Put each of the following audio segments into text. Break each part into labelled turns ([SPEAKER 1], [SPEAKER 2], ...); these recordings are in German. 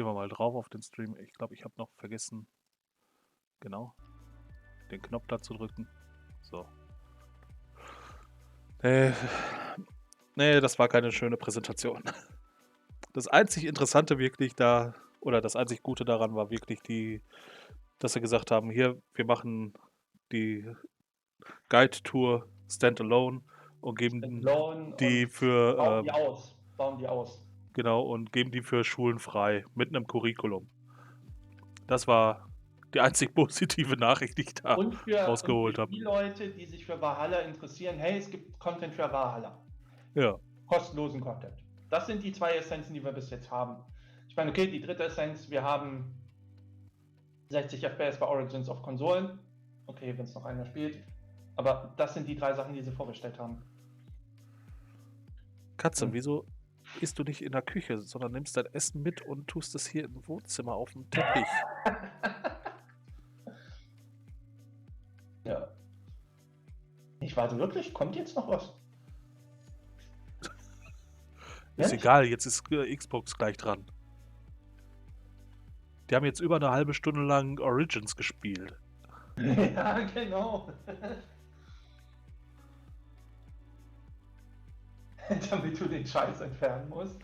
[SPEAKER 1] gehen wir mal drauf auf den Stream. Ich glaube, ich habe noch vergessen, genau, den Knopf da zu drücken. So. Nee, das war keine schöne Präsentation. Das einzig Interessante wirklich da, oder das einzig Gute daran war wirklich dass sie gesagt haben, hier, wir machen die Guide-Tour Standalone und geben
[SPEAKER 2] Standalone
[SPEAKER 1] die
[SPEAKER 2] und
[SPEAKER 1] für
[SPEAKER 2] bauen die aus.
[SPEAKER 1] genau, und geben die für Schulen frei mit einem Curriculum. Das war die einzig positive Nachricht, die ich da
[SPEAKER 2] Und für
[SPEAKER 1] rausgeholt habe.
[SPEAKER 2] die Leute, die sich für Valhalla interessieren, hey, es gibt Content für Valhalla.
[SPEAKER 1] Ja.
[SPEAKER 2] Kostenlosen Content. Das sind die 2 Essenzen, die wir bis jetzt haben. Ich meine, okay, die dritte Essenz, wir haben 60 FPS bei Origins auf Konsolen. Okay, wenn es noch einer spielt. Aber das sind die 3 Sachen, die sie vorgestellt haben.
[SPEAKER 1] Katze, wieso isst du nicht in der Küche, sondern nimmst dein Essen mit und tust es hier im Wohnzimmer auf dem Teppich?
[SPEAKER 2] Ja. Ich warte wirklich, kommt jetzt noch was?
[SPEAKER 1] Ist egal, jetzt ist Xbox gleich dran. Die haben jetzt über eine halbe Stunde lang Origins gespielt.
[SPEAKER 2] Ja, genau. Damit du den Scheiß entfernen musst.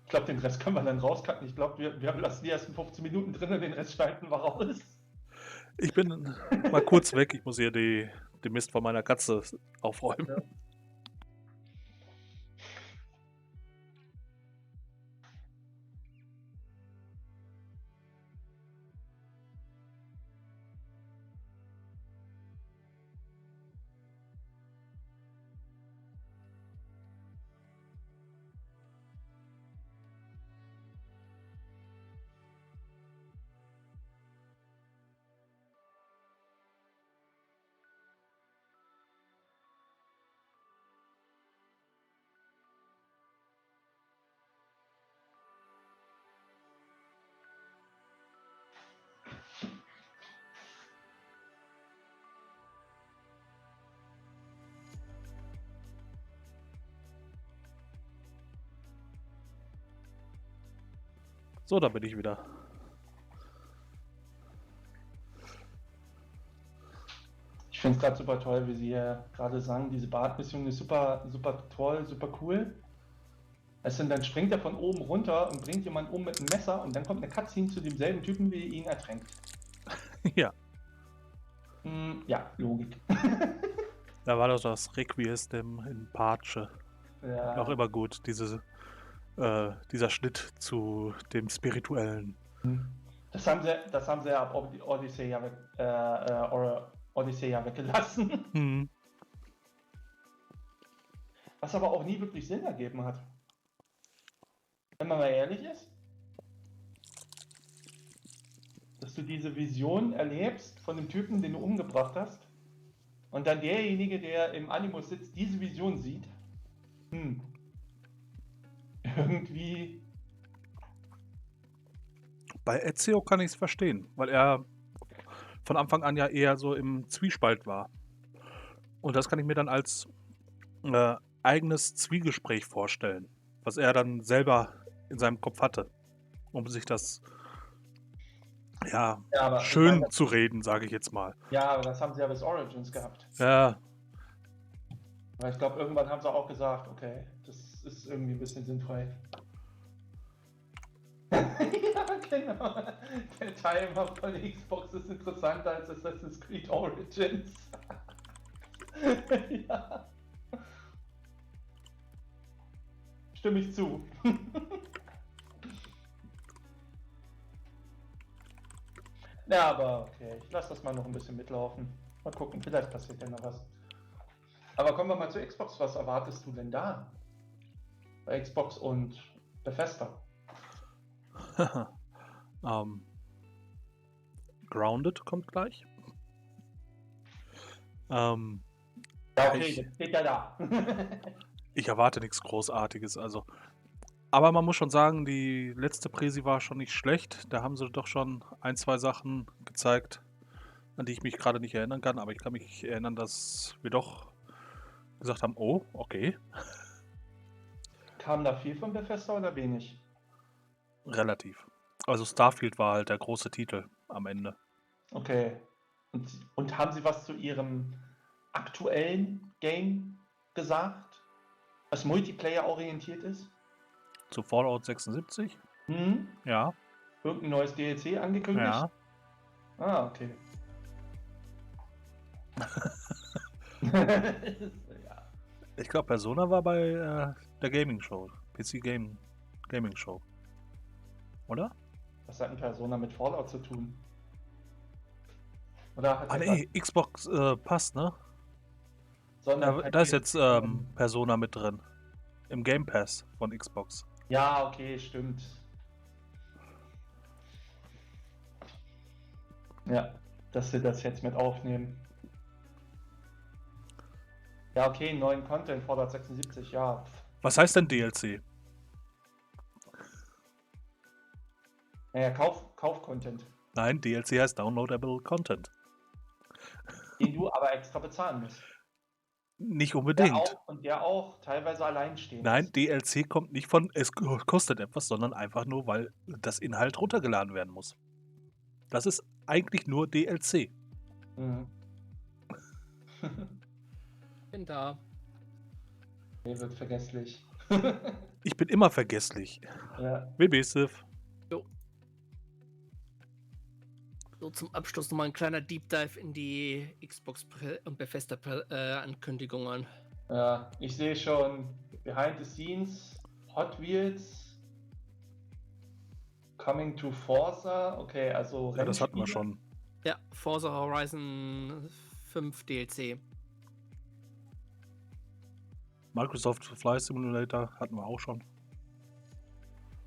[SPEAKER 2] Ich glaube, den Rest können wir dann rauscutten. Ich glaube, wir lassen die ersten 15 Minuten drin und den Rest schneiden wir raus.
[SPEAKER 1] Ich bin mal kurz weg, ich muss hier den Mist von meiner Katze aufräumen.
[SPEAKER 2] Ja.
[SPEAKER 1] So, da bin ich wieder.
[SPEAKER 2] Ich finde es gerade super toll, wie Sie ja gerade sagen, diese Bart-Mission ist super, super toll, super cool. Dann springt er von oben runter und bringt jemanden um mit einem Messer und dann kommt eine Cutscene zu demselben Typen, wie ihn ertränkt.
[SPEAKER 1] Ja.
[SPEAKER 2] Ja, Logik.
[SPEAKER 1] Da war doch das Requiestem in Pace.
[SPEAKER 2] Ja.
[SPEAKER 1] Auch immer gut, dieser Schnitt zu dem Spirituellen.
[SPEAKER 2] Das haben sie ja ab Odyssey ja weggelassen.
[SPEAKER 1] Hm.
[SPEAKER 2] Was aber auch nie wirklich Sinn ergeben hat. Wenn man mal ehrlich ist. Dass du diese Vision erlebst von dem Typen, den du umgebracht hast. Und dann derjenige, der im Animus sitzt, diese Vision sieht. Irgendwie.
[SPEAKER 1] Bei Ezio kann ich es verstehen, weil er von Anfang an ja eher so im Zwiespalt war. Und das kann ich mir dann als eigenes Zwiegespräch vorstellen, was er dann selber in seinem Kopf hatte, um sich das schön zu reden, sage ich jetzt mal.
[SPEAKER 2] Ja, aber das haben sie ja bis Origins gehabt.
[SPEAKER 1] Ja.
[SPEAKER 2] Weil ich glaube, irgendwann haben sie auch gesagt, okay, das ist irgendwie ein bisschen sinnfrei. Ja, genau. Der Timer von Xbox ist interessanter als Assassin's Creed Origins. Ja. Stimme ich zu. Ja, aber okay, ich lasse das mal noch ein bisschen mitlaufen. Mal gucken, vielleicht passiert ja noch was. Aber kommen wir mal zu Xbox. Was erwartest du denn da? Bei Xbox und Bethesda?
[SPEAKER 1] Grounded kommt gleich.
[SPEAKER 2] Ja, okay, das steht ja da.
[SPEAKER 1] Ich erwarte nichts Großartiges, also. Aber man muss schon sagen, die letzte Präsi war schon nicht schlecht. Da haben sie doch schon ein, zwei Sachen gezeigt, an die ich mich gerade nicht erinnern kann. Aber ich kann mich erinnern, dass wir doch gesagt haben, oh, okay.
[SPEAKER 2] Kam da viel von Bethesda oder wenig?
[SPEAKER 1] Relativ. Also Starfield war halt der große Titel am Ende.
[SPEAKER 2] Okay. Und haben sie was zu ihrem aktuellen Game gesagt, was Multiplayer orientiert ist?
[SPEAKER 1] Zu Fallout 76?
[SPEAKER 2] Hm?
[SPEAKER 1] Ja,
[SPEAKER 2] Irgendein neues DLC angekündigt?
[SPEAKER 1] ja.
[SPEAKER 2] Ah, okay. Ja.
[SPEAKER 1] Ich glaube, Persona war bei der Gaming Show. Gaming Show. Oder?
[SPEAKER 2] Was hat ein Persona mit Fallout zu tun? Oder hat
[SPEAKER 1] Ah
[SPEAKER 2] er
[SPEAKER 1] nee, Xbox passt, ne? Da ist jetzt Persona mit drin. Im Game Pass von Xbox.
[SPEAKER 2] Ja, okay, stimmt. Ja, dass sie das jetzt mit aufnehmen. Ja, okay, neuen Content, Fallout 76, ja.
[SPEAKER 1] Was heißt denn DLC?
[SPEAKER 2] Naja, Kauf-Content,
[SPEAKER 1] Nein, DLC heißt Downloadable Content.
[SPEAKER 2] den du aber extra bezahlen musst.
[SPEAKER 1] Nicht unbedingt.
[SPEAKER 2] Der auch teilweise alleinstehend
[SPEAKER 1] Nein,
[SPEAKER 2] ist.
[SPEAKER 1] DLC kommt nicht von, es kostet etwas, sondern einfach nur, weil das Inhalt runtergeladen werden muss. Das ist eigentlich nur DLC.
[SPEAKER 2] Mhm.
[SPEAKER 3] Bin da.
[SPEAKER 2] Nee, wird vergesslich.
[SPEAKER 1] Ich bin immer vergesslich.
[SPEAKER 2] Ja.
[SPEAKER 1] WB-Sif.
[SPEAKER 3] So zum Abschluss nochmal ein kleiner Deep Dive in die Xbox und Bethesda Ankündigungen.
[SPEAKER 2] Ja, ich sehe schon Behind the Scenes, Hot Wheels, Coming to Forza, okay, also
[SPEAKER 1] Ja, das hatten wir
[SPEAKER 2] Rennspiele.
[SPEAKER 1] schon.
[SPEAKER 3] Ja, Forza Horizon 5 DLC.
[SPEAKER 1] Microsoft Flight Simulator hatten wir auch schon.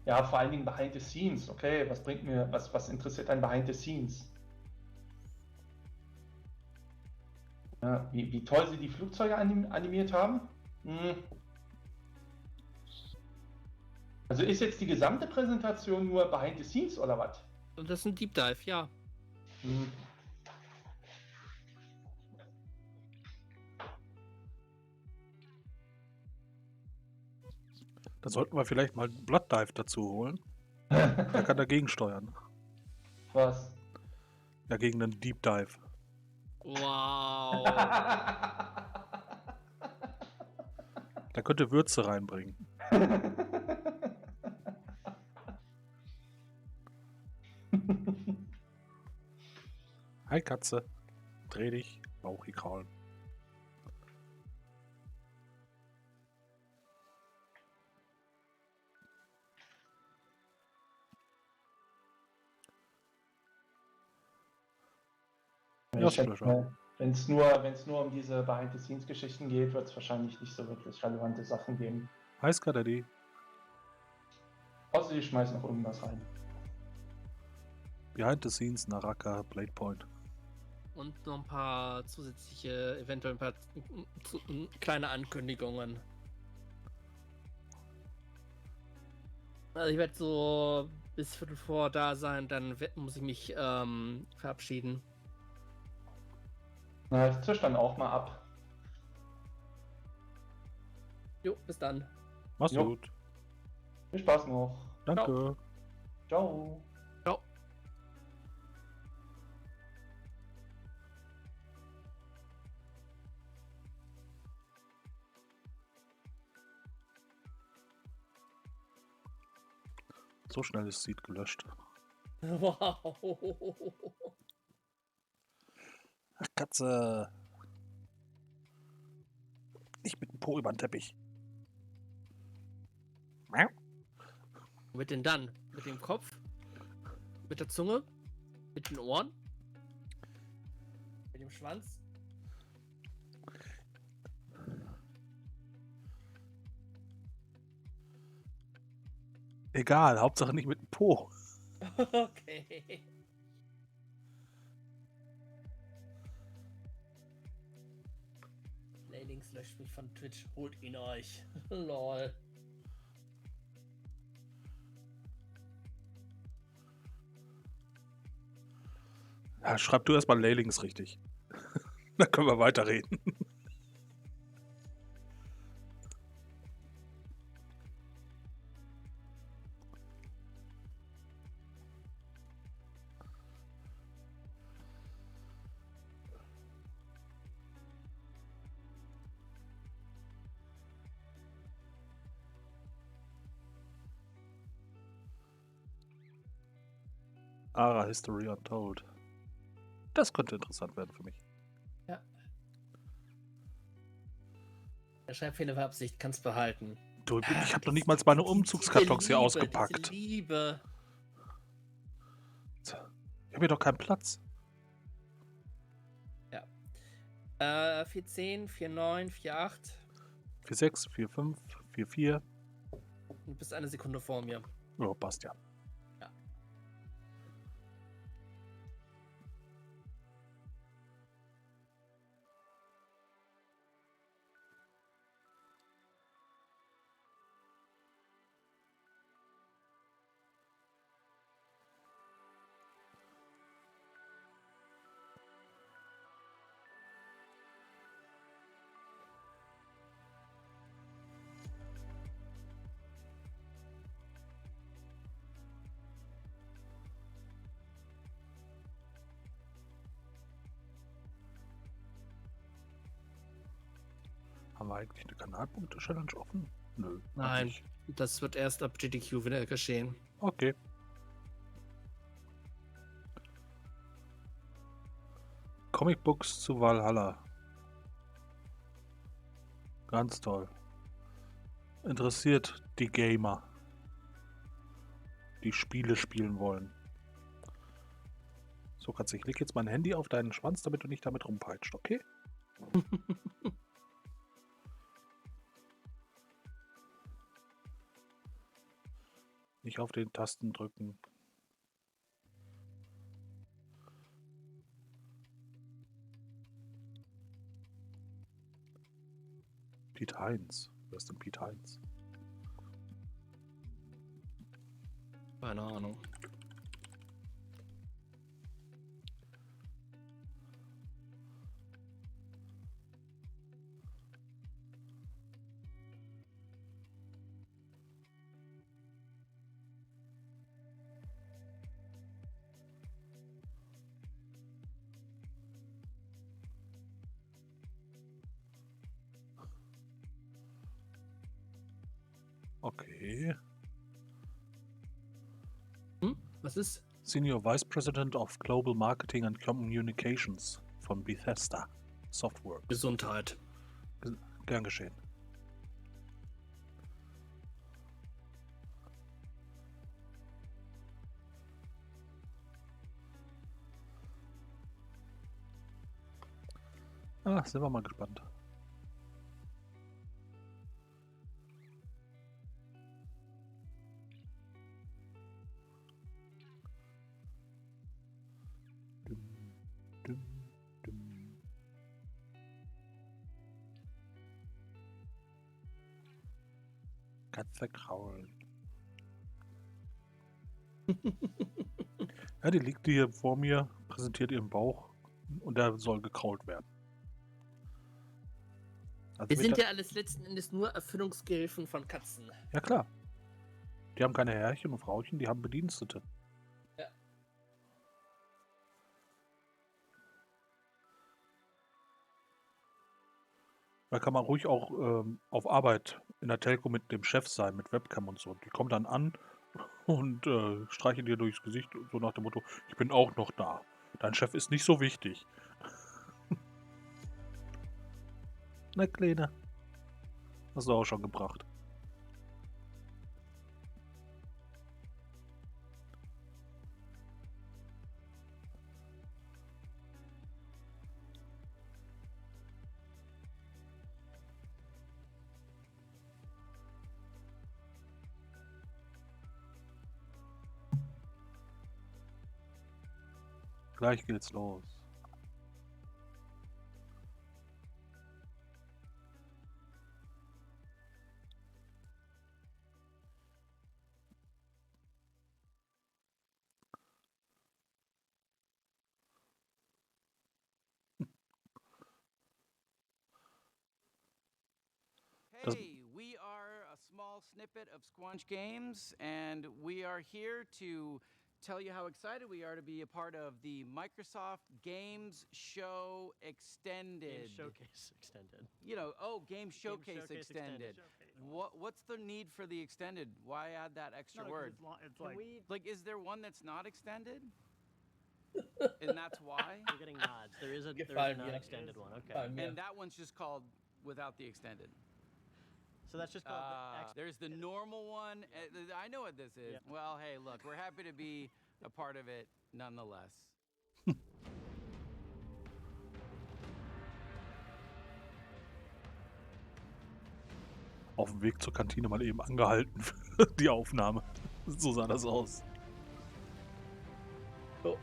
[SPEAKER 2] Ja, vor allen Dingen Behind the Scenes, okay, was bringt mir, was interessiert einen Behind the Scenes? Ja, wie toll sie die Flugzeuge animiert haben. Hm. Also ist jetzt die gesamte Präsentation nur Behind the Scenes oder was?
[SPEAKER 3] Und das ist ein Deep Dive, ja.
[SPEAKER 2] Hm.
[SPEAKER 1] Da sollten wir vielleicht mal Blood Dive dazu holen. Der kann dagegen steuern.
[SPEAKER 2] Was?
[SPEAKER 1] Ja, gegen einen Deep Dive.
[SPEAKER 3] Wow.
[SPEAKER 1] Der könnte Würze reinbringen. Hi Katze. Dreh dich. Bauchi kraulen.
[SPEAKER 2] Wenn es nur um diese Behind-the-Scenes-Geschichten geht, wird es wahrscheinlich nicht so wirklich relevante Sachen geben.
[SPEAKER 1] Hi Skadaddy.
[SPEAKER 2] Außer die schmeißen noch irgendwas rein.
[SPEAKER 1] Behind the Scenes, Naraka, Blade Point.
[SPEAKER 3] Und noch ein paar zusätzliche, eventuell ein paar kleine Ankündigungen. Also ich werde so bis Viertel vor da sein, dann muss ich mich verabschieden.
[SPEAKER 2] Na, ich zisch dann auch mal ab.
[SPEAKER 3] Jo, bis dann.
[SPEAKER 1] Mach's
[SPEAKER 2] Jo.
[SPEAKER 1] gut.
[SPEAKER 2] Viel Spaß noch.
[SPEAKER 1] Danke.
[SPEAKER 2] Ciao.
[SPEAKER 3] Ciao.
[SPEAKER 1] So schnell ist Seed gelöscht.
[SPEAKER 3] Wow.
[SPEAKER 1] Ach, Katze. Nicht mit dem Po über den Teppich.
[SPEAKER 3] Mit denn dann? Mit dem Kopf? Mit der Zunge? Mit den Ohren? Mit dem Schwanz?
[SPEAKER 1] Egal, Hauptsache nicht mit dem Po.
[SPEAKER 3] Okay. Leylynx löscht mich von Twitch. Holt ihn euch. Lol.
[SPEAKER 1] Ja, schreib du erstmal Leylynx richtig. Dann können wir weiterreden. Ara History Untold. Das könnte interessant werden für mich.
[SPEAKER 3] Ja. Der Schreibfehler war Absicht, kannst behalten.
[SPEAKER 1] Du, ich habe noch
[SPEAKER 3] Diese-
[SPEAKER 1] nicht mal meine
[SPEAKER 3] diese
[SPEAKER 1] Umzugskartons hier
[SPEAKER 3] Liebe,
[SPEAKER 1] ausgepackt.
[SPEAKER 3] Diese Liebe.
[SPEAKER 1] Ich habe hier doch keinen Platz.
[SPEAKER 3] Ja. 410, 49, 48.
[SPEAKER 1] 4,6, 4,5, 4,4.
[SPEAKER 3] Du bist eine Sekunde vor mir.
[SPEAKER 1] Oh, passt ja.
[SPEAKER 3] Ja.
[SPEAKER 1] Haben wir eigentlich eine Kanalpunkte-Challenge offen? Nö.
[SPEAKER 3] Nein,
[SPEAKER 1] nicht.
[SPEAKER 3] das wird erst ab GDQ wieder geschehen.
[SPEAKER 1] Okay. Comic Books zu Valhalla. Ganz toll. Interessiert die Gamer, die Spiele spielen wollen. So, Katze, ich leg jetzt mein Handy auf deinen Schwanz, damit du nicht damit rumpeitscht, okay? Nicht auf den Tasten drücken. Pete Heinz. Wer ist denn Pete Heinz?
[SPEAKER 3] Keine Ahnung.
[SPEAKER 1] Okay.
[SPEAKER 3] Was ist?
[SPEAKER 1] Senior Vice President of Global Marketing and Communications von Bethesda Softworks.
[SPEAKER 3] Gesundheit.
[SPEAKER 1] Gern geschehen. Sind wir mal gespannt. Katze kraulen. Ja, die liegt hier vor mir, präsentiert ihren Bauch und der soll gekrault werden. Also
[SPEAKER 3] Wir sind ja alles letzten Endes nur Erfüllungsgehilfen von Katzen.
[SPEAKER 1] Ja klar. Die haben keine Herrchen und Frauchen, die haben Bedienstete.
[SPEAKER 3] Ja.
[SPEAKER 1] Da kann man ruhig auch auf Arbeit in der Telco mit dem Chef sein, mit Webcam und so. Die kommen dann an und streichen dir durchs Gesicht, so nach dem Motto, ich bin auch noch da. Dein Chef ist nicht so wichtig. Na, Kleine. Hast du auch schon gebracht. Gleich geht's los.
[SPEAKER 4] Hey, we are a small snippet of Squanch Games, and we are here to tell you how excited we are to be a part of the Microsoft Games Show Extended.
[SPEAKER 5] Game Showcase Extended.
[SPEAKER 4] You know, Game Showcase Extended. What's the need for the extended? Why add that extra word?
[SPEAKER 5] It's like
[SPEAKER 4] Like, is there one that's not extended? And that's why?
[SPEAKER 5] you're getting nods. There is a
[SPEAKER 3] Gefallen mir.
[SPEAKER 5] non-extended one. Okay.
[SPEAKER 3] Gefallen mir.
[SPEAKER 4] And that one's just called without the extended.
[SPEAKER 5] So that's just called the X.
[SPEAKER 4] There's the normal one. I know what this is.
[SPEAKER 5] Yeah.
[SPEAKER 4] Well, hey, look, we're happy to be a part of it nonetheless.
[SPEAKER 1] Auf dem Weg zur Kantine mal eben angehalten für die Aufnahme. So sah das aus.
[SPEAKER 3] So.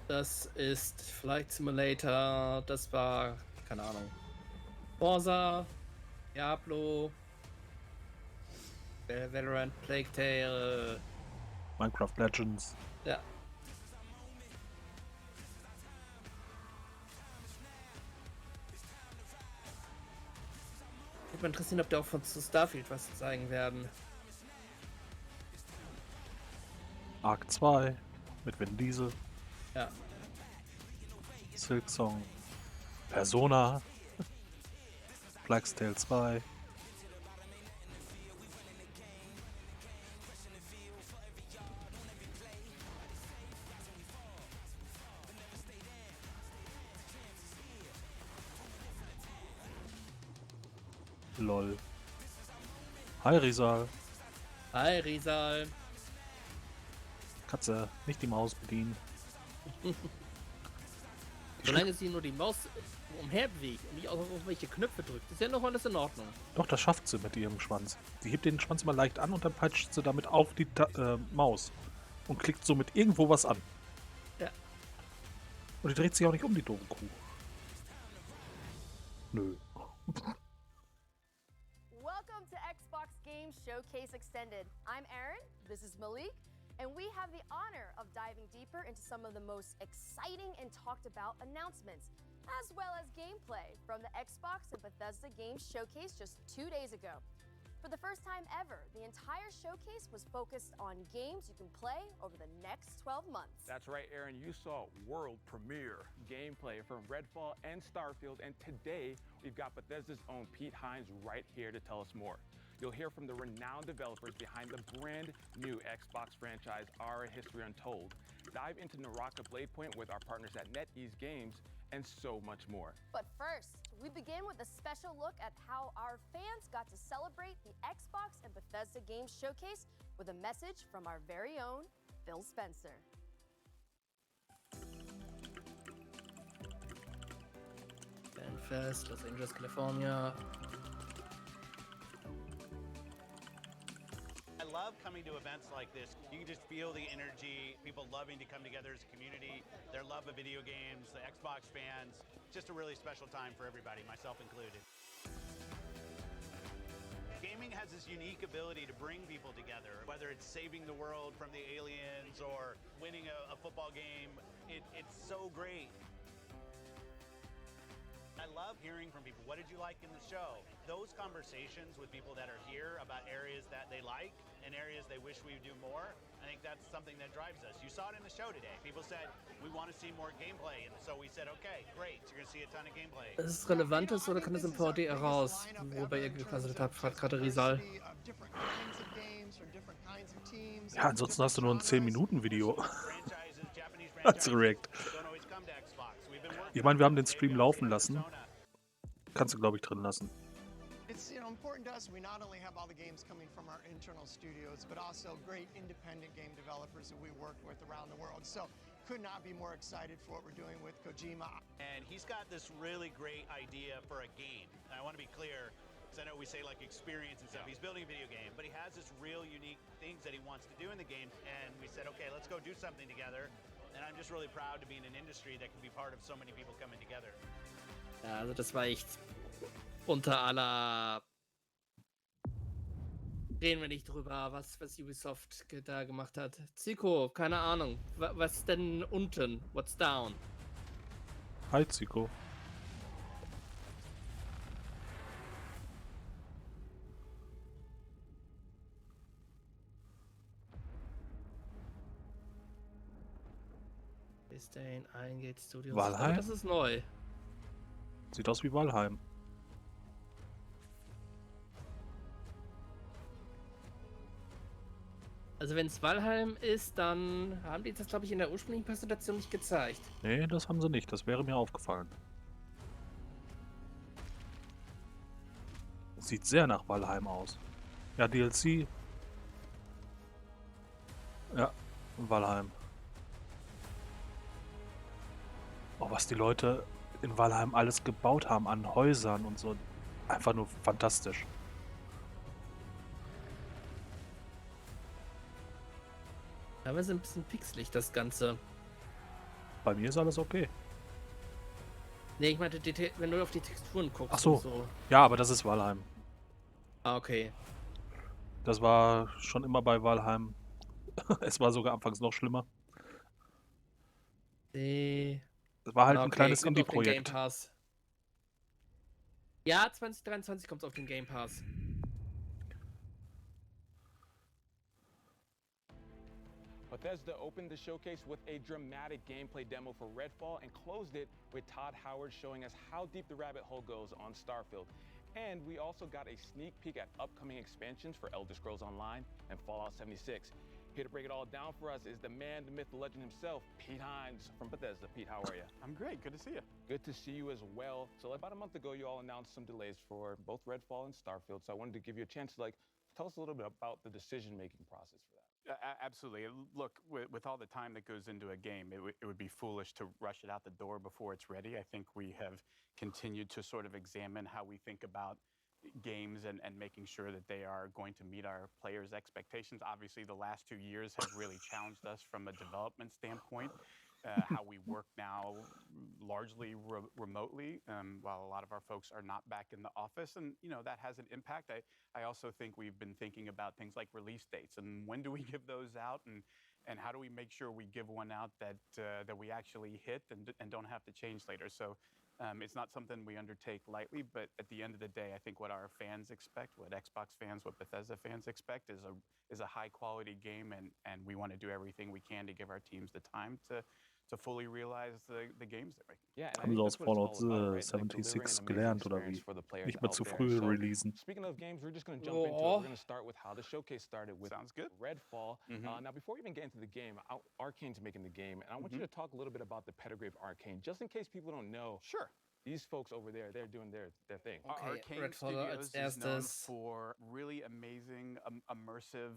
[SPEAKER 3] Das ist Flight Simulator, das war, keine Ahnung, Forza, Diablo, Valorant, Plague Tale,
[SPEAKER 1] Minecraft Legends.
[SPEAKER 3] ja. Würde mich interessieren, ob die auch von zu Starfield was zeigen werden.
[SPEAKER 1] Arc 2 mit Vin Diesel.
[SPEAKER 3] Ja.
[SPEAKER 1] Silksong. Persona. Plague Tale 2. Lol. Hi Rizal.
[SPEAKER 3] Hi, Rizal.
[SPEAKER 1] Katze, nicht die Maus bedienen.
[SPEAKER 3] Solange sie nur die Maus umherbewegt und nicht auch auf irgendwelche Knöpfe drückt, ist ja noch alles in Ordnung.
[SPEAKER 1] Doch, das schafft sie mit ihrem Schwanz. Sie hebt den Schwanz immer leicht an und dann peitscht sie damit auf die Maus. Und klickt somit irgendwo was an.
[SPEAKER 3] Ja.
[SPEAKER 1] Und die dreht sich auch nicht um, die doofe Kuh. Nö.
[SPEAKER 6] Welcome to Xbox Game Showcase Extended. I'm Aaron, this is Malik, and we have the honor of diving deeper into some of the most exciting and talked about announcements, as well as gameplay from the Xbox and Bethesda Games Showcase just 2 days ago. For the first time ever, the entire showcase was focused on games you can play over the next 12 months.
[SPEAKER 7] That's right, Aaron. You saw world premiere gameplay from Redfall and Starfield, and today we've got Bethesda's own Pete Hines right here to tell us more. You'll hear from the renowned developers behind the brand new Xbox franchise, Our History Untold. Dive into Naraka Bladepoint with our partners at NetEase Games, and so much more.
[SPEAKER 6] But first, we begin with a special look at how our fans got to celebrate the Xbox and Bethesda Games Showcase with a message from our very own Phil Spencer.
[SPEAKER 3] Fanfest, Los Angeles, California.
[SPEAKER 8] I love coming to events like this. You can just feel the energy, people loving to come together as a community, their love of video games, the Xbox fans. Just a really special time for everybody, myself included. Gaming has this unique ability to bring people together, whether it's saving the world from the aliens or winning a football game. It's so great. I love hearing from people. What did you like in the show? Those conversations with people that are here about areas that they like and areas they wish we would do more, I think that's something that drives us. You saw it in the show today. People said, we want to see more gameplay. And so we said, okay, great. You're going to see a ton of gameplay.
[SPEAKER 3] Ist es relevant ist oder kann es im VD raus? Wobei ihr gekostet habt, fragt gerade Rizal.
[SPEAKER 1] Ja, ansonsten hast du nur ein 10-Minuten-Video als React. Ich meine, wir haben den Stream laufen lassen. Kannst du, glaube ich, drin lassen.
[SPEAKER 9] It's important to us. We not only have all the games coming from our internal studios, but also great independent game developers that we work with around the world. So could not be more excited for what we're doing with Kojima.
[SPEAKER 8] And he's got this really great idea for a game. And I want to be clear, because I know we say like experience and stuff. He's building a video game, but he has this real unique things that he wants to do in the game. And we said, okay, let's go do something together. And I'm just really proud to be in an industry that can be part of so many people coming together.
[SPEAKER 3] Ja, also das war echt unter aller Reden wir nicht drüber, was Ubisoft da gemacht hat. Zico, keine Ahnung. Was denn unten? What's down?
[SPEAKER 1] Hi, Zico.
[SPEAKER 3] Disdain, Eingate Studios.
[SPEAKER 1] Valheim?
[SPEAKER 3] Aber das ist neu.
[SPEAKER 1] Sieht aus wie Valheim.
[SPEAKER 3] Also wenn es Valheim ist, dann haben die das, glaube ich, in der ursprünglichen Präsentation nicht gezeigt.
[SPEAKER 1] Nee, das haben sie nicht. Das wäre mir aufgefallen. Sieht sehr nach Valheim aus. Ja, DLC. Ja, Valheim. Oh, was die Leute in Valheim alles gebaut haben an Häusern und so. Einfach nur fantastisch.
[SPEAKER 3] Teilweise ein bisschen pixelig, das Ganze.
[SPEAKER 1] Bei mir ist alles okay.
[SPEAKER 3] Nee, ich meinte, wenn du auf die Texturen guckst.
[SPEAKER 1] Ach so.
[SPEAKER 3] und so.
[SPEAKER 1] Ja, aber das ist Valheim.
[SPEAKER 3] Ah, okay.
[SPEAKER 1] Das war schon immer bei Valheim. Es war sogar anfangs noch schlimmer.
[SPEAKER 3] Nee.
[SPEAKER 1] Es war halt
[SPEAKER 3] Ah,
[SPEAKER 1] ein
[SPEAKER 3] okay,
[SPEAKER 1] kleines
[SPEAKER 3] kommt auf den Game
[SPEAKER 1] Indie-Projekt.
[SPEAKER 3] Pass. Ja, 2023 kommt es auf den Game Pass.
[SPEAKER 7] Bethesda opened the showcase with a dramatic gameplay demo for Redfall and closed it with Todd Howard showing us how deep the rabbit hole goes on Starfield. And we also got a sneak peek at upcoming expansions for Elder Scrolls Online and Fallout 76. Here to break it all down for us is the man, the myth, the legend himself, Pete Hines from Bethesda. Pete, how are you?
[SPEAKER 10] I'm great. Good to see you.
[SPEAKER 7] Good to see you as well. So about a month ago, you all announced some delays for both Redfall and Starfield. So I wanted to give you a chance to tell us a little bit about the decision-making process for that.
[SPEAKER 10] Absolutely. Look, with all the time that goes into a game, it would be foolish to rush it out the door before it's ready. I think we have continued to sort of examine how we think about games and making sure that they are going to meet our players' expectations. Obviously, the last 2 years have really challenged us from a development standpoint. How we work now largely remotely, while a lot of our folks are not back in the office. And, that has an impact. I also think we've been thinking about things like release dates and when do we give those out and how do we make sure we give one out that we actually hit and don't have to change later. So it's not something we undertake lightly, but at the end of the day, I think what our fans expect, what Xbox fans, what Bethesda fans expect is a high quality game, and we want to do everything we can to give our teams the time to fully realize the games they're making.
[SPEAKER 7] Yeah,
[SPEAKER 1] Haben sie aus Fallout 76 gelernt oder wie? Nicht mehr zu früh releasen.
[SPEAKER 7] Speaking of games, we're just going to jump into it. We're going to start with how the showcase started with
[SPEAKER 10] Sounds good.
[SPEAKER 7] Redfall. Now, before we even get into the game, Arcane's making the game, and I want you to talk a little bit about the pedigree of Arcane, just in case people don't know.
[SPEAKER 10] Sure.
[SPEAKER 7] These folks over there, they're doing their thing.
[SPEAKER 3] Okay,
[SPEAKER 10] Arcane
[SPEAKER 3] Redfall
[SPEAKER 10] Studios is known for really amazing, immersive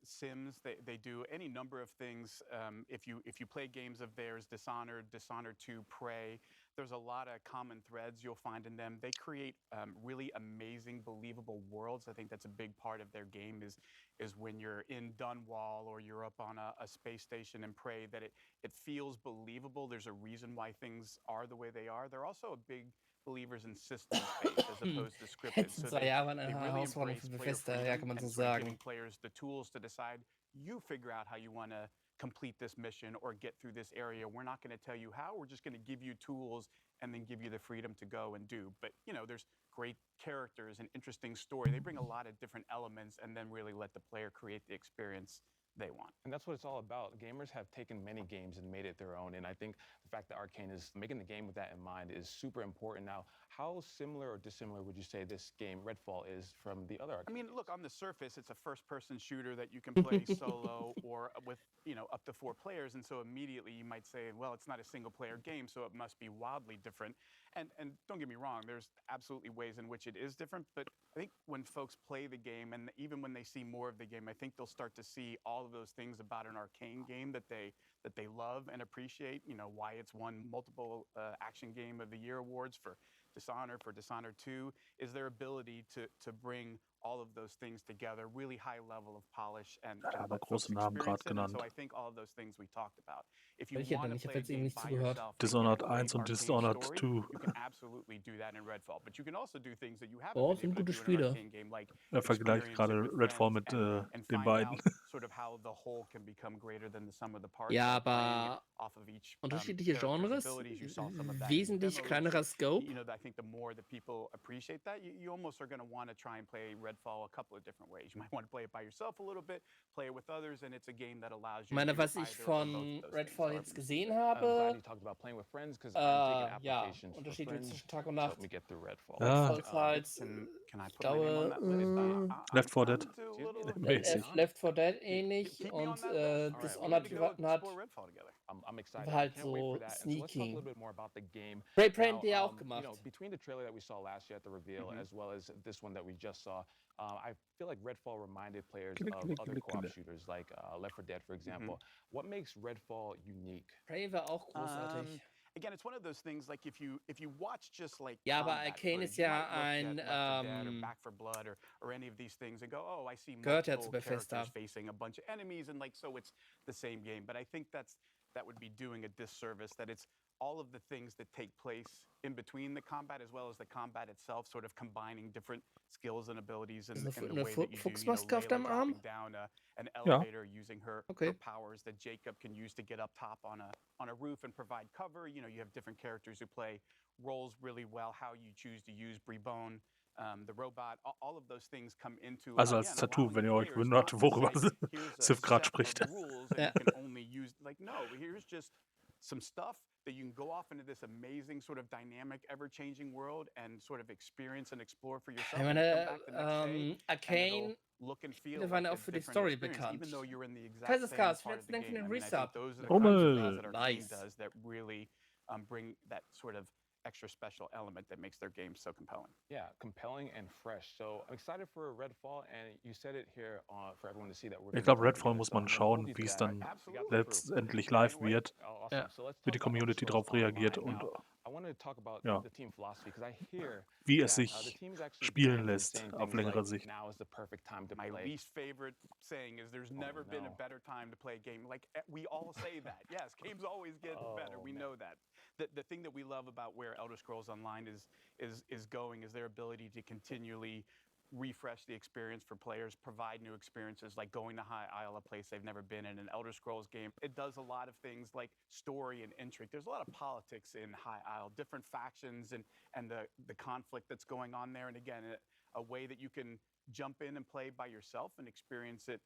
[SPEAKER 10] sims. They do any number of things. If you play games of theirs, Dishonored 2, Prey, there's a lot of common threads you'll find in them. They create really amazing, believable worlds. I think that's a big part of their game is when you're in Dunwall or you're up on a space station in Prey, that it feels believable. There's a reason why things are the way they are. They're also a big believers in systems-based as opposed to scripted. So they really embrace player freedom and sort of giving players the tools to decide, you figure out how you want to complete this mission or get through this area. We're not going to tell you how. We're just going to give you tools and then give you the freedom to go and do. But, there's great characters and interesting story. They bring a lot of different elements and then really let the player create the experience they want.
[SPEAKER 7] And that's what it's all about. Gamers have taken many games and made it their own. And I think the fact that Arcane is making the game with that in mind is super important. Now, how similar or dissimilar would you say this game, Redfall, is from the other Arcane?
[SPEAKER 10] I mean, look, on the surface, it's a first-person shooter that you can play solo or with, up to 4 players. And so immediately you might say, well, it's not a single-player game, so it must be wildly different. And don't get me wrong, there's absolutely ways in which it is different. But I think when folks play the game, and even when they see more of the game, I think they'll start to see all of those things about an Arcane game that they that they love and appreciate, why it's won multiple Action Game of the Year awards for Dishonored 2, is their ability to bring all of those things together, really high level of polish and
[SPEAKER 1] aber
[SPEAKER 10] let folks
[SPEAKER 1] große Namen
[SPEAKER 10] experience
[SPEAKER 1] gerade
[SPEAKER 10] it. And so
[SPEAKER 1] genannt.
[SPEAKER 10] I think all of those things we talked about. If you
[SPEAKER 3] Welche
[SPEAKER 10] want
[SPEAKER 3] denn?
[SPEAKER 10] to
[SPEAKER 3] Ich habe
[SPEAKER 10] play a
[SPEAKER 3] jetzt eben
[SPEAKER 10] game
[SPEAKER 3] nicht
[SPEAKER 10] by
[SPEAKER 3] zugehört.
[SPEAKER 10] yourself,
[SPEAKER 1] Dishonored
[SPEAKER 10] and get a
[SPEAKER 1] 1 und
[SPEAKER 10] great
[SPEAKER 1] Dishonored
[SPEAKER 10] arcane
[SPEAKER 1] 2.
[SPEAKER 10] story, you can absolutely do that in Redfall. But you can also do things that you haven't
[SPEAKER 3] Oh,
[SPEAKER 10] been
[SPEAKER 3] sind
[SPEAKER 10] able to
[SPEAKER 3] gute
[SPEAKER 10] do in an
[SPEAKER 3] Spiele.
[SPEAKER 10] arcane game, like
[SPEAKER 1] Er vergleicht
[SPEAKER 10] experience it
[SPEAKER 1] gerade
[SPEAKER 10] with
[SPEAKER 1] Redfall
[SPEAKER 10] friends
[SPEAKER 1] mit
[SPEAKER 10] and
[SPEAKER 1] den
[SPEAKER 10] find
[SPEAKER 1] beiden.
[SPEAKER 10] out sort of how the whole can become greater than the sum of the parts
[SPEAKER 3] Ja,
[SPEAKER 10] by playing it
[SPEAKER 3] aber
[SPEAKER 10] off of each
[SPEAKER 3] unterschiedliche
[SPEAKER 10] character's
[SPEAKER 3] Genres,
[SPEAKER 10] abilities. You saw some of that in the
[SPEAKER 3] wesentlich
[SPEAKER 10] demo.
[SPEAKER 3] kleinerer Scope.
[SPEAKER 10] I think the more that people appreciate that, you almost are going to want to try and play Redfall a couple of different ways. You might want to play it by yourself a little bit, play it with others, and it's a game that allows
[SPEAKER 3] Ich
[SPEAKER 10] you
[SPEAKER 3] meine,
[SPEAKER 10] to
[SPEAKER 3] was
[SPEAKER 10] do
[SPEAKER 3] ich
[SPEAKER 10] either or both
[SPEAKER 3] von
[SPEAKER 10] of those
[SPEAKER 3] Redfall
[SPEAKER 10] things.
[SPEAKER 3] jetzt gesehen
[SPEAKER 11] I'm glad
[SPEAKER 3] habe,
[SPEAKER 11] you talked about playing with friends because I'm taking
[SPEAKER 3] ja,
[SPEAKER 11] applications for
[SPEAKER 3] Unterschiede
[SPEAKER 11] friends
[SPEAKER 3] zwischen Tag und
[SPEAKER 11] to help
[SPEAKER 3] Nacht.
[SPEAKER 11] me get through Redfall.
[SPEAKER 1] Ja,
[SPEAKER 3] Redfall ist halt,
[SPEAKER 10] Can I
[SPEAKER 3] ich
[SPEAKER 10] put my name on
[SPEAKER 3] glaube,
[SPEAKER 10] that list?
[SPEAKER 1] Left 4 Dead.
[SPEAKER 10] I'm too little.
[SPEAKER 1] Mäßig.
[SPEAKER 3] Left 4 Dead ähnlich
[SPEAKER 10] Keep me on
[SPEAKER 3] und
[SPEAKER 10] that list. All right, we
[SPEAKER 3] Dishonored
[SPEAKER 10] need to go
[SPEAKER 3] hat
[SPEAKER 10] explore Redfall together.
[SPEAKER 11] I'm excited.
[SPEAKER 3] war
[SPEAKER 11] I
[SPEAKER 3] halt
[SPEAKER 11] can't wait for
[SPEAKER 3] so
[SPEAKER 11] that. And so let's talk a little
[SPEAKER 3] sneaky.
[SPEAKER 11] bit more about the game.
[SPEAKER 3] Prey
[SPEAKER 11] Now,
[SPEAKER 3] hat ja auch gemacht.
[SPEAKER 11] between the trailer that we saw last year at the reveal as well as this one that we just saw, I feel like Redfall reminded players of other co-op shooters like Left 4 Dead, for example. What makes Redfall unique?
[SPEAKER 3] Prey war auch großartig.
[SPEAKER 10] Again, it's one of those things like if you watch just like
[SPEAKER 3] Ja, aber
[SPEAKER 10] combat
[SPEAKER 3] Arcane
[SPEAKER 10] footage,
[SPEAKER 3] ist
[SPEAKER 10] you
[SPEAKER 3] ja
[SPEAKER 10] might look
[SPEAKER 3] ein,
[SPEAKER 10] at Left 4 Dead or Back 4 Blood or any of these things and go, oh, I see
[SPEAKER 3] gehört ja zu
[SPEAKER 10] multiple
[SPEAKER 3] Bethesda.
[SPEAKER 10] characters facing a bunch of enemies and like so it's the same game. But I think that would be doing a disservice, that it's all of the things that take place in between the combat as well as the combat itself, sort of combining different skills and abilities in the way that you do.
[SPEAKER 3] Fuchsmaske auf deinem
[SPEAKER 10] Layla
[SPEAKER 3] Arm?
[SPEAKER 10] dropping down an elevator, using her powers that Jacob can use to get up top on a roof and provide cover. You have different characters who play roles really well, how you choose to use Brebone, the robot, all of those things come into
[SPEAKER 1] Also als Tattoo, wenn ihr euch wundert, worüber Sif gerade spricht.
[SPEAKER 10] You can only use, like, no, here's just some stuff that you can go off into this amazing sort of dynamic, ever-changing world and sort of experience and explore for yourself.
[SPEAKER 3] Ich meine, Arcane, wir waren auch für die Story bekannt. Kaiserskars, vielen Dank für den Resub.
[SPEAKER 10] Nice. That really bring that sort of extra special element that makes their game so compelling.
[SPEAKER 11] Yeah, compelling and fresh. So I'm excited for Redfall, and you said it here for everyone to see that we're.
[SPEAKER 1] Ich glaube, Redfall muss man schauen, wie es dann letztendlich live wird, wie die Community darauf reagiert und ja, wie es sich spielen lässt auf längere Sicht.
[SPEAKER 10] My least favorite saying is there's never been a better time to play a game. Like, we all say that. Yes, games always get better. We know that. The thing that we love about where Elder Scrolls Online is going is their ability to continually refresh the experience for players, provide new experiences, like going to High Isle, a place they've never been in an Elder Scrolls game. It does a lot of things like story and intrigue. There's a lot of politics in High Isle, different factions and the conflict that's going on there. And again, a way that you can jump in and play by yourself and experience it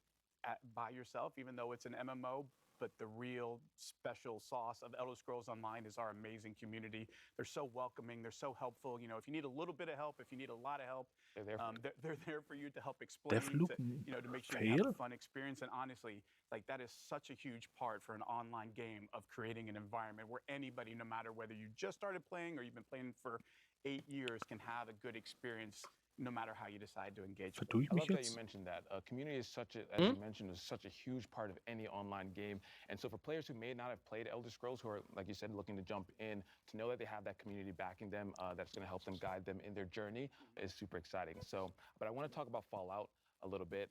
[SPEAKER 10] by yourself, even though it's an MMO. But the real special sauce of Elder Scrolls Online is our amazing community. They're so welcoming. They're so helpful. If you need a little bit of help, if you need a lot of help, they're there for you to help explain, to make sure you have a fun experience. And honestly, like, that is such a huge part for an online game of creating an environment where anybody, no matter whether you just started playing or you've been playing for 8 years, can have a good experience no matter how you decide to engage.
[SPEAKER 11] I love that you mentioned that. Community is as you mentioned, is such a huge part of any online game. And so for players who may not have played Elder Scrolls, who are, like you said, looking to jump in, to know that they have that community backing them, that's going to help them, guide them in their journey, is super exciting. So, but I want to talk about Fallout a little bit.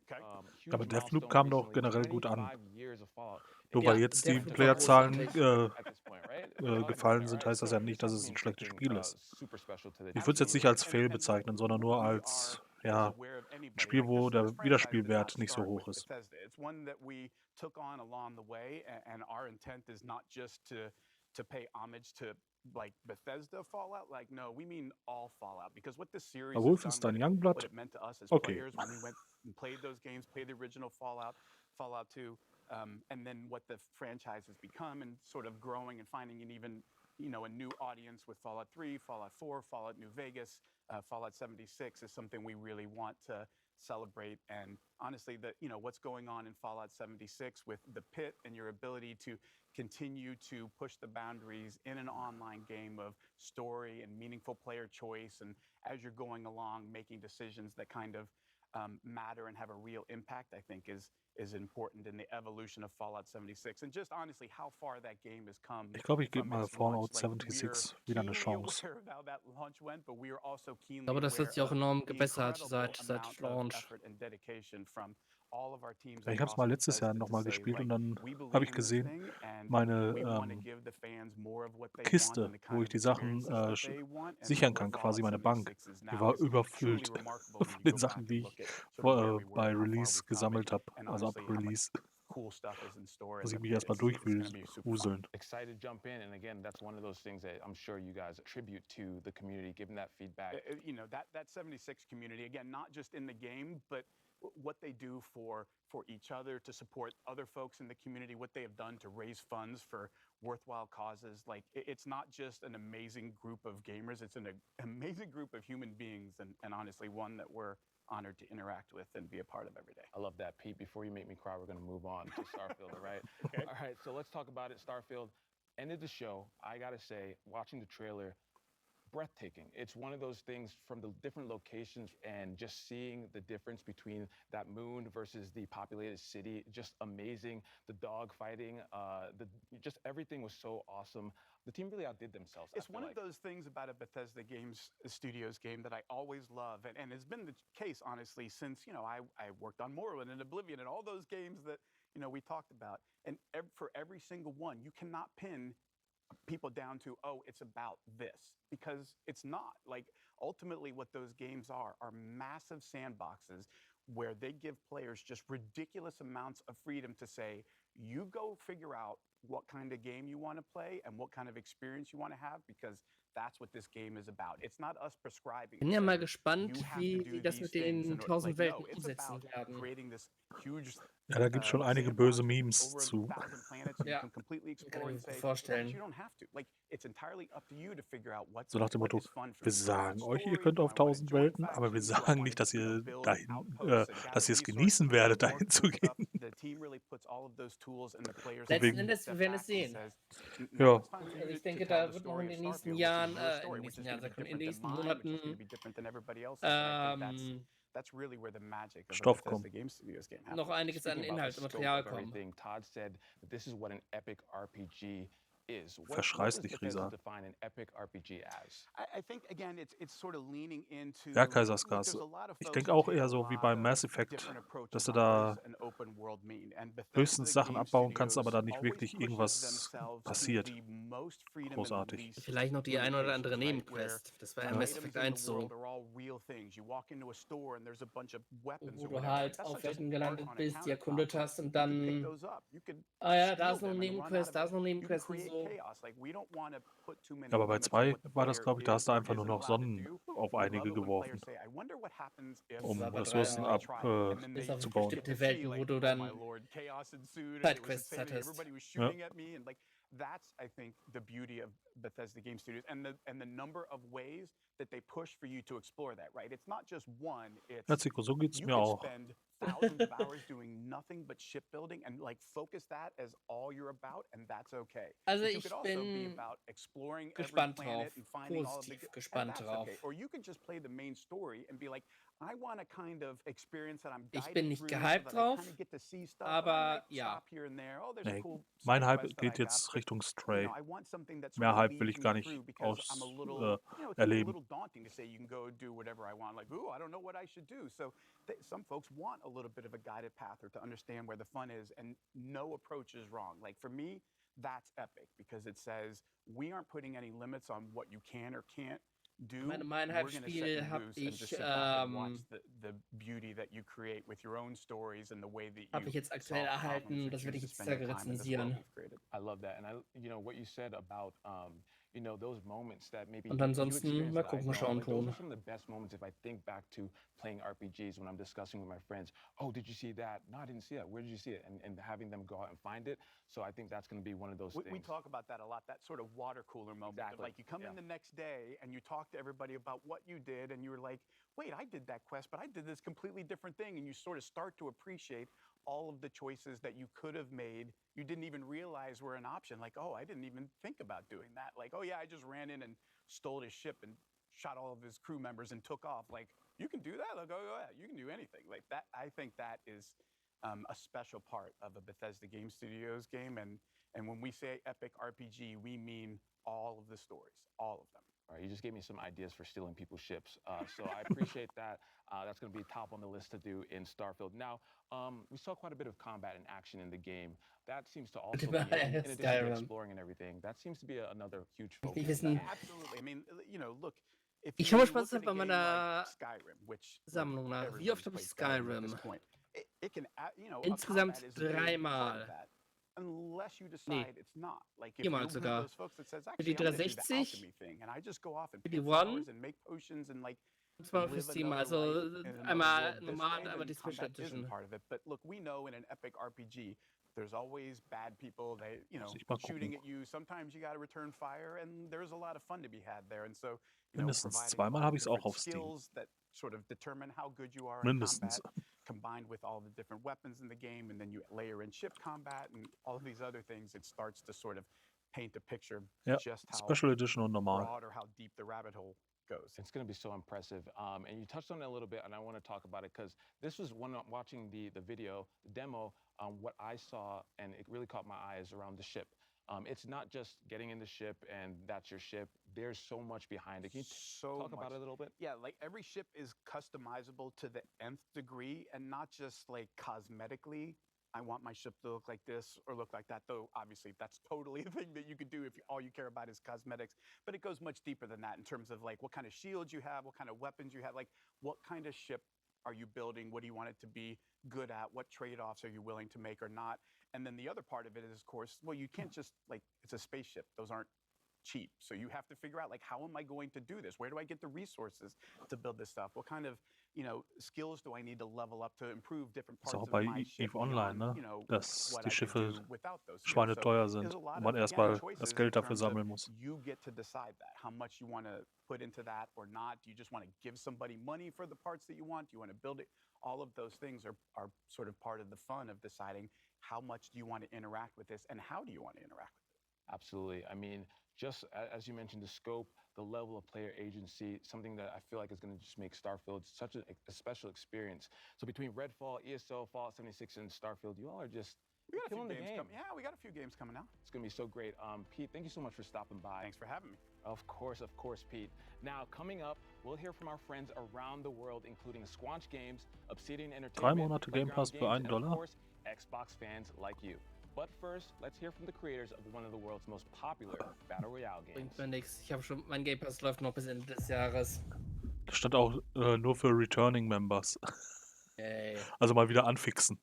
[SPEAKER 1] Aber Deathloop kam doch generell gut an. Nur weil jetzt die Playerzahlen gefallen sind, heißt das ja nicht, dass es ein schlechtes Spiel ist. Ich würde es jetzt nicht als Fail bezeichnen, sondern nur als ein Spiel, wo der Wiederspielwert nicht so hoch ist.
[SPEAKER 10] It's one that we took on along the way, and our intent is not just to pay homage to like Bethesda Fallout. Like, no, we mean all Fallout, because what this series has done, what it meant to us as players when we went and played those games, played the original Fallout 2, and then what the franchise has become, and sort of growing and finding an even a new audience with Fallout 3, Fallout 4, Fallout New Vegas, Fallout 76 is something we really want to celebrate. And honestly, what's going on in Fallout 76 with the pit and your ability to continue to push the boundaries in an online game of story and meaningful player choice, and as you're going along making decisions that kind of matter and have a real impact, I think is important in the evolution of Fallout 76 and just honestly how far that game has come.
[SPEAKER 1] Ich glaube, ich gebe
[SPEAKER 10] from
[SPEAKER 1] mal
[SPEAKER 10] its
[SPEAKER 1] Fallout
[SPEAKER 10] launch. Like,
[SPEAKER 1] 76
[SPEAKER 10] we're
[SPEAKER 1] wieder eine
[SPEAKER 10] keenly
[SPEAKER 1] Chance.
[SPEAKER 10] aware of how that launch went, but we are also
[SPEAKER 3] Ich
[SPEAKER 10] keenly
[SPEAKER 3] glaube, das hat
[SPEAKER 10] aware
[SPEAKER 3] sich auch
[SPEAKER 10] of
[SPEAKER 3] enorm
[SPEAKER 10] the
[SPEAKER 3] gebessert
[SPEAKER 10] incredible
[SPEAKER 3] seit
[SPEAKER 10] amount of
[SPEAKER 3] Launch.
[SPEAKER 10] effort and dedication from all of our teams
[SPEAKER 1] Ich habe es
[SPEAKER 10] across
[SPEAKER 1] mal letztes Jahr
[SPEAKER 10] Bethesda to
[SPEAKER 1] nochmal
[SPEAKER 10] say,
[SPEAKER 1] gespielt
[SPEAKER 10] like,
[SPEAKER 1] und dann
[SPEAKER 10] we
[SPEAKER 1] habe
[SPEAKER 10] believe
[SPEAKER 1] ich
[SPEAKER 10] in this
[SPEAKER 1] gesehen,
[SPEAKER 10] thing and
[SPEAKER 1] meine
[SPEAKER 10] we want to give the fans more of what they want
[SPEAKER 1] Kiste,
[SPEAKER 10] and the
[SPEAKER 1] wo
[SPEAKER 10] kind
[SPEAKER 1] ich
[SPEAKER 10] of
[SPEAKER 1] die Sachen
[SPEAKER 10] experiences that they want. And
[SPEAKER 1] sichern kann, quasi
[SPEAKER 10] Fallout
[SPEAKER 1] meine Bank,
[SPEAKER 10] 76 is
[SPEAKER 1] die
[SPEAKER 10] now
[SPEAKER 1] war
[SPEAKER 10] is truly
[SPEAKER 1] überfüllt
[SPEAKER 10] remarkable when
[SPEAKER 1] von
[SPEAKER 10] you
[SPEAKER 1] den
[SPEAKER 10] go back
[SPEAKER 1] Sachen,
[SPEAKER 10] and
[SPEAKER 1] die
[SPEAKER 10] look
[SPEAKER 1] ich
[SPEAKER 10] at sort of where we were
[SPEAKER 1] bei
[SPEAKER 10] and how far
[SPEAKER 1] Release
[SPEAKER 10] we've come
[SPEAKER 1] gesammelt habe,
[SPEAKER 10] and
[SPEAKER 1] also ab
[SPEAKER 10] honestly how much
[SPEAKER 1] Release.
[SPEAKER 10] cool stuff is in store.
[SPEAKER 1] Muss
[SPEAKER 10] In
[SPEAKER 1] ich
[SPEAKER 10] the
[SPEAKER 1] mich erstmal
[SPEAKER 10] pit. It's gonna be super fun.
[SPEAKER 1] durchwuseln.
[SPEAKER 11] Excited to jump in, and again, that's one of those things that I'm sure you guys attribute to the community, giving that feedback.
[SPEAKER 10] You know, that 76 community, again, not just in the game, but what they do for each other, to support other folks in the community, what they have done to raise funds for worthwhile causes. Like, it's not just an amazing group of gamers, it's an amazing group of human beings, and honestly, one that we're honored to interact with and be a part of every day.
[SPEAKER 11] I love that, Pete. Before you make me cry, we're going to move on to Starfield, all right?
[SPEAKER 10] Okay.
[SPEAKER 11] All right, so let's talk about it. Starfield ended the show. I got to say, watching the trailer, breathtaking. It's one of those things from the different locations and just seeing the difference between that moon versus the populated city, just amazing. The dog fighting, just everything was so awesome. The team really outdid themselves.
[SPEAKER 10] It's one of those things about a Bethesda Studios game that I always love, and it's been the case, honestly, since, you know, I worked on Morrowind and Oblivion and all those games that, you know, we talked about. And for every single one, you cannot pin people down to, oh, it's about this, because it's not. Like, ultimately what those games are massive sandboxes where they give players just ridiculous amounts of freedom to say, you go figure out what kind of game you want to play and what kind of experience you want to have, because that's what this game is about. It's not us prescribing.
[SPEAKER 3] Bin ja mal gespannt, wie sie das mit den 1000 Welten umsetzen werden.
[SPEAKER 1] Ja, da gibt es schon einige böse Memes zu.
[SPEAKER 3] Ja, kann ich mir vorstellen.
[SPEAKER 1] So nach dem Motto, wir sagen euch, ihr könnt auf 1000 Welten, aber wir sagen nicht, dass ihr dass ihr es genießen werdet, dahin zu gehen.
[SPEAKER 3] Letzten Endes, wir werden es sehen.
[SPEAKER 1] Ja.
[SPEAKER 3] Also ich denke, da wird noch in den nächsten Jahren, in den nächsten Monaten
[SPEAKER 1] Stoff kommen.
[SPEAKER 3] noch einiges an Inhalt und Material kommen.
[SPEAKER 11] Todd said that this is what an epic RPG is.
[SPEAKER 1] Verschreiß dich, Risa.
[SPEAKER 11] Define an epic RPG as?
[SPEAKER 10] I think, again, it's sort of leaning into,
[SPEAKER 1] Bergkaisersgasse. Ich denke auch eher so wie bei Mass Effect, dass du da höchstens Sachen abbauen kannst, aber da nicht wirklich irgendwas passiert. Großartig.
[SPEAKER 3] Vielleicht noch die ein oder andere Nebenquest. Das war ja Mass Effect 1 so. Wo du halt auf Welten gelandet bist, die erkundet hast und dann, ah ja, da ist noch eine Nebenquest, da ist noch eine Nebenquest und so.
[SPEAKER 1] Ja, aber bei 2 war das, glaube ich, da hast du einfach nur noch Sonnen auf einige geworfen, um Ressourcen abzubauen.
[SPEAKER 3] Bestimmte Welten, wo du dann Sidequests hattest.
[SPEAKER 1] Ja.
[SPEAKER 10] That's, I think, the beauty of Bethesda Game Studios and the number of ways that they push for you to explore that, right? It's not just one, it's
[SPEAKER 1] Ja, Zico, so geht's
[SPEAKER 10] you
[SPEAKER 1] mir
[SPEAKER 10] could
[SPEAKER 1] auch.
[SPEAKER 10] spend thousands of hours doing nothing but shipbuilding and like focus that as all you're about, and that's okay.
[SPEAKER 3] Also
[SPEAKER 10] But you
[SPEAKER 3] ich
[SPEAKER 10] could also be
[SPEAKER 3] bin
[SPEAKER 10] about exploring
[SPEAKER 3] gespannt
[SPEAKER 10] every planet
[SPEAKER 3] drauf,
[SPEAKER 10] and finding all of the,
[SPEAKER 3] positiv
[SPEAKER 10] and
[SPEAKER 3] gespannt
[SPEAKER 10] that's
[SPEAKER 3] drauf.
[SPEAKER 10] okay. Or you could just play the main story and be like, I want a kind of experience that I'm
[SPEAKER 3] Ich
[SPEAKER 10] guided
[SPEAKER 3] bin nicht
[SPEAKER 10] through,
[SPEAKER 3] gehypt
[SPEAKER 10] so that I
[SPEAKER 3] drauf,
[SPEAKER 10] kinda get to see stuff,
[SPEAKER 3] aber
[SPEAKER 10] I might
[SPEAKER 3] ja.
[SPEAKER 10] stop here and there. Oh, there's a
[SPEAKER 1] Nee,
[SPEAKER 10] cool
[SPEAKER 1] mein Hype
[SPEAKER 10] sidequest that
[SPEAKER 1] geht
[SPEAKER 10] I got,
[SPEAKER 1] jetzt
[SPEAKER 10] but,
[SPEAKER 1] Richtung
[SPEAKER 10] you
[SPEAKER 1] Stray.
[SPEAKER 10] know, I want something that sort
[SPEAKER 1] Mehr
[SPEAKER 10] of
[SPEAKER 1] Hype will
[SPEAKER 10] leads
[SPEAKER 1] ich gar
[SPEAKER 10] me
[SPEAKER 1] nicht
[SPEAKER 10] through, because I'm a little, you know, it's a
[SPEAKER 1] erleben.
[SPEAKER 10] little daunting to say you can go do whatever I want. Like, ooh, I don't know what I should do. So some folks want a little bit of a guided path or to understand where the fun is, and no approach is wrong. Like, for me, that's epic, because it says we aren't putting any limits on what you can or can't do.
[SPEAKER 3] Mein
[SPEAKER 10] We're gonna set you
[SPEAKER 3] Hype-Spiel habe
[SPEAKER 10] loose and
[SPEAKER 3] ich,
[SPEAKER 10] just sit back and watch the beauty that you create with your own stories and the way that
[SPEAKER 3] habe ich
[SPEAKER 10] you
[SPEAKER 3] jetzt aktuell
[SPEAKER 10] solve problems
[SPEAKER 3] erhalten.
[SPEAKER 10] or
[SPEAKER 3] Das werde
[SPEAKER 10] choose
[SPEAKER 3] ich
[SPEAKER 10] to
[SPEAKER 3] jetzt
[SPEAKER 10] spend your time in this world
[SPEAKER 3] rezensieren.
[SPEAKER 10] we've created.
[SPEAKER 11] I love that. And you know, what you said about, you know, those moments that maybe
[SPEAKER 3] Und
[SPEAKER 11] you
[SPEAKER 3] ansonsten
[SPEAKER 11] experience
[SPEAKER 3] mal
[SPEAKER 11] that I
[SPEAKER 3] gucken,
[SPEAKER 11] don't,
[SPEAKER 3] schauen,
[SPEAKER 11] like, those
[SPEAKER 3] tun.
[SPEAKER 11] are some of the best moments if I think back to playing RPGs when I'm discussing with my friends. Oh, did you see that? No, I didn't see that. Where did you see it? And having them go out and find it. So I think that's going to be one of those things.
[SPEAKER 10] We talk about that a lot, that sort of water cooler moment. Of,
[SPEAKER 11] Exactly.
[SPEAKER 10] like, you come in the next day and you talk to everybody about what you did, and you were like, wait, I did that quest, but I did this completely different thing. And you sort of start to appreciate all of the choices that you could have made, you didn't even realize were an option. Like, oh, I didn't even think about doing that. Like, oh yeah, I just ran in and stole his ship and shot all of his crew members and took off. Like, you can do that. Like, go ahead. You can do anything like that. I think that is a special part of a Bethesda Game Studios game. And when we say epic RPG, we mean all of the stories, all of them.
[SPEAKER 11] All right, you just gave me some ideas for stealing people's ships. So I appreciate that. That's going to be top on the list to do in Starfield. Now, we saw quite a bit of combat and action in the game. That seems to also be, in addition to exploring and everything, that seems to be another huge focus.
[SPEAKER 10] Absolutely. I mean, you know, look.
[SPEAKER 3] Ich habe Spaß bei meiner Sammlung nach. Wie oft habe ich Skyrim? Insgesamt 3-mal.
[SPEAKER 10] Unless you decide it's not. Like if
[SPEAKER 3] Viermal
[SPEAKER 10] you're
[SPEAKER 3] sogar.
[SPEAKER 10] one of those folks that says,
[SPEAKER 3] Für die
[SPEAKER 10] actually, I'm gonna do the
[SPEAKER 3] 360,
[SPEAKER 10] alchemy thing, and I just go off and
[SPEAKER 3] für
[SPEAKER 10] pick
[SPEAKER 3] die One,
[SPEAKER 10] flowers and make potions and like
[SPEAKER 3] und zwar für
[SPEAKER 10] live
[SPEAKER 3] Steam,
[SPEAKER 10] another
[SPEAKER 3] also
[SPEAKER 10] life in another
[SPEAKER 3] einmal
[SPEAKER 10] world this
[SPEAKER 3] normal,
[SPEAKER 10] way,
[SPEAKER 3] aber
[SPEAKER 10] then
[SPEAKER 3] die Special
[SPEAKER 10] combat isn't
[SPEAKER 3] Edition.
[SPEAKER 10] part of it. But look, we know in an epic RPG, there's always bad people. They, you know,
[SPEAKER 1] Muss ich mal
[SPEAKER 10] shooting
[SPEAKER 1] gucken.
[SPEAKER 10] at you. Sometimes you got to return fire, and there's a lot of fun to be had there. And so, you know,
[SPEAKER 1] Mindestens
[SPEAKER 10] providing
[SPEAKER 1] zweimal
[SPEAKER 10] all
[SPEAKER 1] habe
[SPEAKER 10] the
[SPEAKER 1] ich es auch
[SPEAKER 10] different
[SPEAKER 1] auf Steam.
[SPEAKER 10] skills that sort of determine how good you are in
[SPEAKER 1] Mindestens.
[SPEAKER 10] combat, combined with all the different weapons in the game, and then you layer in ship combat and all of these other things, it starts to sort of paint a picture
[SPEAKER 1] Ja,
[SPEAKER 10] just how
[SPEAKER 1] Special Edition und normal.
[SPEAKER 10] broad or how deep the rabbit hole goes.
[SPEAKER 11] It's going to be so impressive. And you touched on it a little bit, and I want to talk about it because this was when I'm watching the video, the demo, what I saw, and it really caught my eye is around the ship. It's not just getting in the ship and that's your ship. There's so much behind it. Can you talk about it a little bit?
[SPEAKER 10] Yeah, like every ship is customizable to the nth degree, and not just like cosmetically. I want my ship to look like this or look like that, though obviously that's totally a thing that you could do if all you care about is cosmetics. But it goes much deeper than that in terms of like what kind of shields you have, what kind of weapons you have, like what kind of ship are you building? What do you want it to be good at? What trade-offs are you willing to make or not? And then the other part of it is, of course, well, you can't just like, it's a spaceship. Those aren't cheap. So you have to figure out like, how am I going to do this? Where do I get the resources to build this stuff? What kind of, you know, skills do I need to level up to improve different
[SPEAKER 1] Ist
[SPEAKER 10] parts
[SPEAKER 1] auch
[SPEAKER 10] of
[SPEAKER 1] bei
[SPEAKER 10] my ship
[SPEAKER 1] EVE Online,
[SPEAKER 10] beyond,
[SPEAKER 1] ne?
[SPEAKER 10] you know,
[SPEAKER 1] Dass
[SPEAKER 10] what
[SPEAKER 1] die
[SPEAKER 10] I could
[SPEAKER 1] Schiffe
[SPEAKER 10] do without those skills. So
[SPEAKER 1] schweineteuer sind
[SPEAKER 10] there's a lot
[SPEAKER 1] und
[SPEAKER 10] of,
[SPEAKER 1] man
[SPEAKER 10] again,
[SPEAKER 1] erstmal das
[SPEAKER 10] choices
[SPEAKER 1] Geld
[SPEAKER 10] in
[SPEAKER 1] dafür
[SPEAKER 10] terms of
[SPEAKER 1] sammeln muss.
[SPEAKER 10] you get to decide that, how much you want to put into that or not. Do you just want to give somebody money for the parts that you want? Do you want to build it? All of those things are sort of part of the fun of deciding how much do you want to interact with this and how do you want to interact with it.
[SPEAKER 11] Absolutely. I mean, just as you mentioned, the scope, the level of player agency, something that I feel like is going to just make Starfield such a special experience. So between Redfall, ESO, Fallout 76, and Starfield, you all are just killing the game.
[SPEAKER 10] We got a few games coming out.
[SPEAKER 11] It's going to be so great. Pete, thank you so much for stopping by.
[SPEAKER 10] Thanks for having me.
[SPEAKER 11] Of course, Pete. Now, coming up, we'll hear from our friends around the world, including Squanch Games, Obsidian
[SPEAKER 1] 3
[SPEAKER 11] Entertainment,
[SPEAKER 1] Monate Game Pass für
[SPEAKER 11] Playground Games, and
[SPEAKER 1] $1.
[SPEAKER 11] of course, Xbox fans like you. But first, let's hear from the creators of one of the world's most popular Battle Royale games.
[SPEAKER 3] Bringt mir nichts. Ich habe schon, mein Game Pass läuft noch bis Ende des Jahres.
[SPEAKER 1] Das stand auch nur für Returning Members.
[SPEAKER 3] Ey.
[SPEAKER 1] Also mal wieder anfixen.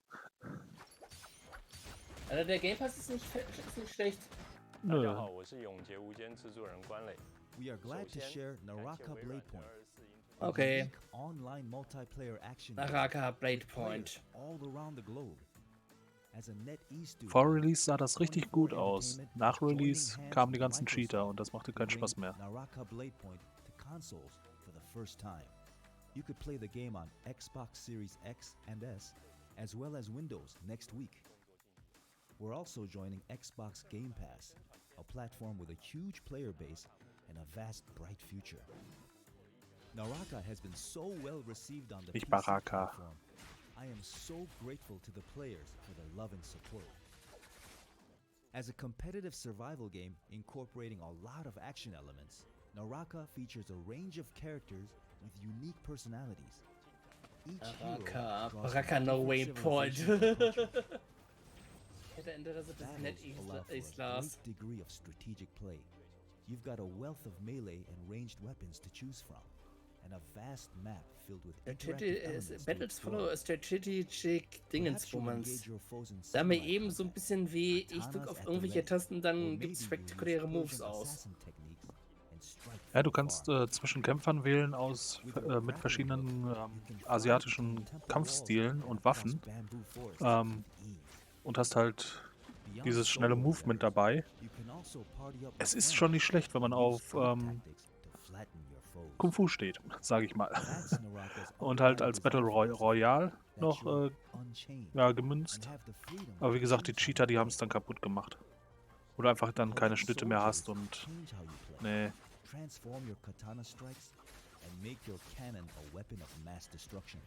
[SPEAKER 3] Also der Game Pass ist nicht schlecht.
[SPEAKER 1] Nö.
[SPEAKER 12] We are glad to share Naraka Bladepoint.
[SPEAKER 3] Okay.
[SPEAKER 12] Unique online multiplayer action
[SPEAKER 3] Naraka Bladepoint.
[SPEAKER 12] all around the globe. As a NetEase studio,
[SPEAKER 1] Vor Release sah das richtig gut aus. Nach Release kamen die ganzen Cheater und das machte keinen Spaß mehr.
[SPEAKER 12] Naraka Bladepoint to consoles for the first time. You could play the game on Xbox Series X and S, as well as Windows next week. We're also joining Xbox Game Pass, a platform with a huge player base and a vast, bright future. Naraka has been so well received on the
[SPEAKER 1] Nicht
[SPEAKER 12] PC
[SPEAKER 1] Baraka.
[SPEAKER 12] platform. I am so grateful to the players for their love and support. As a competitive survival game incorporating a lot of action elements, Naraka features a range of characters with unique personalities. Each hero draws from
[SPEAKER 3] Baraka no
[SPEAKER 12] different
[SPEAKER 3] waypoint.
[SPEAKER 12] civilizations and culture.
[SPEAKER 3] Hätte Ende, dass es
[SPEAKER 12] Battles
[SPEAKER 3] NetEase
[SPEAKER 12] allow for a
[SPEAKER 3] las.
[SPEAKER 12] great degree of strategic play. You've got a wealth of melee and ranged weapons to choose from, and a vast map filled with interactive elements to
[SPEAKER 3] Battles
[SPEAKER 12] explore.
[SPEAKER 3] follow a strategic
[SPEAKER 12] Perhaps you'll
[SPEAKER 3] Dingensbummens.
[SPEAKER 12] engage your foes in
[SPEAKER 3] Da mir
[SPEAKER 12] samurai
[SPEAKER 3] eben so ein
[SPEAKER 12] combat,
[SPEAKER 3] bisschen wie, ich drück
[SPEAKER 12] katanas
[SPEAKER 3] auf
[SPEAKER 12] at the
[SPEAKER 3] irgendwelche
[SPEAKER 12] ready,
[SPEAKER 3] Tasten,
[SPEAKER 12] or
[SPEAKER 3] dann
[SPEAKER 12] maybe
[SPEAKER 3] gibt's
[SPEAKER 12] you'll
[SPEAKER 3] spektakuläre
[SPEAKER 12] use
[SPEAKER 3] Moves
[SPEAKER 12] Persian
[SPEAKER 3] aus.
[SPEAKER 12] assassin techniques and strike
[SPEAKER 1] Ja, du
[SPEAKER 12] from
[SPEAKER 1] kannst
[SPEAKER 12] far.
[SPEAKER 1] zwischen Kämpfern wählen aus mit verschiedenen asiatischen Kampfstilen und Waffen und hast halt dieses schnelle Movement dabei. Es ist schon nicht schlecht, wenn man auf Kung Fu steht, sage ich mal. Und halt als Battle Royale noch ja, gemünzt. Aber wie gesagt, die Cheater, die haben es dann kaputt gemacht. Wo du einfach dann keine Schnitte mehr hast und nee.
[SPEAKER 12] Transform your katana strikes and make your cannon a weapon of mass destruction.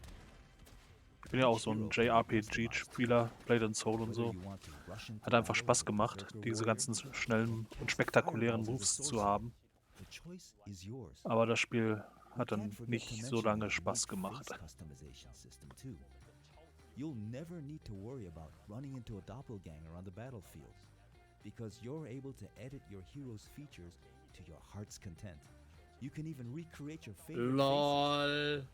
[SPEAKER 1] Ich bin ja auch so ein JRPG-Spieler, Blade and Soul und so. Hat einfach Spaß gemacht, diese ganzen schnellen und spektakulären Moves zu haben. Aber das Spiel hat dann nicht so lange Spaß gemacht.
[SPEAKER 12] You'll never need to worry about running into a doppelganger on the battlefield, because you're able to edit your hero's features to your heart's content. You can even recreate your favorite
[SPEAKER 3] LOL.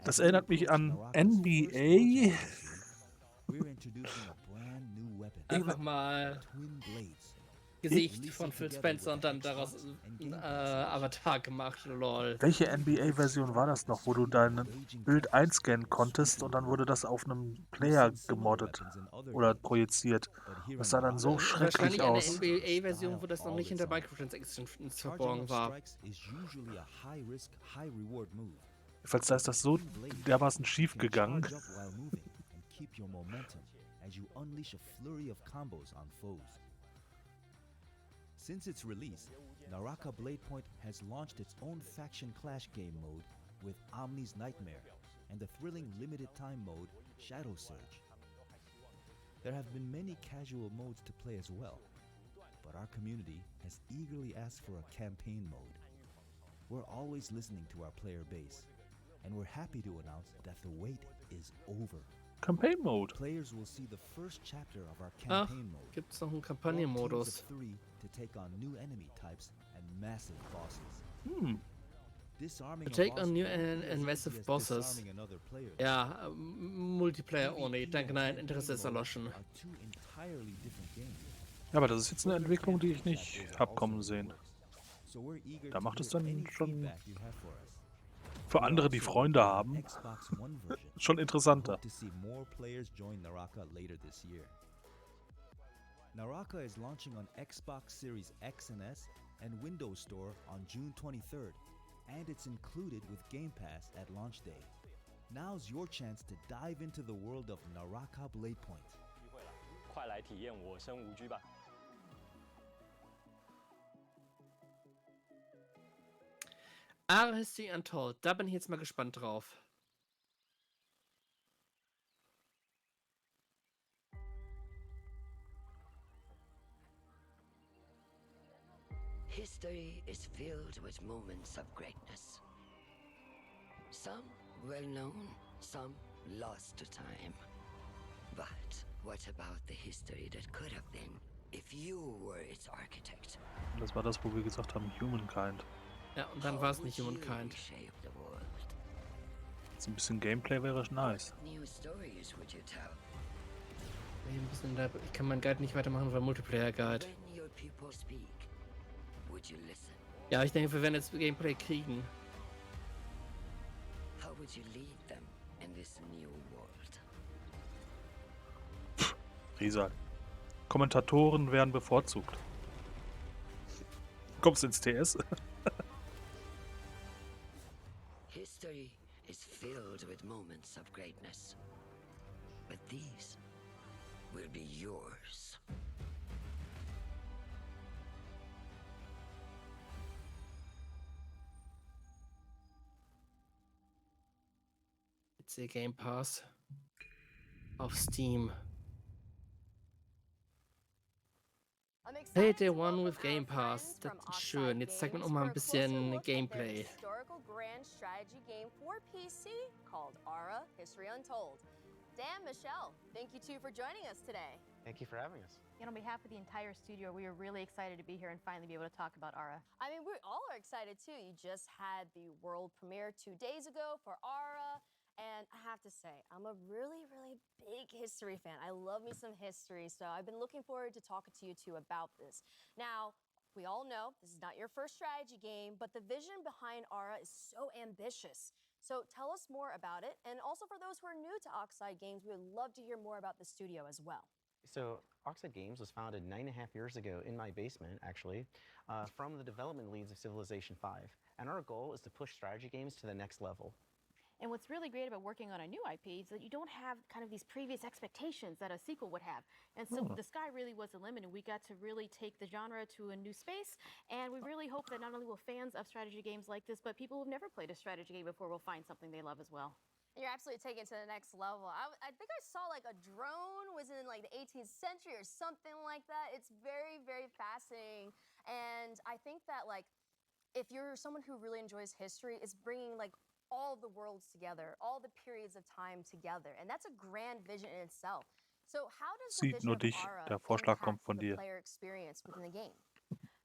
[SPEAKER 1] Das erinnert mich an NBA.
[SPEAKER 12] We're introducing a brand new weapon.
[SPEAKER 3] Einfach mal
[SPEAKER 12] Twin Blades.
[SPEAKER 3] Gesicht von Phil Spencer und dann daraus Avatar gemacht, lol.
[SPEAKER 1] Welche NBA-Version war das noch, wo du dein Bild einscannen konntest und dann wurde das auf einem Player gemoddet oder projiziert? Das sah dann so schrecklich aus.
[SPEAKER 3] Wahrscheinlich eine NBA-Version, wo das noch nicht hinter Microtransactions verborgen war.
[SPEAKER 1] Jedenfalls da ist das so dermaßen schief gegangen.
[SPEAKER 12] Since its release, Naraka Bladepoint has launched its own faction clash game mode with Omni's Nightmare and the thrilling limited time mode Shadow Surge. There have been many casual modes to play as well, but our community has eagerly asked for a campaign mode. We're always listening to our player base, and we're happy to announce that the wait is over.
[SPEAKER 1] Campaign Mode.
[SPEAKER 12] Players will see the first chapter of our campaign mode.
[SPEAKER 3] Gibt's noch einen Kampagnenmodus?
[SPEAKER 12] To take on new enemy types and massive bosses.
[SPEAKER 3] To take on new and massive bosses. Ja, Multiplayer ohne. Danke, nein, Interesse ist erloschen.
[SPEAKER 1] Ja, aber das ist jetzt eine Entwicklung, die ich nicht hab kommen sehen. Da macht es dann schon für andere, die Freunde haben, schon interessanter.
[SPEAKER 12] Naraka is launching on Xbox Series X and S and Windows Store on June 23rd, and it's included with Game Pass at launch day. Now's your chance to dive into the world of Naraka Bladepoint.
[SPEAKER 13] 快来体验我生无拘吧。
[SPEAKER 3] Ara History Untold, da bin ich jetzt mal gespannt drauf.
[SPEAKER 14] History is filled with moments of greatness. Some well known, some lost to time. But what about the history that could have been if you were its architect?
[SPEAKER 1] Das war das, wo wir gesagt haben, Humankind.
[SPEAKER 3] Ja, und dann war es nicht Humankind.
[SPEAKER 1] Jetzt ein bisschen Gameplay wäre nice.
[SPEAKER 3] Ein bisschen da, ich kann meinen Guide nicht weitermachen, weil Multiplayer-Guide. Ja, ich denke, wir werden jetzt Gameplay kriegen.
[SPEAKER 1] Risa. Kommentatoren werden bevorzugt. Kommst du ins TS?
[SPEAKER 14] History is filled with moments of greatness, but these will be yours.
[SPEAKER 3] It's a Game Pass auf Steam. Hey, Day One with Game Pass. Das ist schön. Jetzt zeigt man auch mal ein bisschen Gameplay.
[SPEAKER 6] Historical grand strategy game for PC called Ara History Untold. Dan, Michelle, thank you two for joining us today.
[SPEAKER 5] Thank you for having us.
[SPEAKER 15] And on behalf of the entire studio, we are really excited to be here and finally be able to talk about Ara.
[SPEAKER 6] I mean, we all are excited too. You just had the world premiere 2 days ago for Ara. And I have to say, I'm a really, really big history fan. I love me some history, so I've been looking forward to talking to you two about this. Now, we all know this is not your first strategy game, but the vision behind Ara is so ambitious. So tell us more about it. And also for those who are new to Oxide Games, we would love to hear more about the studio as well.
[SPEAKER 5] So Oxide Games was founded 9.5 years ago in my basement, actually, from the development leads of Civilization V. And our goal is to push strategy games to the next level.
[SPEAKER 15] And what's really great about working on a new IP is that you don't have kind of these previous expectations that a sequel would have. And so the sky really was the limit, and we got to really take the genre to a new space. And we really hope that not only will fans of strategy games like this, but people who've never played a strategy game before will find something they love as well.
[SPEAKER 6] You're absolutely taking it to the next level. I think I saw like a drone was in like the 18th century or something like that. It's very, very fascinating. And I think that like if you're someone who really enjoys history, it's bringing like all the worlds together, all the periods of time together. And that's a grand vision in itself. So how does the
[SPEAKER 1] Sieht
[SPEAKER 6] vision
[SPEAKER 1] nur
[SPEAKER 6] of
[SPEAKER 1] dich.
[SPEAKER 6] Ara
[SPEAKER 1] Der Vorschlag kommt
[SPEAKER 6] impact
[SPEAKER 1] von
[SPEAKER 6] the
[SPEAKER 1] dir.
[SPEAKER 6] player experience within the game?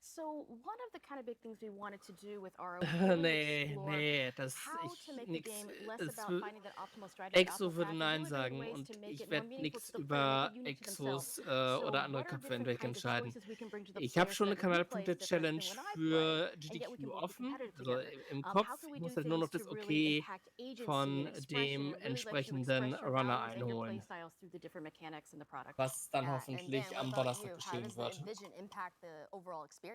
[SPEAKER 15] So one of the kind of big things we wanted to do with Ara was really explore
[SPEAKER 3] das
[SPEAKER 15] how to make the
[SPEAKER 3] nix.
[SPEAKER 15] game less
[SPEAKER 3] Es
[SPEAKER 15] about
[SPEAKER 3] wür-
[SPEAKER 15] finding that optimal strategy,
[SPEAKER 3] Exo
[SPEAKER 15] optimal
[SPEAKER 3] würde
[SPEAKER 15] path, and
[SPEAKER 3] Nein
[SPEAKER 15] really
[SPEAKER 3] sagen
[SPEAKER 15] ways
[SPEAKER 3] und
[SPEAKER 15] to make
[SPEAKER 3] ich
[SPEAKER 15] it more
[SPEAKER 3] werde
[SPEAKER 15] meaningful
[SPEAKER 3] nichts
[SPEAKER 15] to the player, make
[SPEAKER 3] über
[SPEAKER 15] it unique to themselves.
[SPEAKER 3] Exos
[SPEAKER 15] So
[SPEAKER 3] oder andere
[SPEAKER 15] what are different
[SPEAKER 3] Köpfe-Entwicklung
[SPEAKER 15] kinds of
[SPEAKER 3] schreiben.
[SPEAKER 15] choices we can bring to the
[SPEAKER 3] Ich habe
[SPEAKER 15] player
[SPEAKER 3] schon
[SPEAKER 15] so
[SPEAKER 3] eine
[SPEAKER 15] that when he plays it's different
[SPEAKER 3] Kanalpunkte-Challenge
[SPEAKER 15] than when I
[SPEAKER 3] für
[SPEAKER 15] play, and yet we
[SPEAKER 3] GDQ
[SPEAKER 15] can both be
[SPEAKER 3] offen,
[SPEAKER 15] competitive
[SPEAKER 3] also
[SPEAKER 15] together.
[SPEAKER 3] im
[SPEAKER 15] How
[SPEAKER 3] Kopf.
[SPEAKER 15] can we
[SPEAKER 3] Ich
[SPEAKER 15] do
[SPEAKER 3] muss halt nur noch
[SPEAKER 15] things
[SPEAKER 3] das
[SPEAKER 15] to really
[SPEAKER 3] Okay
[SPEAKER 15] impact agency
[SPEAKER 3] von
[SPEAKER 15] and expression
[SPEAKER 3] dem
[SPEAKER 15] that really lets you
[SPEAKER 3] entsprechenden
[SPEAKER 15] express your
[SPEAKER 3] Runner
[SPEAKER 15] values and your play
[SPEAKER 3] einholen,
[SPEAKER 15] styles through the different mechanics in the product?
[SPEAKER 3] was dann
[SPEAKER 6] Yeah, and
[SPEAKER 3] hoffentlich
[SPEAKER 6] Dan, what
[SPEAKER 3] am
[SPEAKER 6] about
[SPEAKER 3] Donnerstag
[SPEAKER 6] you? How
[SPEAKER 3] geschehen
[SPEAKER 6] does the
[SPEAKER 3] wird.
[SPEAKER 6] vision impact the overall experience?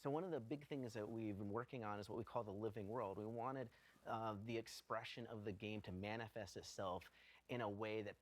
[SPEAKER 5] So one of the big things that we've been working on is what we call the living world. We wanted the expression of the game to manifest itself in a way that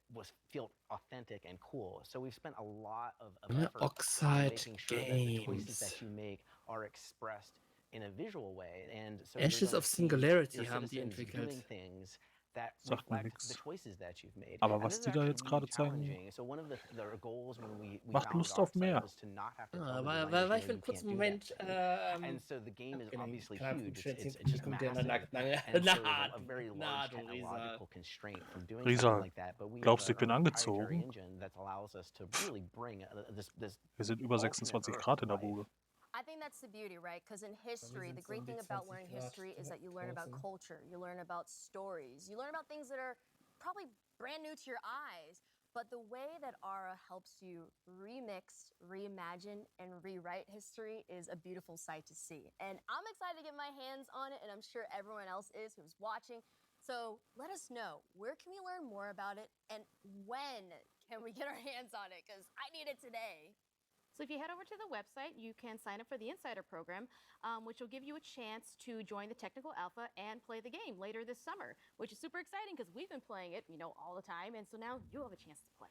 [SPEAKER 5] felt authentic and cool. So we've spent a lot of effort on
[SPEAKER 3] Oxide
[SPEAKER 5] making sure that the choices
[SPEAKER 3] Games.
[SPEAKER 5] that you make are expressed in a visual way. And so
[SPEAKER 3] Ashes
[SPEAKER 5] you're going
[SPEAKER 3] of
[SPEAKER 5] to see
[SPEAKER 3] Singularity
[SPEAKER 5] your
[SPEAKER 3] haben die
[SPEAKER 5] citizens
[SPEAKER 3] entwickelt.
[SPEAKER 5] doing things that
[SPEAKER 1] Sagt mir
[SPEAKER 5] reflect the
[SPEAKER 1] nix.
[SPEAKER 5] choices that you've made.
[SPEAKER 1] Aber
[SPEAKER 5] And
[SPEAKER 1] was
[SPEAKER 5] this is
[SPEAKER 1] die da
[SPEAKER 5] actually
[SPEAKER 1] jetzt
[SPEAKER 5] really
[SPEAKER 1] gerade zeigen,
[SPEAKER 5] challenging. So one of the goals when we
[SPEAKER 1] macht
[SPEAKER 5] found
[SPEAKER 1] Lust
[SPEAKER 5] our
[SPEAKER 1] auf
[SPEAKER 5] site
[SPEAKER 1] mehr.
[SPEAKER 5] was to not have to tell the
[SPEAKER 3] War
[SPEAKER 5] designers,
[SPEAKER 3] ich für einen
[SPEAKER 5] you
[SPEAKER 3] kurzen
[SPEAKER 5] can't do that.
[SPEAKER 3] Moment
[SPEAKER 5] And so the game is obviously
[SPEAKER 3] Kanal
[SPEAKER 5] huge.
[SPEAKER 3] von
[SPEAKER 5] It's just
[SPEAKER 3] Publikum, der
[SPEAKER 5] massive.
[SPEAKER 3] nackt
[SPEAKER 5] And so
[SPEAKER 3] na,
[SPEAKER 5] there's a very
[SPEAKER 3] na,
[SPEAKER 5] large
[SPEAKER 3] du Risa.
[SPEAKER 5] technological constraint from doing
[SPEAKER 1] Risa,
[SPEAKER 5] something like that. But we have
[SPEAKER 1] glaubst du, ich
[SPEAKER 5] a
[SPEAKER 1] bin
[SPEAKER 5] proprietary
[SPEAKER 1] angezogen?
[SPEAKER 5] engine that allows us to really bring this
[SPEAKER 1] Wir sind über
[SPEAKER 5] alternate
[SPEAKER 1] 26
[SPEAKER 5] Earth
[SPEAKER 1] Grad
[SPEAKER 5] to
[SPEAKER 1] in der
[SPEAKER 5] life.
[SPEAKER 1] Bude.
[SPEAKER 6] I think that's the beauty, right? Because in history, the great thing about learning history is that you learn about culture, you learn about stories, you learn about things that are probably brand new to your eyes. But the way that Ara helps you remix, reimagine, and rewrite history is a beautiful sight to see. And I'm excited to get my hands on it, and I'm sure everyone else is who's watching. So let us know, where can we learn more about it, and when can we get our hands on it? Because I need it today.
[SPEAKER 15] So if you head over to the website, you can sign up for the Insider program, which will give you a chance to join the technical alpha and play the game later this summer, which is super exciting because we've been playing it, all the time, and so now you have a chance to play.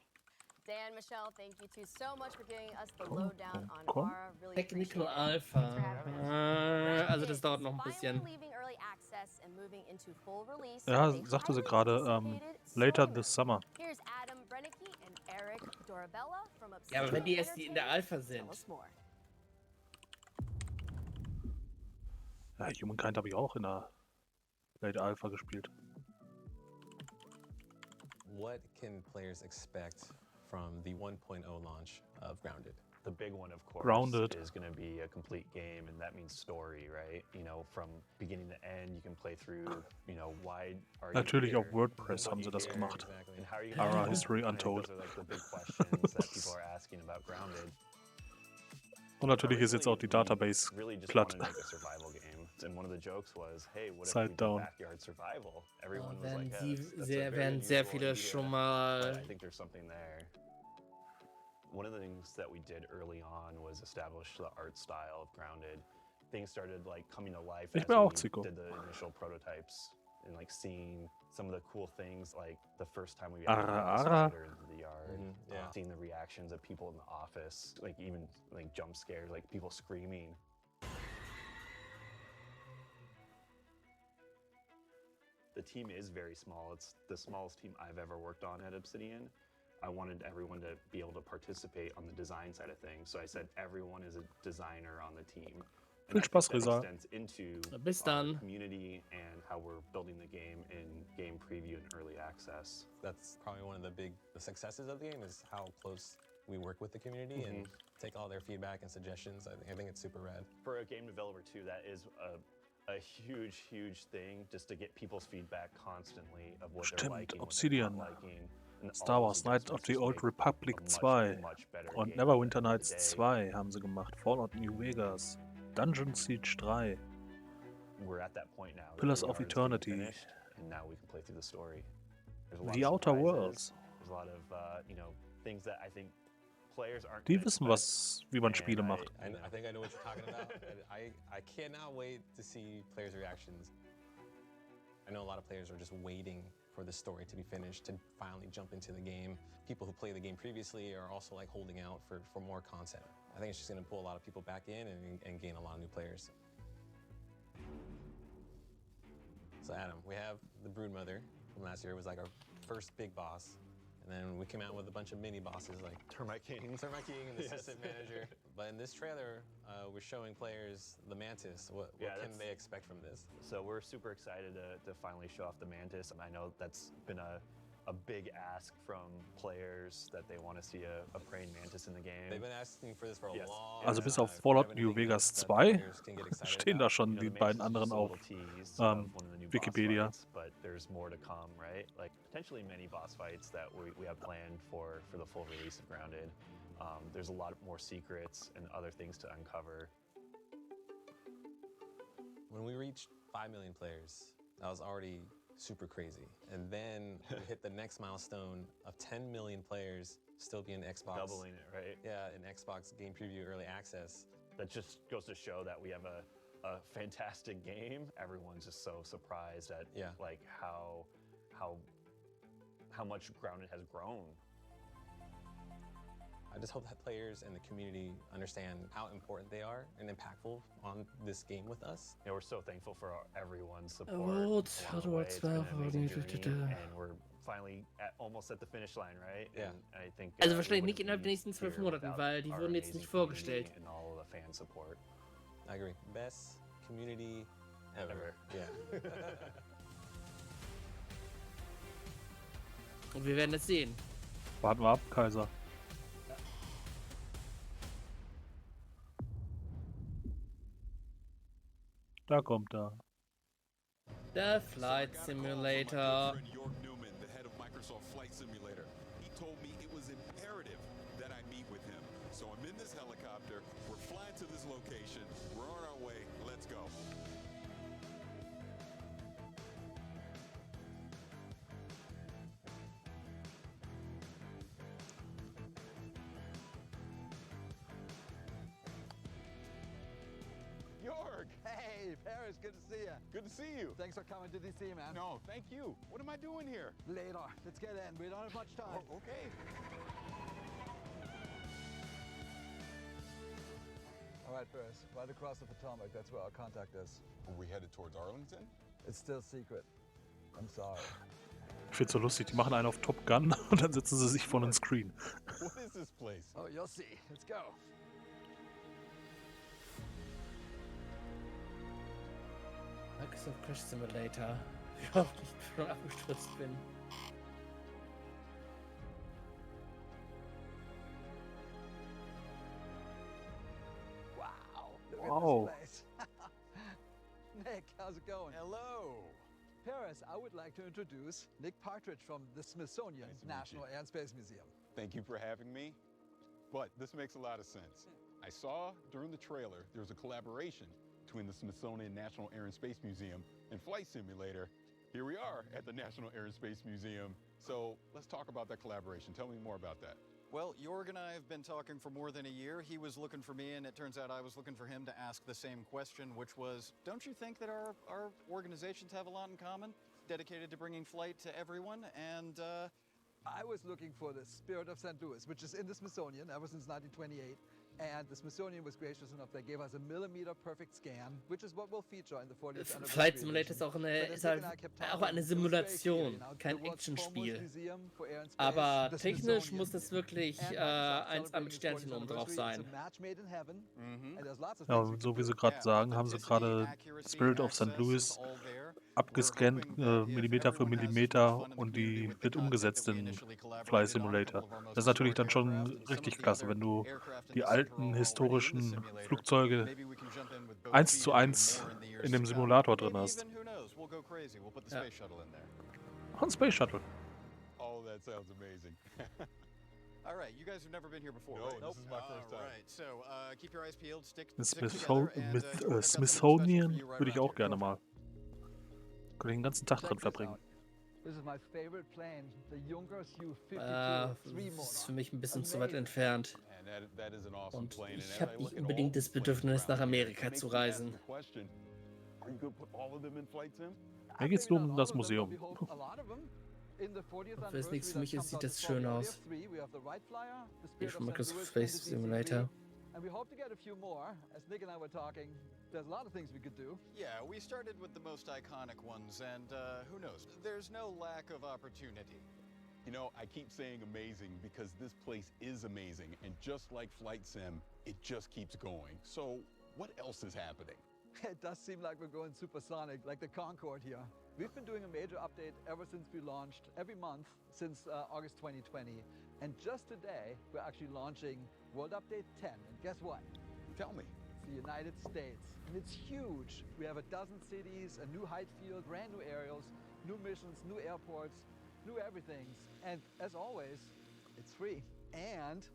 [SPEAKER 6] Dan, Michelle, thank you two so much for giving us the lowdown on
[SPEAKER 1] komm.
[SPEAKER 6] Ara. Really appreciate
[SPEAKER 3] Technical
[SPEAKER 6] it.
[SPEAKER 3] Alpha.
[SPEAKER 6] Thanks for having us.
[SPEAKER 3] Also das dauert noch ein
[SPEAKER 6] Finally
[SPEAKER 3] bisschen.
[SPEAKER 6] leaving early access and moving into full release
[SPEAKER 1] Ja,
[SPEAKER 6] with a
[SPEAKER 1] sagte sie
[SPEAKER 6] highly
[SPEAKER 1] gerade,
[SPEAKER 6] anticipated
[SPEAKER 1] later
[SPEAKER 6] story
[SPEAKER 1] this
[SPEAKER 6] mode.
[SPEAKER 1] summer.
[SPEAKER 6] Here's Adam Brennicke and Eric Dorabella from
[SPEAKER 3] Ja,
[SPEAKER 6] Obsidian
[SPEAKER 3] aber wenn die erst in der
[SPEAKER 6] Entertainment.
[SPEAKER 3] Alpha
[SPEAKER 6] Tell
[SPEAKER 3] sind.
[SPEAKER 6] us more.
[SPEAKER 1] Ja, Humankind habe ich auch in der Late Alpha gespielt.
[SPEAKER 16] What can players expect from the 1.0 launch of Grounded?
[SPEAKER 17] The big one, of course,
[SPEAKER 1] Grounded.
[SPEAKER 17] is going to be a complete game, and that means story, right? From beginning to end, you can play through, why are you
[SPEAKER 1] Natürlich
[SPEAKER 17] here?
[SPEAKER 1] auf WordPress
[SPEAKER 17] What
[SPEAKER 1] haben
[SPEAKER 17] do
[SPEAKER 1] sie
[SPEAKER 17] you
[SPEAKER 1] das
[SPEAKER 17] care?
[SPEAKER 1] gemacht.
[SPEAKER 17] And how are you gonna
[SPEAKER 1] Ara
[SPEAKER 17] do
[SPEAKER 1] History
[SPEAKER 17] that? I think
[SPEAKER 1] Untold.
[SPEAKER 17] those are like the big questions that people are asking about Grounded.
[SPEAKER 1] Und natürlich ist jetzt auch die Database
[SPEAKER 17] Really just
[SPEAKER 1] platt.
[SPEAKER 17] wanted to make a survival game, and one of the jokes was, hey, what if
[SPEAKER 1] Side
[SPEAKER 17] we do
[SPEAKER 1] down.
[SPEAKER 17] backyard survival? Everyone was
[SPEAKER 3] Werden
[SPEAKER 17] like,
[SPEAKER 3] die
[SPEAKER 17] that's
[SPEAKER 3] sehr,
[SPEAKER 17] a very
[SPEAKER 3] werden sehr
[SPEAKER 17] unusual
[SPEAKER 3] viele
[SPEAKER 17] idea,
[SPEAKER 3] schon
[SPEAKER 17] but
[SPEAKER 3] mal.
[SPEAKER 17] I think there's something there. One of the things that we did early on was establish the art style of Grounded. Things started coming to life
[SPEAKER 1] Ich
[SPEAKER 17] as
[SPEAKER 1] bin auch
[SPEAKER 17] we
[SPEAKER 1] Zico.
[SPEAKER 17] did the initial prototypes and seeing some of the cool things, like the first time we
[SPEAKER 1] Ara,
[SPEAKER 17] actually got the
[SPEAKER 1] ara.
[SPEAKER 17] spider into the yard,
[SPEAKER 16] yeah.
[SPEAKER 17] seeing the reactions of people in the office, even jump scares, people screaming. The team is very small. It's the smallest team I've ever worked on at Obsidian. I wanted everyone to be able to participate on the design side of things. So I said everyone is a designer on the team.
[SPEAKER 1] Viel Spaß,
[SPEAKER 17] that
[SPEAKER 1] Reza.
[SPEAKER 17] extends into
[SPEAKER 3] Bis
[SPEAKER 17] our
[SPEAKER 3] dann.
[SPEAKER 17] community and how we're building the game in game preview and early access.
[SPEAKER 16] That's probably one of the successes of the game is how close we work with the community and take all their feedback and suggestions. I think it's super rad.
[SPEAKER 17] For a game developer too, that is a huge thing, just to get people's feedback constantly of what they're
[SPEAKER 1] Stimmt,
[SPEAKER 17] liking,
[SPEAKER 1] Obsidian.
[SPEAKER 17] what they're not liking. And
[SPEAKER 1] Star
[SPEAKER 17] all
[SPEAKER 1] Wars
[SPEAKER 17] those
[SPEAKER 1] Knights of
[SPEAKER 17] adjustments
[SPEAKER 1] the
[SPEAKER 17] just
[SPEAKER 1] Old
[SPEAKER 17] make
[SPEAKER 1] Republic
[SPEAKER 17] a
[SPEAKER 1] 2
[SPEAKER 17] much better
[SPEAKER 1] und
[SPEAKER 17] game
[SPEAKER 1] Neverwinter
[SPEAKER 17] at the end of
[SPEAKER 1] Nights
[SPEAKER 17] the day.
[SPEAKER 1] 2 haben sie gemacht. Fallout New Vegas, Dungeon Siege 3,
[SPEAKER 17] We're at that point now. that
[SPEAKER 1] Pillars
[SPEAKER 17] the
[SPEAKER 1] of
[SPEAKER 17] yard's being
[SPEAKER 1] Eternity.
[SPEAKER 17] finished, and now we can play through the story. There's a lot
[SPEAKER 1] The
[SPEAKER 17] of
[SPEAKER 1] Outer
[SPEAKER 17] surprises.
[SPEAKER 1] Worlds.
[SPEAKER 17] There's a lot of things that I think players aren't.
[SPEAKER 1] Die
[SPEAKER 17] gonna
[SPEAKER 1] wissen,
[SPEAKER 17] expect.
[SPEAKER 1] wie man
[SPEAKER 17] And
[SPEAKER 1] Spiele macht.
[SPEAKER 16] I think I know what you're talking about. And I cannot wait to see players' reactions. I know a lot of players are just waiting for the story to be finished to finally jump into the game. People who played the game previously are also like holding out for more content. I think it's just going to pull a lot of people back in and gain a lot of new players. So Adam, we have the Broodmother from last year. It was like our first big boss. And then we came out with a bunch of mini bosses like Termite King and the Assistant Manager. But in this trailer, we're showing players the Mantis. What can they expect from this?
[SPEAKER 17] So we're super excited to finally show off the Mantis. I know that's been a big ask from players that they want to see a praying Mantis in the game.
[SPEAKER 16] They've been asking for this for a long
[SPEAKER 1] Also bis auf Fallout New Vegas 2 stehen da schon die beiden anderen auf Wikipedia.
[SPEAKER 17] But there's more to come, right? Like potentially many boss fights that we have planned for the full release of Grounded. There's a lot more secrets and other things to uncover.
[SPEAKER 16] When we reached 5 million players, that was already super crazy. And then we hit the next milestone of 10 million players still being Xbox.
[SPEAKER 17] Doubling it, right?
[SPEAKER 16] Yeah, in Xbox Game Preview Early Access.
[SPEAKER 17] That just goes to show that we have a fantastic game. Everyone's just so surprised at like how much Grounded has grown.
[SPEAKER 16] I just hope that players and the community understand how important they are and impactful on this game with us.
[SPEAKER 17] Yeah, we're so thankful for everyone's support.
[SPEAKER 3] How do I spell
[SPEAKER 17] and we're finally almost at the finish line, right?
[SPEAKER 16] Yeah.
[SPEAKER 17] And I think,
[SPEAKER 3] Also wahrscheinlich nicht innerhalb der nächsten 12 Monaten, weil die wurden jetzt nicht vorgestellt.
[SPEAKER 17] And all of the fan support.
[SPEAKER 16] I agree. Best community ever. Yeah.
[SPEAKER 3] Und wir werden es sehen.
[SPEAKER 1] Warten wir ab, Kaiser. Da kommt er.
[SPEAKER 3] Der Flight Simulator.
[SPEAKER 18] The head of Microsoft Flight Simulator. He told me it was imperative that I meet with him. So I'm in this helicopter. We're flying to this location. We're on our way. Let's go.
[SPEAKER 19] Jorg! Hey, Paris, good to see you.
[SPEAKER 18] Good to see you.
[SPEAKER 19] Thanks for coming to DC, man.
[SPEAKER 18] No, thank you. What am I doing here?
[SPEAKER 19] Later. Let's get in. We don't have much time.
[SPEAKER 18] Oh, okay.
[SPEAKER 19] All right, Paris. Right across the Potomac. That's where our contact is.
[SPEAKER 18] Are we headed towards Arlington?
[SPEAKER 19] It's still secret. I'm sorry.
[SPEAKER 1] Ich find's so lustig, die machen einen auf Top Gun und dann setzen sie sich vor den Screen.
[SPEAKER 18] What is this place?
[SPEAKER 19] Oh, you'll see. Let's go.
[SPEAKER 3] Microsoft Crash Simulator. Wie oft ich schon abgestürzt bin.
[SPEAKER 19] Wow. Look
[SPEAKER 1] Wow.
[SPEAKER 19] at this place. Nick, how's it going?
[SPEAKER 18] Hello.
[SPEAKER 19] Paris, I would like to introduce Nick Partridge from the Smithsonian
[SPEAKER 18] Nice to meet
[SPEAKER 19] National Air and Space Museum.
[SPEAKER 18] Thank you for having me. But this makes a lot of sense. I saw during the trailer there was a collaboration between the Smithsonian National Air and Space Museum and Flight Simulator. Here we are at the National Air and Space Museum. So let's talk about that collaboration. Tell me more about that.
[SPEAKER 20] Well, Jorg and I have been talking for more than a year. He was looking for me, and it turns out I was looking for him to ask the same question, which was, don't you think that our organizations have a lot in common, dedicated to bringing flight to everyone? And
[SPEAKER 19] I was looking for the Spirit of St. Louis, which is in the Smithsonian ever since 1928. And the Smithsonian was gracious enough, they gave us a millimeter perfect scan, which is what we'll feature in the 40th anniversary.
[SPEAKER 3] Flight Simulator ist auch eine Simulation, kein Actionspiel. Aber technisch muss das wirklich 1A mit Sternchen oben drauf sein.
[SPEAKER 1] Ja, und so wie sie gerade sagen, haben sie gerade Spirit of St. Louis abgescannt, Millimeter für Millimeter, und die wird umgesetzt in Flight Simulator. Das ist natürlich dann schon richtig klasse, wenn du die alten historischen Flugzeuge 1:1 in dem Simulator drin hast.
[SPEAKER 3] Ja.
[SPEAKER 1] Ein Space Shuttle.
[SPEAKER 18] Oh, that sounds amazing.
[SPEAKER 20] all right, you guys have never been here before,
[SPEAKER 18] No,
[SPEAKER 20] right?
[SPEAKER 18] this is my first time.
[SPEAKER 20] All right, so keep your eyes peeled, stick
[SPEAKER 1] Mit Smithsonian würde ich auch gerne mal. Könnte ich den ganzen Tag drin verbringen.
[SPEAKER 19] This is my favorite plane, the Junkers U-52
[SPEAKER 3] Das ist für mich ein bisschen zu weit entfernt.
[SPEAKER 18] And that is an awesome
[SPEAKER 3] Und
[SPEAKER 18] plane.
[SPEAKER 3] ich habe nicht unbedingt das Bedürfnis, nach Amerika zu reisen.
[SPEAKER 18] Are you going to put all of them in Flight Sim?
[SPEAKER 1] Mir geht's nur um das Museum.
[SPEAKER 3] Ich weiß nichts, für mich sieht das schön aus. Hier von Microsoft Space Simulator.
[SPEAKER 19] And we hope to get a few more. As Nick and I were talking, there's a lot of things we could do.
[SPEAKER 20] Yeah, we started with the most iconic ones, and who knows? There's no lack of opportunity.
[SPEAKER 18] You know, I keep saying amazing because this place is amazing, and just like Flight Sim, it just keeps going. So, what else is happening?
[SPEAKER 19] It does seem like we're going supersonic, like the Concorde here. We've been doing a major update ever since we launched, every month since August 2020. And just today, we're actually launching World Update 10. And guess what?
[SPEAKER 18] Tell me.
[SPEAKER 19] It's the United States. And it's huge. We have a dozen cities, a new height field, brand new aerials, new missions, new airports, new everything. And as always, it's free. And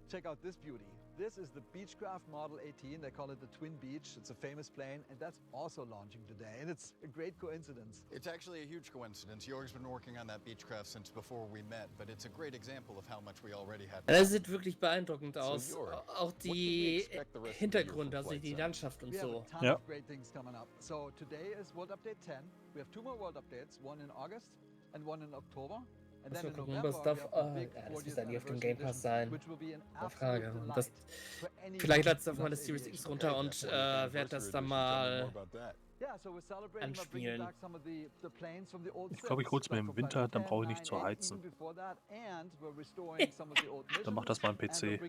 [SPEAKER 19] check out this beauty. This is the Beechcraft Model 18. They call it the Twin Beach. It's a famous plane, and that's also launching today. And it's a great coincidence.
[SPEAKER 20] It's actually a huge coincidence. Jorg's been working on that Beechcraft since before we met, but it's a great example of how much we already had.
[SPEAKER 3] Das sieht wirklich beeindruckend aus. Auch die Hintergründe, also die Landschaft und so.
[SPEAKER 19] Ja. Great things coming up. So today is World Update 10. We have 2 more World Updates, one in August and one in October.
[SPEAKER 3] Muss mal gucken, was darf. Das muss eigentlich auf dem Game Pass sein. Eine Frage. Das, vielleicht lade ich auf meine Series X runter und werde das dann mal anspielen.
[SPEAKER 1] Ich glaube, ich hol's mir im Winter, dann brauche ich nicht zu heizen. Dann macht das mal im PC.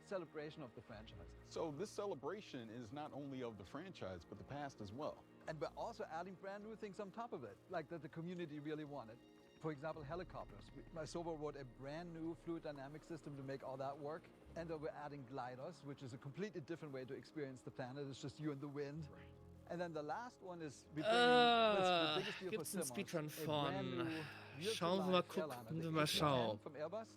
[SPEAKER 19] Celebration of the franchise.
[SPEAKER 18] So this celebration is not only of the franchise, but the past as well.
[SPEAKER 19] And we're also adding brand new things on top of it, like that the community really wanted. For example, helicopters. Mysoba wrote a brand new fluid dynamic system to make all that work. And then we're adding gliders, which is a completely different way to experience the planet. It's just you and the wind. And then the last one is
[SPEAKER 3] Gibt's einen Speedrun von? Schauen wir mal, gucken wir mal schauen.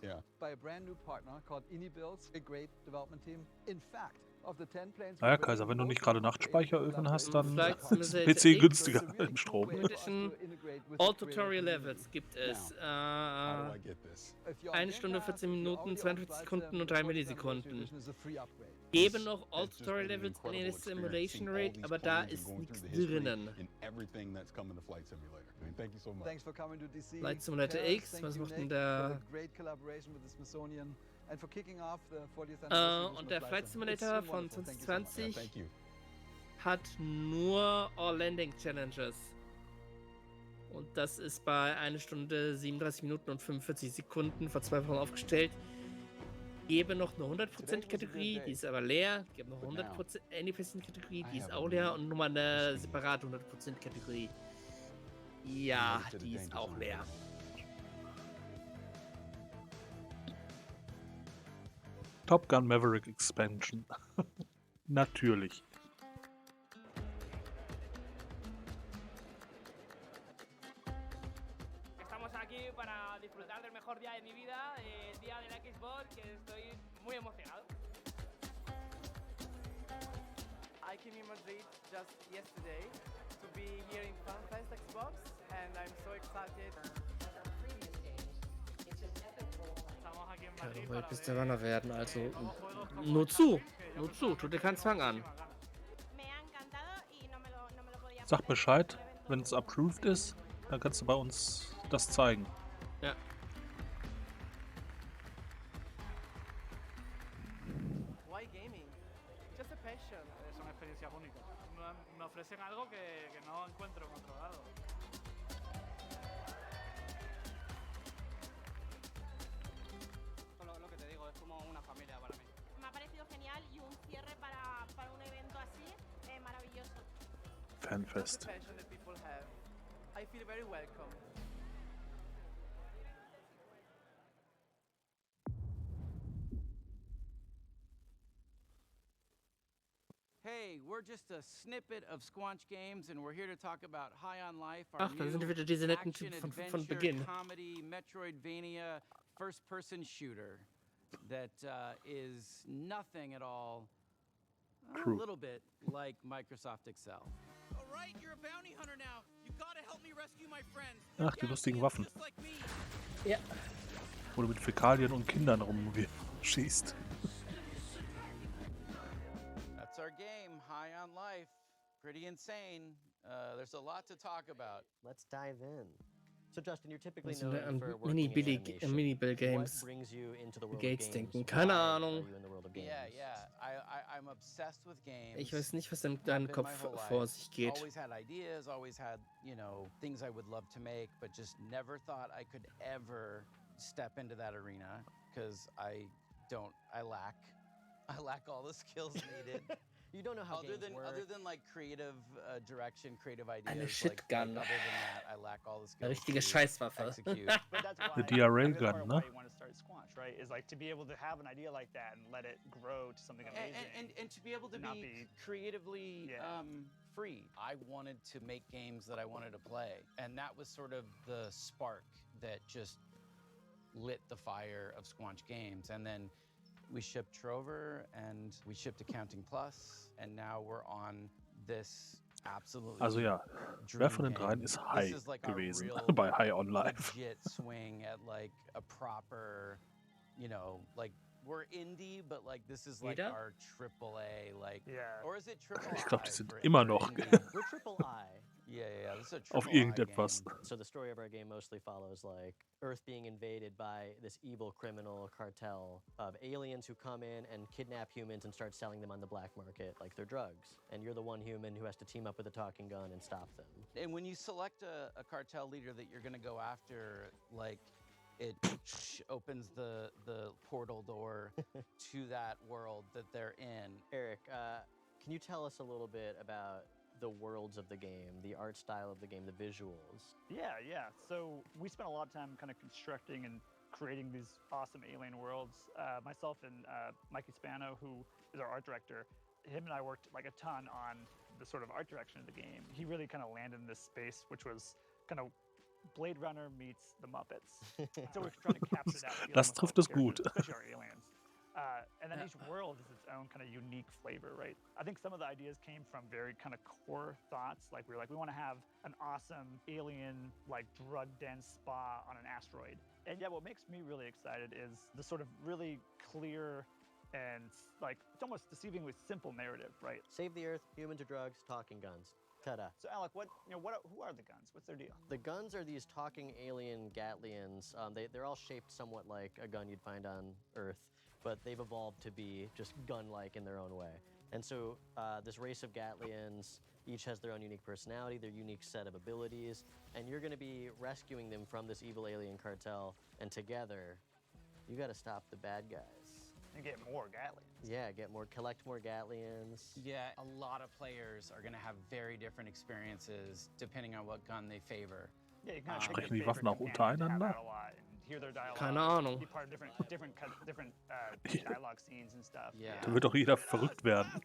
[SPEAKER 18] Yeah.
[SPEAKER 19] By a brand new partner called Builds, a great development team. In fact, of the 10 planes.
[SPEAKER 1] Naja, Kaiser, wenn du nicht gerade Nachtspeicheröfen hast, dann ist PC günstiger im Strom.
[SPEAKER 3] All Tutorial Levels gibt es. 1 Stunde, 14 Minuten, 42 Sekunden und 3 Millisekunden. Geben noch All Tutorial Levels in der Simulation Rate, aber da ist nichts drinnen. Flight Simulator X, was macht denn der? Und der Flight Simulator von 2020 hat nur All Landing Challenges. Und das ist bei 1 Stunde 37 Minuten und 45 Sekunden vor 2 Wochen aufgestellt. Gebe noch eine 100% Kategorie, die ist aber leer. Gebe noch 100% Any% Kategorie, die ist auch leer. Und nochmal eine separate 100% Kategorie. Ja, die ist auch leer.
[SPEAKER 1] Top Gun Maverick Expansion. Natürlich.
[SPEAKER 21] Estamos aquí para disfrutar del mejor día de mi vida, el día de la Xbox, que estoy muy emocionado. I came in Madrid just yesterday to be here in FanFest Xbox, and I'm so excited.
[SPEAKER 3] Ja, bald bis der Runner werden, also nur zu, tut dir keinen Zwang an.
[SPEAKER 1] Sag Bescheid, wenn es approved ist, dann kannst du bei uns das zeigen.
[SPEAKER 3] Ja.
[SPEAKER 21] Why gaming? Just a passion. Es una experiencia única. Me ofrecen algo que no encuentro en otro lado. Lo que te digo, es como una familia para mí.
[SPEAKER 15] Me ha parecido genial y un cierre para un evento así maravilloso.
[SPEAKER 1] Fanfest.
[SPEAKER 21] The passion that people have. I feel very welcome. Hey, we're just a snippet of Squanch Games, and we're here to talk about High on Life, our
[SPEAKER 3] Ach, da sind wieder diese netten Typen von Beginn.
[SPEAKER 21] comedy, Metroidvania, first-person shooter that is nothing at all, a little bit like Microsoft Excel.
[SPEAKER 22] All right, you're a bounty hunter now. You gotta help me rescue my friends.
[SPEAKER 1] Ach, die lustigen Waffen.
[SPEAKER 3] Ja.
[SPEAKER 1] Wo du mit Fäkalien und Kindern rumschießt.
[SPEAKER 21] That's our game, High on Life, pretty insane. There's a lot to talk about.
[SPEAKER 2] Let's dive in. So Justin, you're typically
[SPEAKER 3] Also
[SPEAKER 2] known for
[SPEAKER 3] an
[SPEAKER 2] working in animation.
[SPEAKER 3] Mini-Bill-Games.
[SPEAKER 2] What brings you into the
[SPEAKER 3] Wie
[SPEAKER 2] world of
[SPEAKER 3] geht's
[SPEAKER 2] games?
[SPEAKER 3] denken? Keine
[SPEAKER 2] Why
[SPEAKER 3] Ahnung.
[SPEAKER 2] are you in the world of games?
[SPEAKER 21] Yeah. I'm obsessed with games.
[SPEAKER 3] Ich weiß nicht, was in
[SPEAKER 21] Have
[SPEAKER 3] deinem
[SPEAKER 21] been
[SPEAKER 3] Kopf
[SPEAKER 21] my whole
[SPEAKER 3] vor
[SPEAKER 21] life.
[SPEAKER 3] sich geht.
[SPEAKER 21] Always had ideas, always had, things I would love to make, but just never thought I could ever step into that arena because I lack all the skills needed.
[SPEAKER 2] You don't know how
[SPEAKER 21] other
[SPEAKER 2] games work.
[SPEAKER 21] than like creative direction, creative ideas.
[SPEAKER 3] Eine
[SPEAKER 21] like,
[SPEAKER 3] Shitgun.
[SPEAKER 21] other than that, I lack all the skills.
[SPEAKER 3] Eine richtige
[SPEAKER 21] to
[SPEAKER 3] Scheißwaffe.
[SPEAKER 21] execute.
[SPEAKER 4] But that's why,
[SPEAKER 1] The DRA
[SPEAKER 4] that's part
[SPEAKER 1] gun,
[SPEAKER 4] of
[SPEAKER 1] ne?
[SPEAKER 4] why you want to start Squanch, right? Is like to be able to have an idea like that and let it grow to something amazing.
[SPEAKER 21] And to be able to
[SPEAKER 4] not
[SPEAKER 21] be creatively free. I wanted to make games that I wanted to play. And that was sort of the spark that just lit the fire of Squanch Games. And then we shipped Trover and we shipped Accounting Plus. And now we're on this absolutely
[SPEAKER 1] Also ja, wer von den dreien ist High gewesen bei High on Life?
[SPEAKER 21] legit swing at like a proper, like we're indie, but like this is like
[SPEAKER 3] Jeder?
[SPEAKER 21] our AAA, like, or is it triple I?
[SPEAKER 1] Ich glaube, die sind
[SPEAKER 21] for
[SPEAKER 1] immer noch
[SPEAKER 21] indie?
[SPEAKER 2] We're triple I.
[SPEAKER 21] Yeah. This is a
[SPEAKER 1] auf
[SPEAKER 21] triple I
[SPEAKER 1] irgendetwas.
[SPEAKER 21] game.
[SPEAKER 2] So the story of our game mostly follows like Earth being invaded by this evil criminal cartel of aliens who come in and kidnap humans and start selling them on the black market like they're drugs. And you're the one human who has to team up with a talking gun and stop them.
[SPEAKER 21] And when you select a cartel leader that you're gonna go after, like it opens the portal door to that world that they're in.
[SPEAKER 2] Eric, can you tell us a little bit about the worlds of the game, the art style of the game, the visuals?
[SPEAKER 4] Yeah. So we spent a lot of time kind of constructing and creating these awesome alien worlds. Myself and Mikey Spano, who is our art director, him and I worked like a ton on the sort of art direction of the game. He really kind of landed in this space, which was kind of Blade Runner meets the Muppets. So we're trying to capture that feeling
[SPEAKER 1] Das
[SPEAKER 4] with all
[SPEAKER 1] trifft
[SPEAKER 4] the
[SPEAKER 1] es gut.
[SPEAKER 4] characters, especially our aliens. And then each world is its own kind of unique flavor, right? I think some of the ideas came from very kind of core thoughts. Like we want to have an awesome alien, like drug dense spa on an asteroid. And yeah, what makes me really excited is the sort of really clear and like it's almost deceivingly simple narrative, right?
[SPEAKER 2] Save the Earth, humans or drugs, talking guns. Ta-da.
[SPEAKER 4] So Alec, who are the guns? What's their deal?
[SPEAKER 2] The guns are these talking alien Gatlians. They're all shaped somewhat like a gun you'd find on Earth, but they've evolved to be just gun-like in their own way. And so this race of Gatlians each has their own unique personality, their unique set of abilities, and you're gonna be rescuing them from this evil alien cartel, and together, you gotta stop the bad guys.
[SPEAKER 4] And get more Gatlians.
[SPEAKER 2] Yeah, collect more Gatlians.
[SPEAKER 21] Yeah, a lot of players are gonna have very different experiences depending on what gun they favor.
[SPEAKER 4] Yeah, you kind of
[SPEAKER 1] Sprechen die Waffen auch untereinander?
[SPEAKER 4] Hear their dialogue.
[SPEAKER 3] Keine Ahnung.
[SPEAKER 4] Be part of different dialogue scenes and stuff.
[SPEAKER 21] Yeah.
[SPEAKER 1] Da wird doch jeder verrückt werden.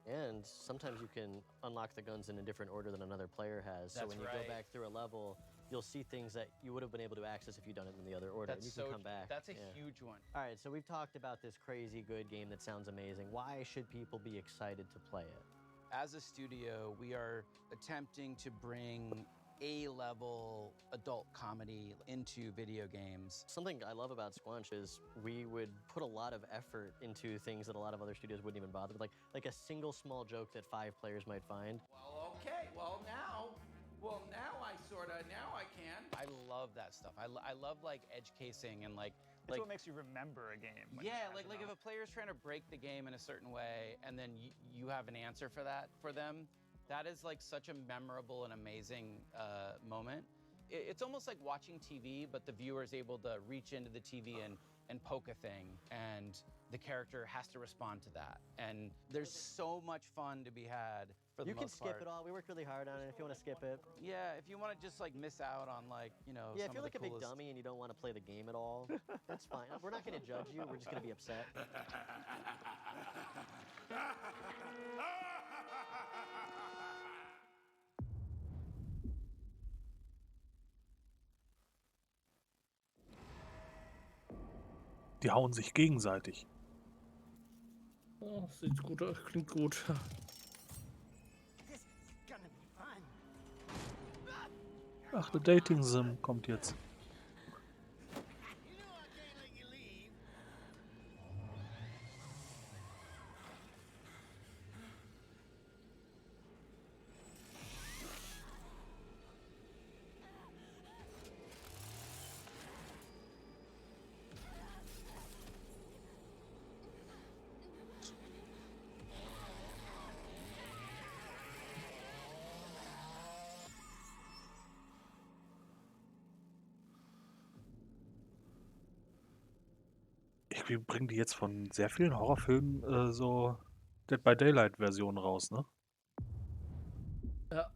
[SPEAKER 2] And sometimes you can unlock the guns in a different order than another player has. So
[SPEAKER 21] That's
[SPEAKER 2] when you
[SPEAKER 21] right.
[SPEAKER 2] go back through a level, you'll see things that you would have been able to access if you'd done it in the other order.
[SPEAKER 21] That's
[SPEAKER 2] and you can come back.
[SPEAKER 21] That's a
[SPEAKER 2] Yeah.
[SPEAKER 21] huge one.
[SPEAKER 2] All right, so we've talked about this crazy good game that sounds amazing. Why should people be excited to play it?
[SPEAKER 21] As a studio, we are attempting to bring A-level adult comedy into video games.
[SPEAKER 2] Something I love about Squanch is we would put a lot of effort into things that a lot of other studios wouldn't even bother with, like a single small joke that 5 players might find.
[SPEAKER 21] Well, okay. Now I can. I love that stuff. I love like edge casing and like
[SPEAKER 4] It's what makes you remember a game.
[SPEAKER 21] yeah, like if a player's trying to break the game in a certain way and then you have an answer for that for them, that is like such a memorable and amazing moment. It's almost like watching TV, but the viewer is able to reach into the TV and poke a thing, and the character has to respond to that. And there's so much fun to be had for the
[SPEAKER 2] You can
[SPEAKER 21] most
[SPEAKER 2] skip
[SPEAKER 21] part.
[SPEAKER 2] it all. We worked really hard on it if you want to skip it.
[SPEAKER 21] Yeah, if you want to just like miss out on like,
[SPEAKER 2] Yeah, if
[SPEAKER 21] some
[SPEAKER 2] you're
[SPEAKER 21] of
[SPEAKER 2] like
[SPEAKER 21] the
[SPEAKER 2] a big
[SPEAKER 21] coolest...
[SPEAKER 2] dummy and you don't want to play the game at all, that's fine. We're not going to judge you. We're just going to be upset.
[SPEAKER 1] Die hauen sich gegenseitig.
[SPEAKER 3] Oh, sieht gut aus, klingt gut.
[SPEAKER 1] Ach, der Dating-Sim kommt jetzt. Irgendwie bringen die jetzt von sehr vielen Horrorfilmen so Dead by Daylight-Versionen raus, ne?
[SPEAKER 3] Ja.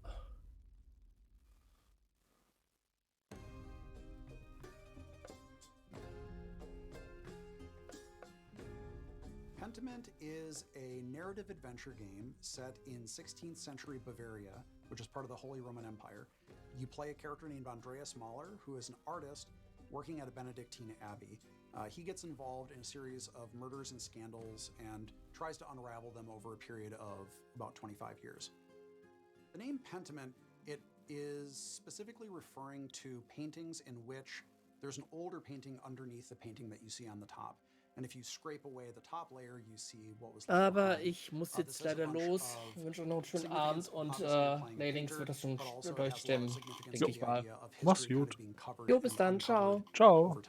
[SPEAKER 8] Pentiment is a narrative adventure game set in 16th century Bavaria, which is part of the Holy Roman Empire. You play a character named Andreas Mahler, who is an artist working at a Benedictine abbey. He gets involved in a series of murders and scandals and tries to unravel them over a period of about 25 years. The name Pentiment, it is specifically referring to paintings in which there's an older painting underneath the painting that you see on the top. And if you scrape away the top layer, you see what was left
[SPEAKER 3] Aber
[SPEAKER 8] behind.
[SPEAKER 3] ich muss jetzt leider los. Ich wünsche euch noch einen schönen Abend und Leylynx wird das schon durchstimmen, denke ich mal.
[SPEAKER 1] Mach's gut.
[SPEAKER 3] Jo, bis dann. Ciao.
[SPEAKER 1] Ciao.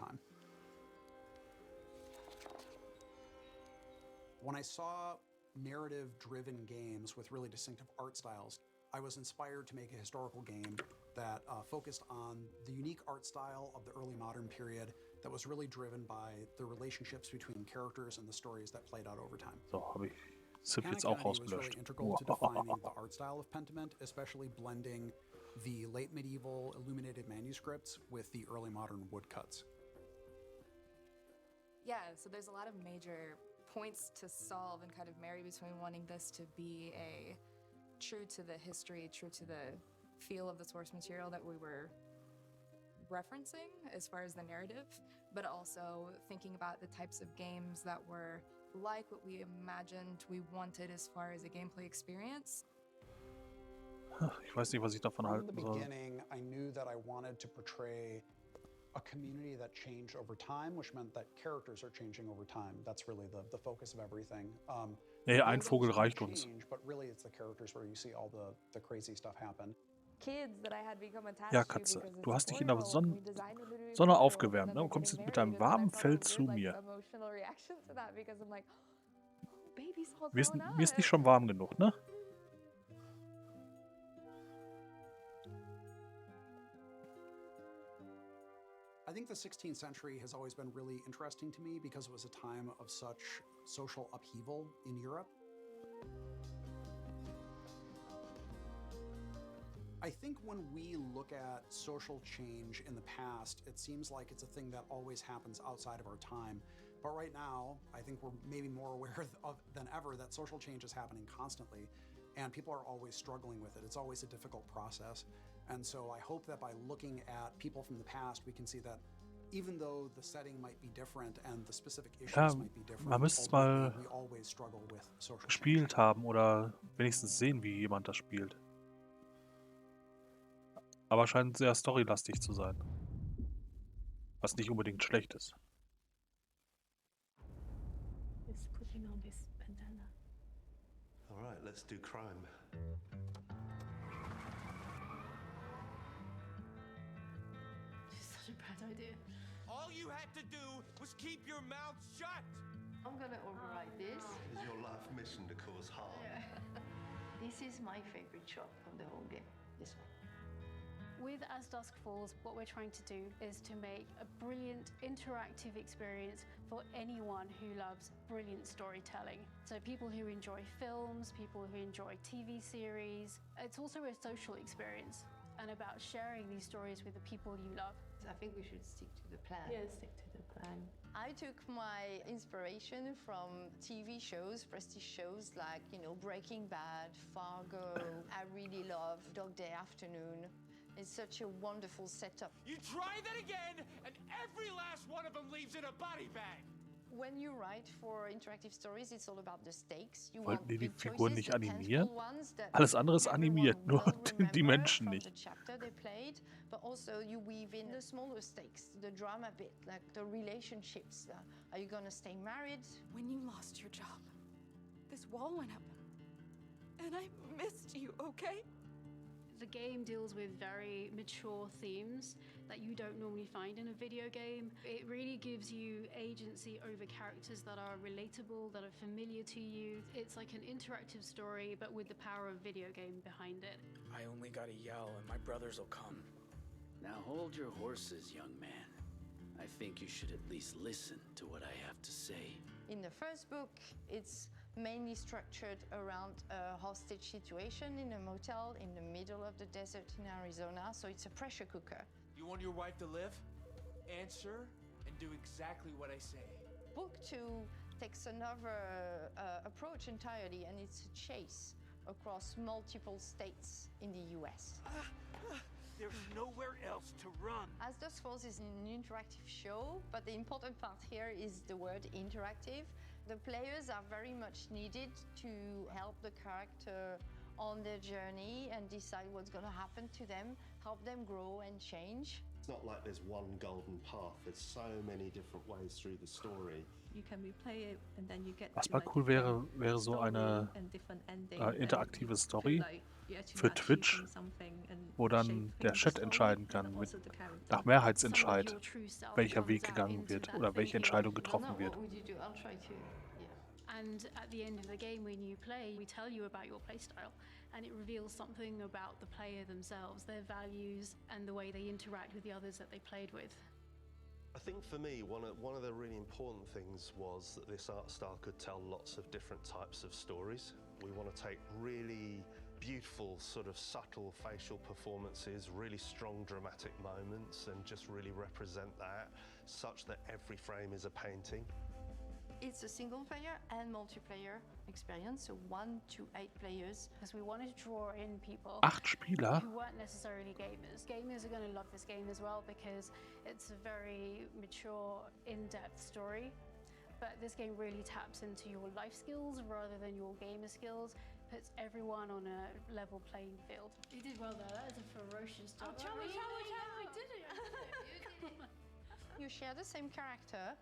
[SPEAKER 8] When I saw narrative-driven games with really distinctive art styles, I was inspired to make a historical game that focused on the unique art style of the early modern period that was really driven by the relationships between characters and the stories that played out over time.
[SPEAKER 1] So, habe ich Zip jetzt auch rausgelöscht.
[SPEAKER 8] Integral to defining the art style of Pentiment, especially blending the late medieval illuminated manuscripts with the early modern woodcuts.
[SPEAKER 9] Yeah, so there's a lot of major points to solve and kind of marry between wanting this to be a true to the history, true to the feel of the source material that we were referencing as far as the narrative, but also thinking about the types of games that were like what we imagined we wanted as far as a gameplay experience.
[SPEAKER 1] Ich weiß nicht, was ich davon halten soll.
[SPEAKER 8] From the beginning, I knew that I wanted to portray a community that changed over time, which meant that characters are changing over time. That's really the focus of everything.
[SPEAKER 1] Nee, ein Vogel reicht uns.
[SPEAKER 8] But really it's the characters where you see all the crazy stuff happen.
[SPEAKER 1] Ja, Katze, du hast dich in der Sonne aufgewärmt, ne? Und kommst jetzt mit deinem warmen Fell zu mir. Mir ist nicht schon warm genug, ne?
[SPEAKER 8] I think the 16th century has always been really interesting to me because it was a time of such social upheaval in Europe. I think when we look at social change in the past, it seems like it's a thing that always happens outside of our time. But right now, I think we're maybe more aware than ever that social change is happening constantly, and people are always struggling with it. It's always a difficult process. And so I hope that by looking at people from the past, we can see that even though the setting might be different and the specific issues might be different,
[SPEAKER 1] man müsste es mal
[SPEAKER 8] we always struggle with social
[SPEAKER 1] gespielt haben oder wenigstens sehen, wie jemand das spielt. Aber scheint sehr storylastig zu sein. Was nicht unbedingt schlecht ist.
[SPEAKER 23] It's putting on this bandana.
[SPEAKER 24] All right, let's do crime.
[SPEAKER 23] It's such a bad idea.
[SPEAKER 22] All you had to do was keep your mouth shut.
[SPEAKER 23] I'm gonna override this.
[SPEAKER 24] Is your life mission to cause harm?
[SPEAKER 23] Yeah. This is my favorite shot of the whole game. This one.
[SPEAKER 25] With As Dusk Falls, what we're trying to do is to make a brilliant interactive experience for anyone who loves brilliant storytelling. So people who enjoy films, people who enjoy TV series. It's also a social experience and about sharing these stories with the people you love.
[SPEAKER 23] I think we should stick to the plan. Yeah, stick to the plan.
[SPEAKER 26] I took my inspiration from TV shows, prestige shows like, Breaking Bad, Fargo. I really love Dog Day Afternoon. It's such a wonderful setup.
[SPEAKER 22] You try that again, and every last one of them leaves in a body bag.
[SPEAKER 26] When you write for interactive stories, it's all about the stakes. You
[SPEAKER 1] Wollten
[SPEAKER 26] want
[SPEAKER 1] die
[SPEAKER 26] big
[SPEAKER 1] Figuren
[SPEAKER 26] choices,
[SPEAKER 1] nicht
[SPEAKER 26] the
[SPEAKER 1] animieren?
[SPEAKER 26] tangible ones that
[SPEAKER 1] Alles andere ist animiert, nur
[SPEAKER 26] everyone will
[SPEAKER 1] die
[SPEAKER 26] remember
[SPEAKER 1] Menschen
[SPEAKER 26] from
[SPEAKER 1] nicht.
[SPEAKER 26] the chapter they played, but also you weave in the smaller stakes, the drama bit, like the relationships. Are you gonna stay married?
[SPEAKER 9] When you lost your job, this wall went up, and I missed you, okay?
[SPEAKER 25] The game deals with very mature themes that you don't normally find in a video game. It really gives you agency over characters that are relatable, that are familiar to you. It's like an interactive story, but with the power of video game behind it.
[SPEAKER 27] I only gotta yell and my brothers will come. Now hold your horses, young man.
[SPEAKER 7] I think you should at least listen to what I have to say.
[SPEAKER 23] In the first book, it's mainly structured around a hostage situation in a motel in the middle of the desert in Arizona, so it's a pressure cooker.
[SPEAKER 22] You want your wife to live? Answer and do exactly what I say.
[SPEAKER 23] Book 2 takes another approach entirely, and it's a chase across multiple states in the US.
[SPEAKER 22] There's nowhere else to run.
[SPEAKER 23] As Dusk Falls is an interactive show, but the important part here is the word interactive. The players are very much needed to help the character on their journey and decide what's going to happen to them, help them grow and change.
[SPEAKER 24] It's not like there's one golden path. There's so many different ways through the story.
[SPEAKER 10] You can replay it and then you get
[SPEAKER 1] Was mal cool wäre so eine interaktive Story für Twitch, wo dann der Chat entscheiden kann, nach Mehrheitsentscheid, welcher Weg gegangen wird oder welche Entscheidung getroffen wird.
[SPEAKER 11] And at the end of the game, when you play, we tell you about your playstyle, and it reveals something about the player themselves, their values, and the way they interact with the others that they played with.
[SPEAKER 24] I think for me, one of the really important things was that this art style could tell lots of different types of stories. We want to take really beautiful, sort of subtle facial performances, really strong dramatic moments, and just really represent that such that every frame is a painting.
[SPEAKER 23] It's a single player and multiplayer experience, so 1 to 8 players.
[SPEAKER 11] Because we wanted to draw in people
[SPEAKER 1] 8 Spieler?
[SPEAKER 11] who weren't necessarily gamers. Gamers are going to love this game as well because it's a very mature, in-depth story. But this game really taps into your life skills rather than your gamer skills. Puts everyone on a level playing field. You did well there. That is a ferocious dog.
[SPEAKER 23] We did it. You share the same character.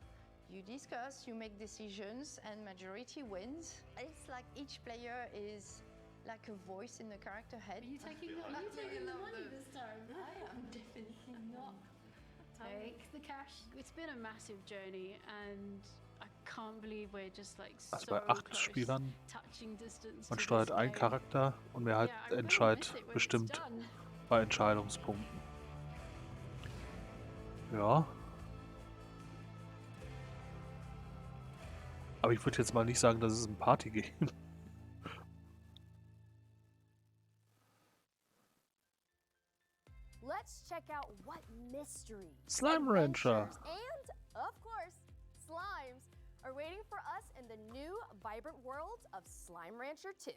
[SPEAKER 23] You discuss, you make decisions, and majority wins. It's like each player is like a voice in the character head.
[SPEAKER 11] Are you taking the money this time?
[SPEAKER 23] I am definitely not.
[SPEAKER 11] Take the cash. It's been a massive journey, and I can't believe we're just like so
[SPEAKER 1] Also bei 8
[SPEAKER 11] close,
[SPEAKER 1] Spielern,
[SPEAKER 11] touching distance
[SPEAKER 1] man
[SPEAKER 11] to
[SPEAKER 1] steuert
[SPEAKER 11] this
[SPEAKER 1] einen
[SPEAKER 11] game.
[SPEAKER 1] Charakter und Mehrheitsentscheid bestimmt bei Entscheidungspunkten. Ja. Aber ich würde jetzt mal nicht sagen, dass es ein Party-Game.
[SPEAKER 6] Let's check out what mysteries,
[SPEAKER 1] Slime Rancher.
[SPEAKER 6] adventures, and, of course, slimes are waiting for us in the new, vibrant world of Slime Rancher 2.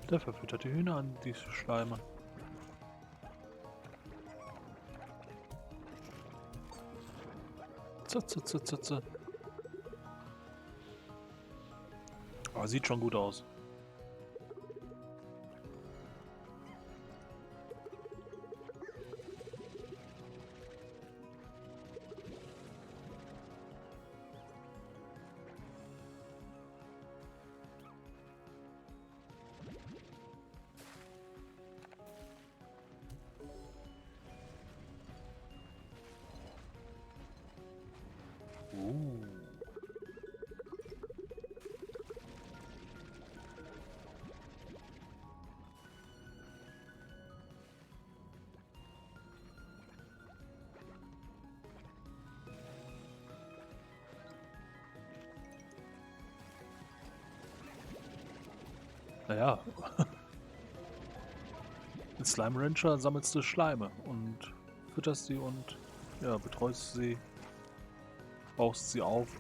[SPEAKER 1] Der verfüttert die Hühner an diese Schleime. Zutze. Aber sieht schon gut aus. Naja. Mit Slime Rancher sammelst du Schleime und fütterst sie und ja, betreust sie, baust sie auf.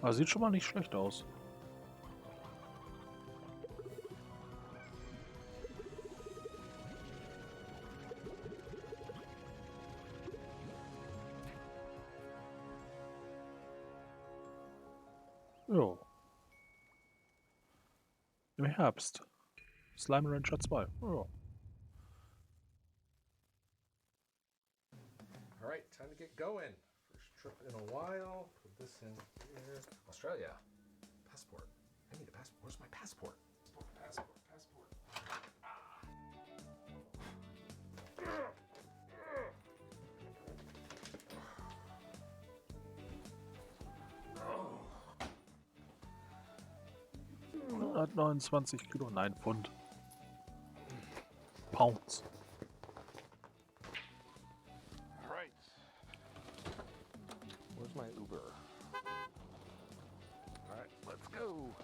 [SPEAKER 1] Aber sieht schon mal nicht schlecht aus. Jo. Im Herbst. Slime Rancher 2. Ja.
[SPEAKER 5] Alright, time to get going. First trip in a while. Put this in here. Australia. Passport. I need a passport. Where's my passport? Passport.
[SPEAKER 1] Ah. 129 Kilo, nein, Pfund. Pounds.
[SPEAKER 5] Alright. Where's my Uber? Alright, let's go.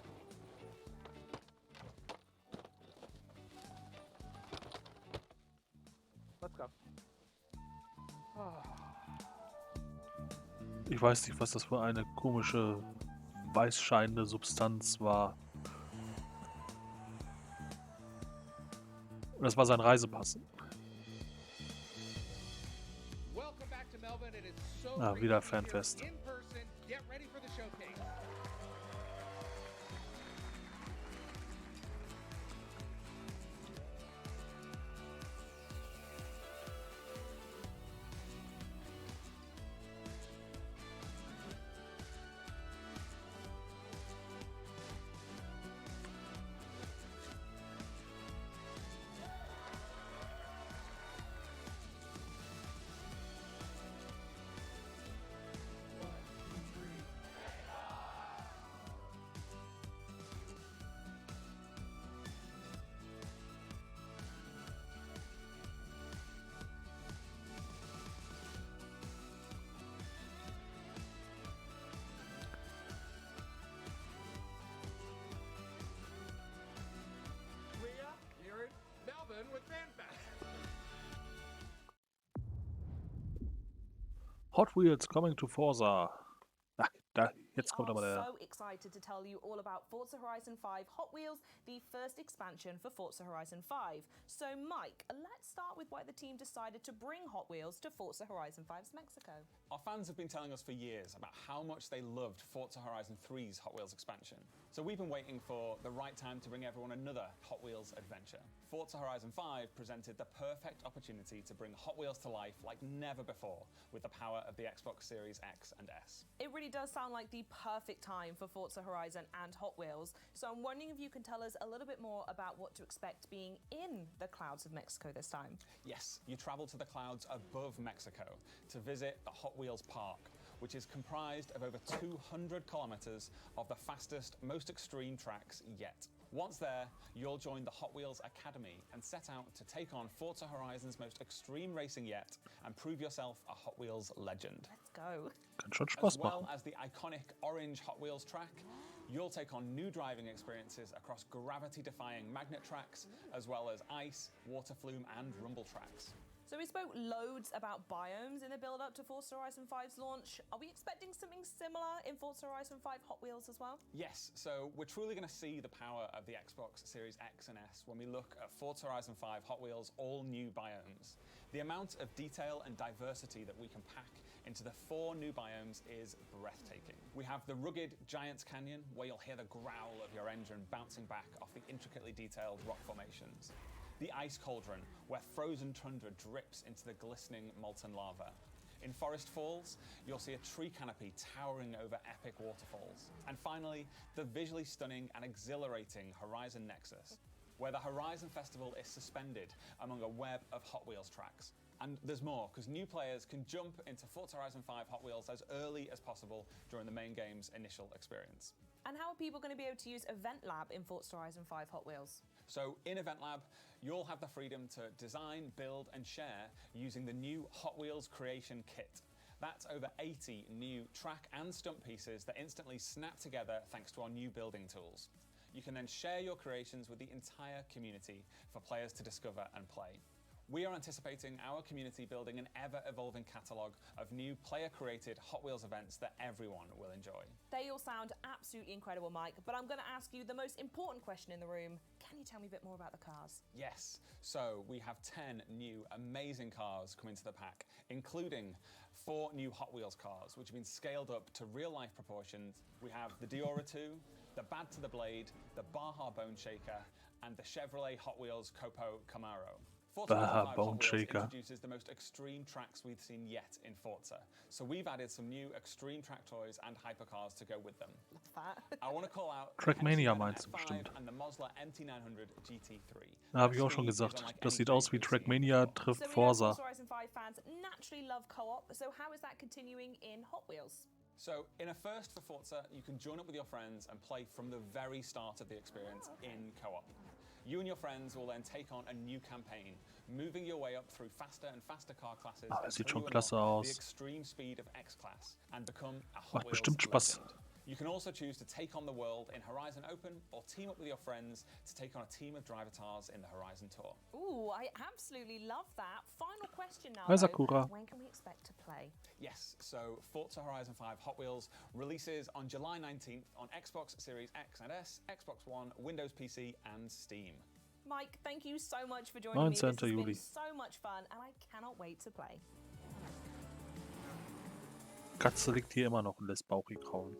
[SPEAKER 5] Let's go.
[SPEAKER 1] Ich weiß nicht, was das für eine komische, weißscheinende Substanz war. Das war sein Reisepass. Ah, wieder Fanfest. Hot Wheels coming to Forza. Ach, da, jetzt kommt aber der...
[SPEAKER 12] So excited to tell you all about Forza Horizon 5 Hot Wheels, the first expansion for Forza Horizon 5. So Mike, let's start with why the team decided to bring Hot Wheels to Forza Horizon 5's Mexico.
[SPEAKER 13] Our fans have been telling us for years about how much they loved Forza Horizon 3's Hot Wheels expansion. So we've been waiting for the right time to bring everyone another Hot Wheels adventure. Forza Horizon 5 presented the perfect opportunity to bring Hot Wheels to life like never before with the power of the Xbox Series X and S.
[SPEAKER 12] It really does sound like the perfect time for Forza Horizon and Hot Wheels, so I'm wondering if you can tell us a little bit more about what to expect being in the clouds of Mexico this time.
[SPEAKER 13] Yes, you travel to the clouds above Mexico to visit the Hot Wheels Park, which is comprised of over 200 kilometers of the fastest, most extreme tracks yet. Once there, you'll join the Hot Wheels Academy and set out to take on Forza Horizon's most extreme racing yet and prove yourself a Hot Wheels legend.
[SPEAKER 12] Let's go.
[SPEAKER 1] Kann schon Spaß
[SPEAKER 13] As well
[SPEAKER 1] machen.
[SPEAKER 13] as the iconic orange Hot Wheels track, you'll take on new driving experiences across gravity-defying magnet tracks, as well as ice, water flume, and rumble tracks.
[SPEAKER 12] So we spoke loads about biomes in the build-up to Forza Horizon 5's launch. Are we expecting something similar in Forza Horizon 5 Hot Wheels as well?
[SPEAKER 13] Yes, so we're truly going to see the power of the Xbox Series X and S when we look at Forza Horizon 5 Hot Wheels' all-new biomes. The amount of detail and diversity that we can pack into the 4 new biomes is breathtaking. We have the rugged Giants Canyon, where you'll hear the growl of your engine bouncing back off the intricately detailed rock formations. The Ice Cauldron, where frozen tundra drips into the glistening molten lava. In Forest Falls, you'll see a tree canopy towering over epic waterfalls. And finally, the visually stunning and exhilarating Horizon Nexus, where the Horizon Festival is suspended among a web of Hot Wheels tracks. And there's more, because new players can jump into Forza Horizon 5 Hot Wheels as early as possible during the main game's initial experience.
[SPEAKER 12] And how are people going to be able to use Event Lab in Forza Horizon 5 Hot Wheels?
[SPEAKER 13] So in Event Lab, you'll have the freedom to design, build, and share using the new Hot Wheels Creation Kit. That's over 80 new track and stunt pieces that instantly snap together thanks to our new building tools. You can then share your creations with the entire community for players to discover and play. We are anticipating our community building an ever-evolving catalogue of new player-created Hot Wheels events that everyone will enjoy.
[SPEAKER 12] They all sound absolutely incredible, Mike, but I'm going to ask you the most important question in the room. Can you tell me a bit more about the cars?
[SPEAKER 13] Yes, so we have 10 new amazing cars coming to the pack, including 4 new Hot Wheels cars, which have been scaled up to real-life proportions. We have the Diora 2, the Bad to the Blade, the Baja Bone Shaker, and the Chevrolet Hot Wheels Copo Camaro. Forza
[SPEAKER 1] Baja
[SPEAKER 13] Horizon 5
[SPEAKER 1] Bone
[SPEAKER 13] Hot Wheels
[SPEAKER 1] Shaker.
[SPEAKER 13] introduces the most extreme tracks we've seen yet in Forza. So we've added some new extreme track toys and hypercars to go with them. I want to call out
[SPEAKER 1] Trackmania meinst du bestimmt.
[SPEAKER 13] and the Mosler MT900 GT3.
[SPEAKER 1] Da habe ich auch schon gesagt. Das sieht aus wie Trackmania trifft
[SPEAKER 12] So we know
[SPEAKER 1] Forza.
[SPEAKER 12] Forza Horizon 5 fans naturally love co-op, so how is that continuing in Hot Wheels?
[SPEAKER 13] So, in a first for Forza, you can join up with your friends and play from the very start of the experience in co-op. You and your friends will then take on a new campaign, moving your way up through faster and faster car classes
[SPEAKER 1] Das sieht
[SPEAKER 13] until
[SPEAKER 1] schon
[SPEAKER 13] you
[SPEAKER 1] klasse
[SPEAKER 13] unlock the
[SPEAKER 1] aus.
[SPEAKER 13] extreme speed of X-Class and become a Hot
[SPEAKER 1] Macht
[SPEAKER 13] Wheels
[SPEAKER 1] bestimmt Spaß.
[SPEAKER 13] legend. You can also choose to take on the world in Horizon Open or team up with your friends to take on a team of drivatars in the Horizon Tour.
[SPEAKER 12] Ooh, I absolutely love that. Final question now,
[SPEAKER 1] Hi,
[SPEAKER 12] though.
[SPEAKER 1] Sakura.
[SPEAKER 12] When can we expect to play?
[SPEAKER 13] Yes, so Forza Horizon 5 Hot Wheels releases on July 19th on Xbox Series X and S, Xbox One, Windows PC, and Steam.
[SPEAKER 12] Mike, thank you so much for joining me. This has
[SPEAKER 1] 19.
[SPEAKER 12] been
[SPEAKER 1] Juli.
[SPEAKER 12] so much fun, and I cannot wait to play.
[SPEAKER 1] Katze liegt hier immer noch und lässt Bauchi kraulen.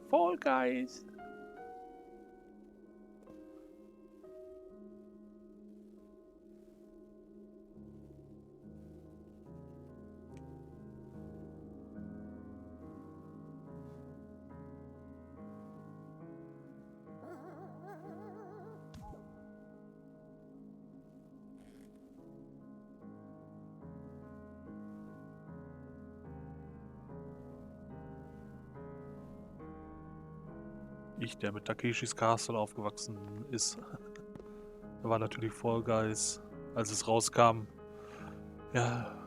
[SPEAKER 1] Fall Guys! Ich, der mit Takeshis Castle aufgewachsen ist. Da war natürlich Fall Guys, als es rauskam. Ja,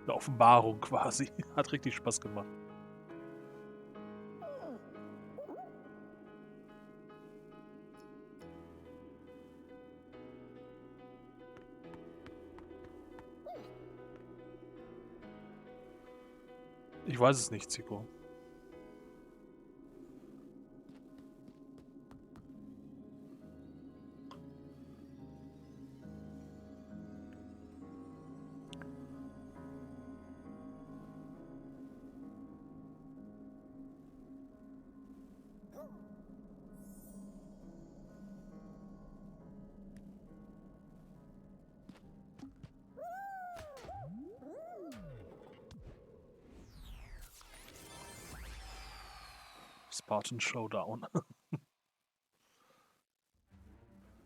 [SPEAKER 1] eine Offenbarung quasi. Hat richtig Spaß gemacht. Ich weiß es nicht, Zico. Spartan Showdown.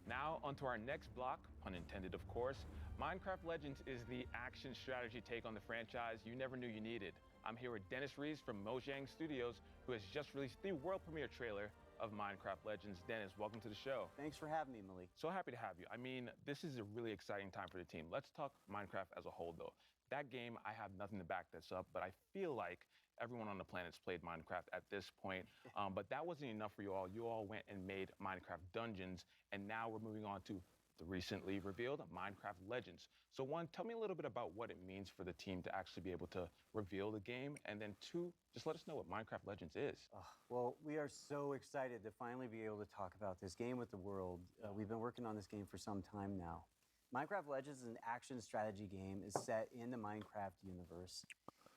[SPEAKER 14] Now, onto our next block, pun intended of course. Minecraft Legends is the action strategy take on the franchise you never knew you needed. I'm here with Dennis Rees from Mojang Studios, who has just released the world premiere trailer of Minecraft Legends. Dennis, welcome to the show.
[SPEAKER 16] Thanks for having me, Malik.
[SPEAKER 14] So happy to have you. I mean, this is a really exciting time for the team. Let's talk Minecraft as a whole, though. That game, I have nothing to back this up, but I feel like everyone on the planet's played Minecraft at this point. But that wasn't enough for you all. You all went and made Minecraft Dungeons, and now we're moving on to the recently revealed Minecraft Legends. So one, tell me a little bit about what it means for the team to actually be able to reveal the game, and then two, just let us know what Minecraft Legends is.
[SPEAKER 16] Well, we are so excited to finally be able to talk about this game with the world. We've been working on this game for some time now. Minecraft Legends is an action strategy game. Is set in the Minecraft universe.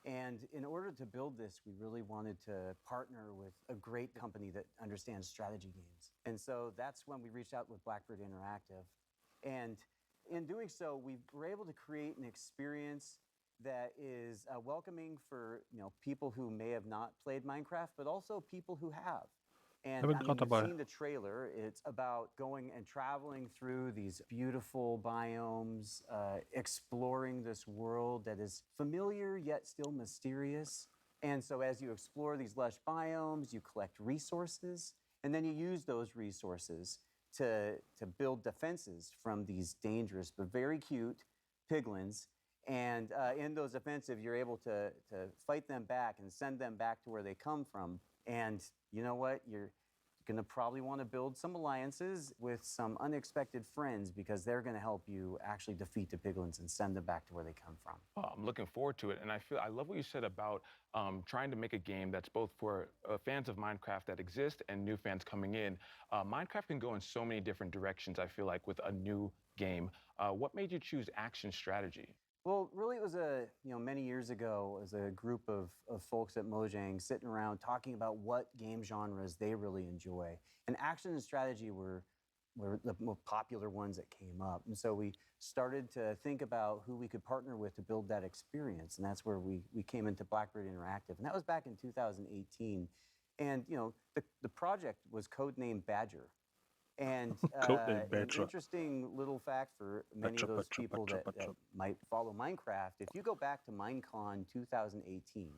[SPEAKER 16] And in order to build this, we really wanted to partner with a great company that understands strategy games. And so that's when we reached out with Blackbird Interactive. And in doing so, we were able to create an experience that is welcoming for people who may have not played Minecraft, but also people who have. And
[SPEAKER 1] bin
[SPEAKER 16] I mean,
[SPEAKER 1] grad
[SPEAKER 16] you've
[SPEAKER 1] dabei.
[SPEAKER 16] seen the trailer. It's about going and traveling through these beautiful biomes, exploring this world that is familiar yet still mysterious. And so as you explore these lush biomes, you collect resources, and then you use those resources to build defenses from these dangerous but very cute piglins. And in those offensive, you're able to fight them back and send them back to where they come from. And you know what? You're going to probably want to build some alliances with some unexpected friends because they're going to help you actually defeat the piglins and send them back to where they come from.
[SPEAKER 14] Oh, I'm looking forward to it, and I love what you said about trying to make a game that's both for fans of Minecraft that exist and new fans coming in. Minecraft can go in so many different directions, I feel like, with a new game. What made you choose action strategy?
[SPEAKER 16] Well, really, it was many years ago, as a group of folks at Mojang sitting around talking about what game genres they really enjoy. And action and strategy were the more popular ones that came up. And so we started to think about who we could partner with to build that experience. And that's where we came into Blackbird Interactive. And that was back in 2018. And, the project was codenamed Badger. And an interesting little fact for many of those people that might follow Minecraft, if you go back to Minecon 2018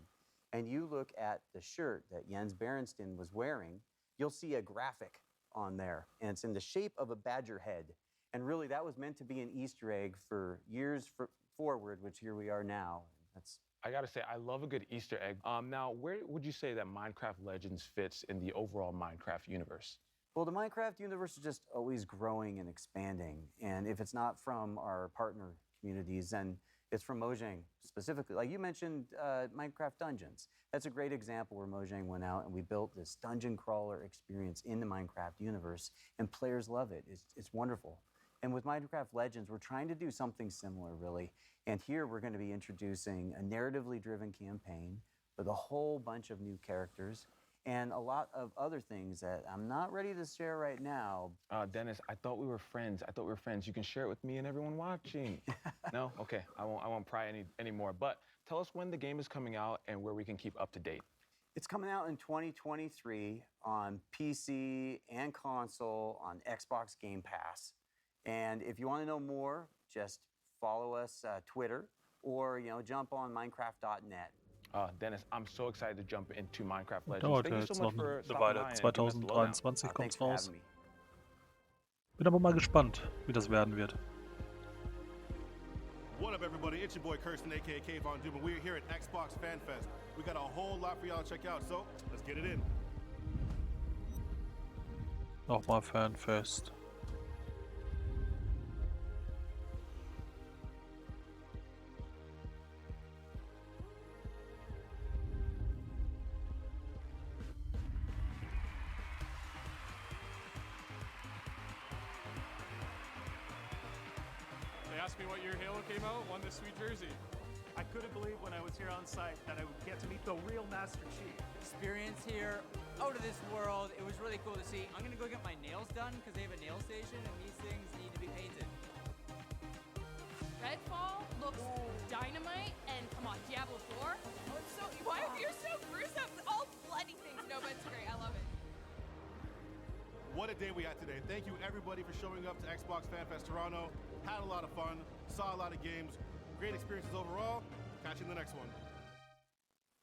[SPEAKER 16] and you look at the shirt that Jens Berenstain was wearing, you'll see a graphic on there, and it's in the shape of a badger head. And really, that was meant to be an Easter egg for years forward, which here we are now.
[SPEAKER 14] I gotta say, I love a good Easter egg. Now, where would you say that Minecraft Legends fits in the overall Minecraft universe?
[SPEAKER 16] Well, the Minecraft universe is just always growing and expanding. And if it's not from our partner communities, then it's from Mojang specifically. Like you mentioned, Minecraft Dungeons. That's a great example where Mojang went out and we built this dungeon crawler experience in the Minecraft universe, and players love it. It's wonderful. And with Minecraft Legends, we're trying to do something similar, really. And here we're going to be introducing a narratively driven campaign with a whole bunch of new characters and a lot of other things that I'm not ready to share right now.
[SPEAKER 14] Dennis, I thought we were friends. You can share it with me and everyone watching. No? Okay, I won't pry any more. But tell us when the game is coming out and where we can keep up to date.
[SPEAKER 16] It's coming out in 2023 on PC and console on Xbox Game Pass. And if you want to know more, just follow us Twitter or jump on Minecraft.net.
[SPEAKER 14] Dennis, I'm so excited to jump into Minecraft Legends.
[SPEAKER 1] Dauert ja jetzt noch eine Weile. 2023 kommt's raus. Bin aber mal gespannt, wie das werden wird.
[SPEAKER 4] What up, everybody? It's your boy Kirsten, aka Kayvon Doom, and we're here at Xbox Fan Fest. We got a whole lot for y'all to check out, so let's get it in.
[SPEAKER 1] Nochmal Fanfest.
[SPEAKER 15] Asked me what year Halo came out, won this sweet jersey. I couldn't believe when I was here on site that I would get to meet the real Master Chief.
[SPEAKER 17] Experience here, out of this world. It was really cool to see. I'm gonna go get my nails done because they have a nail station and these things need to be painted.
[SPEAKER 18] Redfall looks dynamite, and come on, Diablo 4. Oh, it's so. Why are you so gruesome? All bloody things. No, but it's great. I love it.
[SPEAKER 4] What a day we had today. Thank you, everybody, for showing up to Xbox Fan Fest Toronto. Had a lot of fun, saw a lot of games, great experiences overall. Catch you in the next one.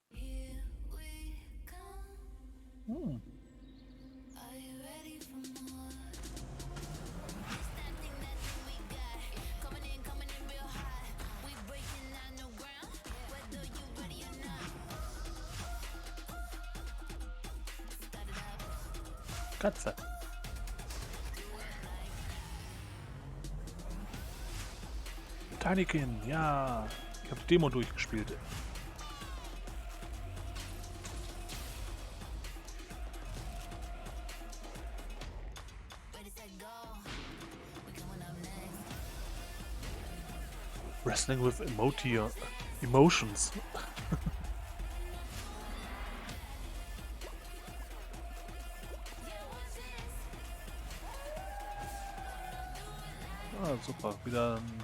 [SPEAKER 19] Here we come. Are you ready for more? It's that thing we got. Coming in real hot. We breaking down the ground, whether you ready or not. Start it up.
[SPEAKER 1] Katze. Tinykin, ja. Ich habe die Demo durchgespielt. Wrestling with emotions. Ah, super. Wieder ein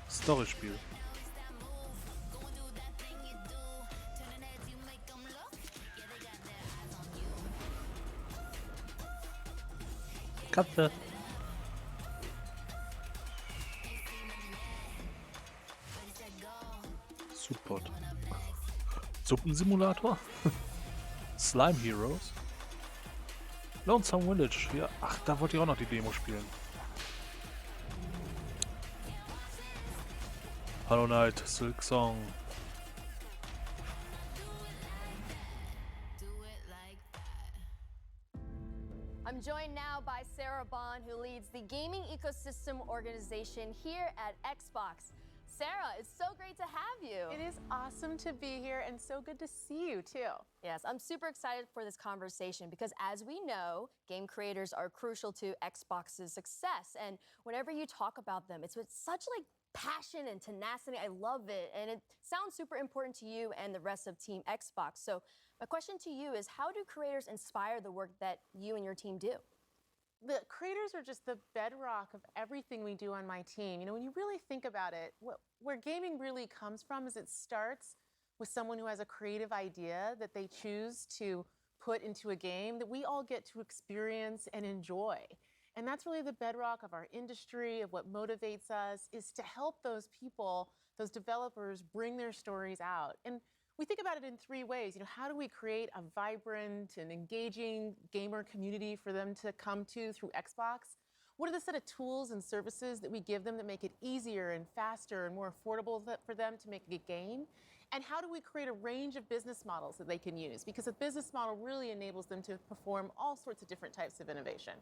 [SPEAKER 1] Storyspiel. Katze. Support. Suppensimulator? Slime Heroes? Lonesome Village. Ja, ach, da wollte ich auch noch die Demo spielen. Hollow Knight, Silk Song.
[SPEAKER 6] I'm joined now by Sarah Bond, who leads the gaming ecosystem organization here at Xbox. Sarah, it's so great to have you.
[SPEAKER 2] It is awesome to be here and so good to see you too.
[SPEAKER 6] Yes, I'm super excited for this conversation because as we know, game creators are crucial to Xbox's success. And whenever you talk about them, it's with such like passion and tenacity. I love it. And it sounds super important to you and the rest of Team Xbox. So my question to you is, how do creators inspire the work that you and your team do?
[SPEAKER 2] The creators are just the bedrock of everything we do on my team. You know, when you really think about it, where gaming really comes from is it starts with someone who has a creative idea that they choose to put into a game that we all get to experience and enjoy. And that's really the bedrock of our industry, of what motivates us, is to help those people, those developers, bring their stories out. And we think about it in three ways. You know, how do we create a vibrant and engaging gamer community for them to come to through Xbox? What are the set of tools and services that we give them that make it easier and faster and more affordable for them to make a game? And how do we create a range of business models that they can use? Because a business model really enables them to perform all sorts of different types of innovation.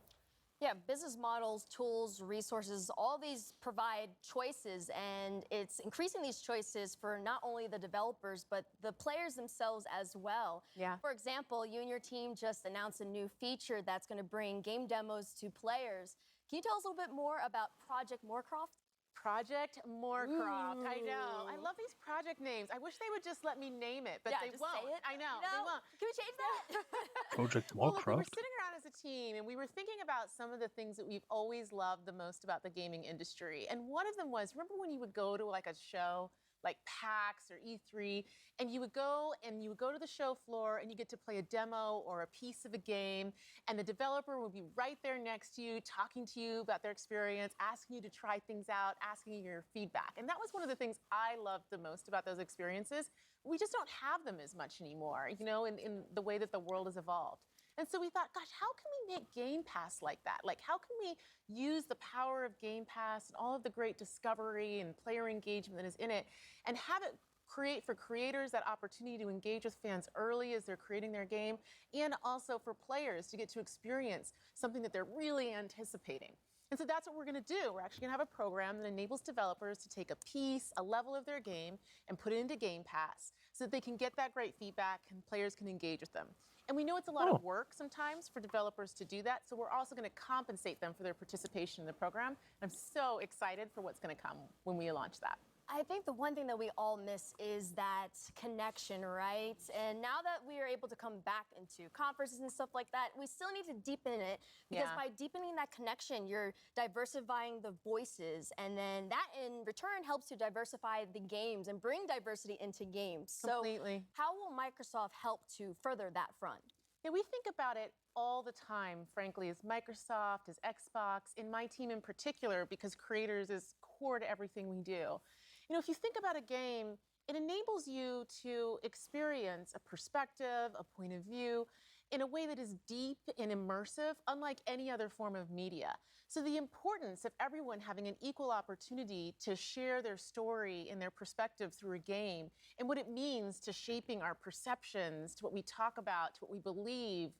[SPEAKER 6] Yeah, business models, tools, resources, all these provide choices, and it's increasing these choices for not only the developers, but the players themselves as well.
[SPEAKER 2] Yeah.
[SPEAKER 6] For example, you and your team just announced a new feature that's going to bring game demos to players. Can you tell us a little bit more about Project Moorcroft?
[SPEAKER 2] Project Moorcroft. I know. I love these project names. I wish they would just let me name it, but
[SPEAKER 6] Yeah,
[SPEAKER 2] they
[SPEAKER 6] just
[SPEAKER 2] won't.
[SPEAKER 6] say it.
[SPEAKER 2] I know.
[SPEAKER 6] You
[SPEAKER 2] They
[SPEAKER 6] know?
[SPEAKER 2] won't.
[SPEAKER 6] Can we change that?
[SPEAKER 1] Project
[SPEAKER 2] Well, look, we were
[SPEAKER 1] Warcraft.
[SPEAKER 2] sitting around as a team and we were thinking about some of the things that we've always loved the most about the gaming industry. And one of them was, remember when you would go to like a show like PAX or E3, and you would go to the show floor and you get to play a demo or a piece of a game, and the developer would be right there next to you, talking to you about their experience, asking you to try things out, asking you your feedback. And that was one of the things I loved the most about those experiences. We just don't have them as much anymore, you know, in the way that the world has evolved. And so we thought, gosh, how can we make Game Pass like that? Like, how can we use the power of Game Pass and all of the great discovery and player engagement that is in it and have it create for creators that opportunity to engage with fans early as they're creating their game, and also for players to get to experience something that they're really anticipating. And so that's what we're going to do. We're actually going to have a program that enables developers to take a piece, a level of their game, and put it into Game Pass so that they can get that great feedback and players can engage with them. And we know it's a lot of work sometimes for developers to do that, so we're also going to compensate them for their participation in the program. I'm so excited for what's going to come when we launch that.
[SPEAKER 6] I think the one thing that we all miss is that connection, right? And now that we are able to come back into conferences and stuff like that, we still need to deepen it, because
[SPEAKER 2] Yeah.
[SPEAKER 6] by deepening that connection, you're diversifying the voices, and then that in return helps to diversify the games and bring diversity into games.
[SPEAKER 2] Completely.
[SPEAKER 6] So how will Microsoft help to further that front?
[SPEAKER 2] Yeah, we think about it all the time, frankly, as Microsoft, as Xbox, in my team in particular, because creators is core to everything we do. You know, if you think about a game, it enables you to experience a perspective, a point of view, in a way that is deep and immersive, unlike any other form of media. So the importance of everyone having an equal opportunity to share their story and their perspective through a game, and what it means to shaping our perceptions, to what we talk about, to what we believe,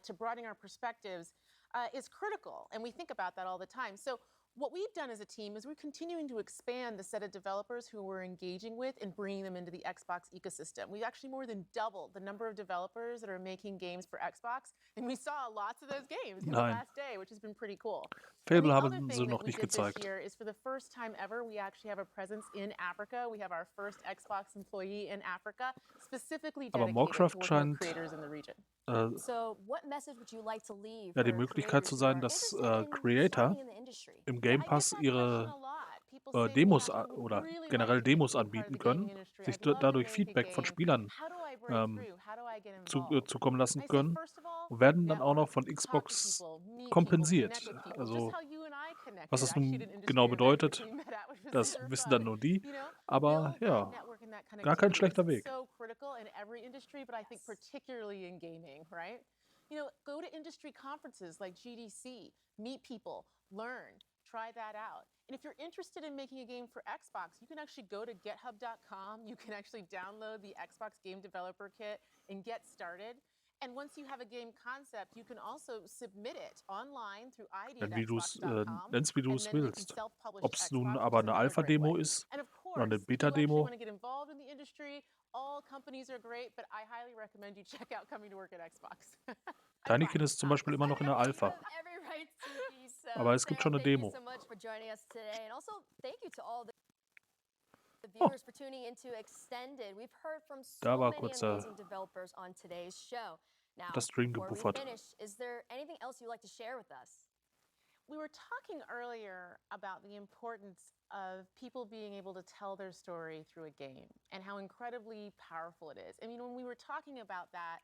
[SPEAKER 2] to broadening our perspectives, is critical. And we think about that all the time. So what we've done as a team is we're continuing to expand the set of developers who we're engaging with and bringing them into the Xbox ecosystem. We've actually more than doubled the number of developers that are making games for Xbox, and we saw lots of those games in the
[SPEAKER 1] Nein.
[SPEAKER 2] last day, which has been pretty cool.
[SPEAKER 1] Fable
[SPEAKER 2] And the
[SPEAKER 1] haben
[SPEAKER 2] other
[SPEAKER 1] sie
[SPEAKER 2] thing that
[SPEAKER 1] noch
[SPEAKER 2] we
[SPEAKER 1] nicht
[SPEAKER 2] did
[SPEAKER 1] gezeigt.
[SPEAKER 2] this year is for the first time ever, we actually have a presence in Africa. We have our first Xbox employee in Africa, specifically
[SPEAKER 1] Aber
[SPEAKER 2] dedicated to
[SPEAKER 1] Moorcraft
[SPEAKER 2] working
[SPEAKER 1] scheint
[SPEAKER 2] with creators in the region.
[SPEAKER 6] So what message would you like to leave
[SPEAKER 1] ja die
[SPEAKER 6] for
[SPEAKER 1] Möglichkeit zu
[SPEAKER 6] creators who
[SPEAKER 1] sein,
[SPEAKER 6] are
[SPEAKER 1] dass
[SPEAKER 6] interested in
[SPEAKER 1] Creator
[SPEAKER 6] starting in the industry?
[SPEAKER 1] im Game Pass ihre Demos oder generell Demos anbieten können, sich dadurch Feedback von Spielern zukommen lassen können und werden dann auch noch von Xbox kompensiert. Also was das nun genau bedeutet, das wissen dann nur die, aber ja, gar kein schlechter Weg.
[SPEAKER 2] So critical in every industry, but I think particularly in gaming, right? You know, go to industry conferences like GDC, meet people, learn, try that out. And if you're interested in making a game for Xbox, you can actually go to github.com. You can actually download the Xbox Game Developer Kit and get started. And once you have a game concept, you can also submit it online through ID
[SPEAKER 1] Nenn
[SPEAKER 2] at
[SPEAKER 1] wie du's,
[SPEAKER 2] Xbox.com,
[SPEAKER 1] nenn's wie
[SPEAKER 2] and
[SPEAKER 1] du's
[SPEAKER 2] then they can
[SPEAKER 1] willst.
[SPEAKER 2] self-publish
[SPEAKER 1] Ob's
[SPEAKER 2] to
[SPEAKER 1] nun
[SPEAKER 2] Xbox,
[SPEAKER 1] aber
[SPEAKER 2] which is
[SPEAKER 1] eine
[SPEAKER 2] another great
[SPEAKER 1] Alpha-Demo
[SPEAKER 2] way.
[SPEAKER 1] ist
[SPEAKER 2] And of
[SPEAKER 1] oder eine
[SPEAKER 2] course, if you actually
[SPEAKER 1] Beta-Demo.
[SPEAKER 2] want to get involved in the industry, all companies are great, but I highly recommend you check out coming to work at Xbox.
[SPEAKER 1] Tinykin ist zum Beispiel immer noch in der Alpha.
[SPEAKER 6] Every right to be so.
[SPEAKER 1] Aber es gibt
[SPEAKER 6] Sarah,
[SPEAKER 1] schon eine
[SPEAKER 6] thank you
[SPEAKER 1] Demo.
[SPEAKER 6] so much for joining us today, and also thank you to all the
[SPEAKER 1] Oh.
[SPEAKER 6] viewers for tuning into Extended. We've heard from so
[SPEAKER 1] Da war
[SPEAKER 6] many
[SPEAKER 1] kurz
[SPEAKER 6] amazing developers on today's show. Now,
[SPEAKER 1] der Stream
[SPEAKER 6] before we
[SPEAKER 1] gebuffert.
[SPEAKER 6] finish, is there anything else you'd like to share with us?
[SPEAKER 2] We were talking earlier about the importance of people being able to tell their story through a game and how incredibly powerful it is. I mean, when we were talking about that,